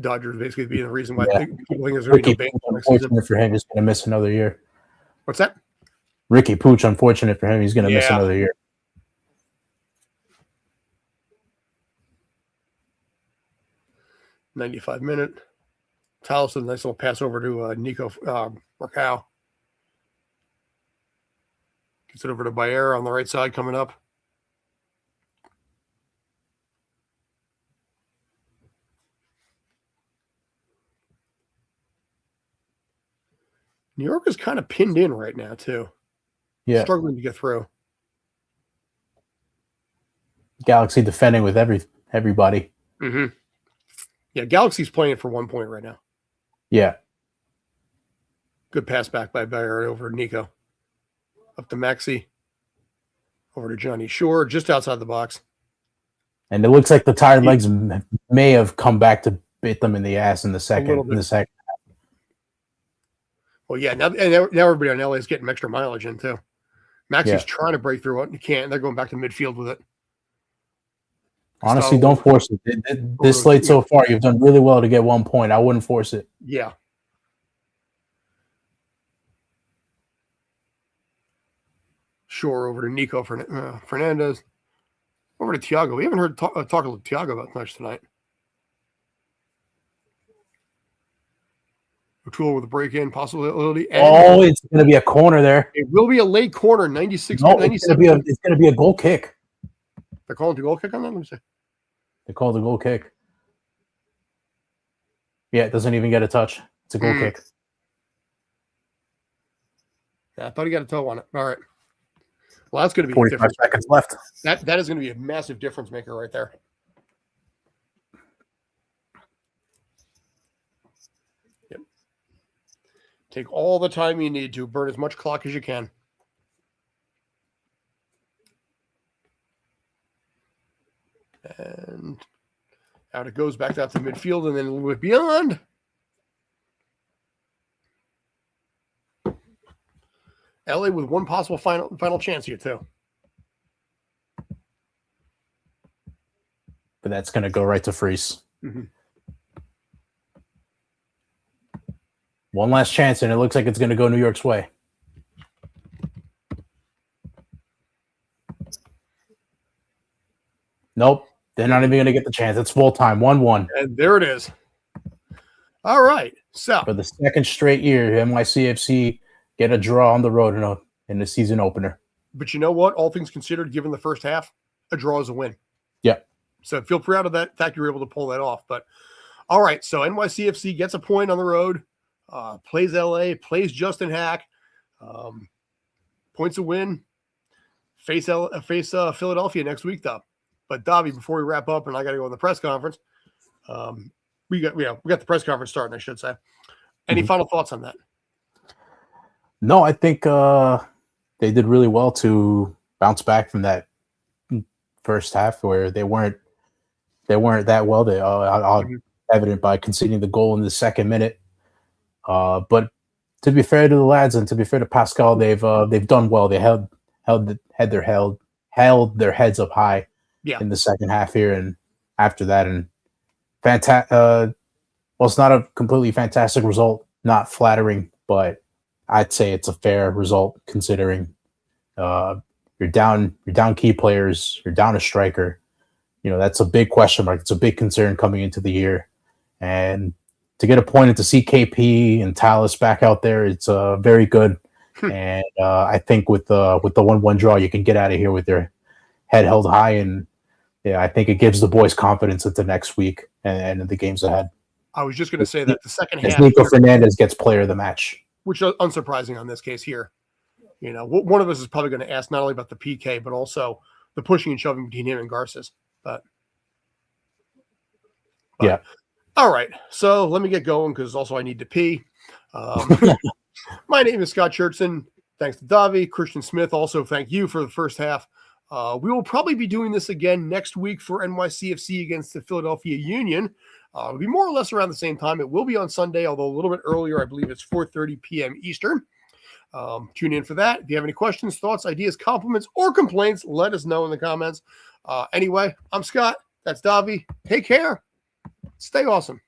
Dodgers basically being the reason why people think there's going to be no baseball next season. Unfortunate for him, he's going to miss another year. What's that? Ricky Pooch, unfortunate for him, he's going to miss another year. $95-minute. Talos with a nice little pass over to Nico Breakout. Gets it over to Bayer on the right side coming up. New York is kind of pinned in right now, too. Yeah. Struggling to get through. Galaxy defending with everybody. Mm-hmm. Yeah, Galaxy's playing for 1 point right now. Yeah. Good pass back by Bayer over to Nico. Up to Maxi. Over to Johnny Shore, just outside the box. And it looks like the tired legs may have come back to bit them in the ass in the second. Well, yeah, now everybody on LA is getting extra mileage in, too. Maxi's trying to break through it, and he can't. They're going back to midfield with it. Honestly, don't force it. This slate so far, you've done really well to get 1 point. I wouldn't force it. Yeah. Shore over to Nico Fernandez. Over to Thiago. We haven't heard talk of Thiago about much tonight. O'Toole with a break-in possibility. And it's going to be a corner there. It will be a late corner, 96. No, it's going to be a goal kick. They're calling the goal kick on that? Let me see. They called a goal kick. Yeah, it doesn't even get a touch. It's a goal kick. Yeah, I thought he got a toe on it. All right. Well, that's going to be 45 seconds left. That is going to be a massive difference maker right there. Yep. Take all the time you need to burn as much clock as you can. And out it goes back out to midfield and then a little bit beyond. LA with one possible final chance here too. But that's going to go right to Freeze. Mm-hmm. One last chance, and it looks like it's going to go New York's way. Nope. They're not even going to get the chance. It's full time, 1-1. And there it is. All right. So for the second straight year, NYCFC get a draw on the road in the season opener. But you know what? All things considered, given the first half, a draw is a win. Yeah. So feel proud of that fact you were able to pull that off. But all right. So NYCFC gets a point on the road, plays LA, plays Justin Haak, points a win, face Philadelphia next week, though. But Davi, before we wrap up, and I got to go in the press conference, we got the press conference starting, I should say. Any final thoughts on that? No, I think they did really well to bounce back from that first half where they weren't that well. They evident by conceding the goal in the second minute. But to be fair to the lads and to be fair to Pascal, they've done well. They held their heads up high. Yeah. In the second half here and after that, and well, it's not a completely fantastic result, not flattering, but I'd say it's a fair result considering you're down key players, you're down a striker. That's a big question mark. It's a big concern coming into the year, and to get a point and to see KP and Tallis back out there, it's very good. And I think with the 1-1 draw, you can get out of here with your head held high, and yeah, I think it gives the boys confidence into next week and the games ahead. I was just going to say that the second half, Nico Fernandez gets player of the match, which is unsurprising on this case here. One of us is probably going to ask not only about the PK, but also the pushing and shoving between him and Garces. But yeah. All right. So let me get going because also I need to pee. My name is Scott Churchson. Thanks to Davi, Christian Smith. Also, thank you for the first half. We will probably be doing this again next week for NYCFC against the Philadelphia Union. It'll be more or less around the same time. It will be on Sunday, although a little bit earlier. I believe it's 4:30 p.m. Eastern. Tune in for that. If you have any questions, thoughts, ideas, compliments, or complaints, let us know in the comments. Anyway, I'm Scott. That's Davi. Take care. Stay awesome.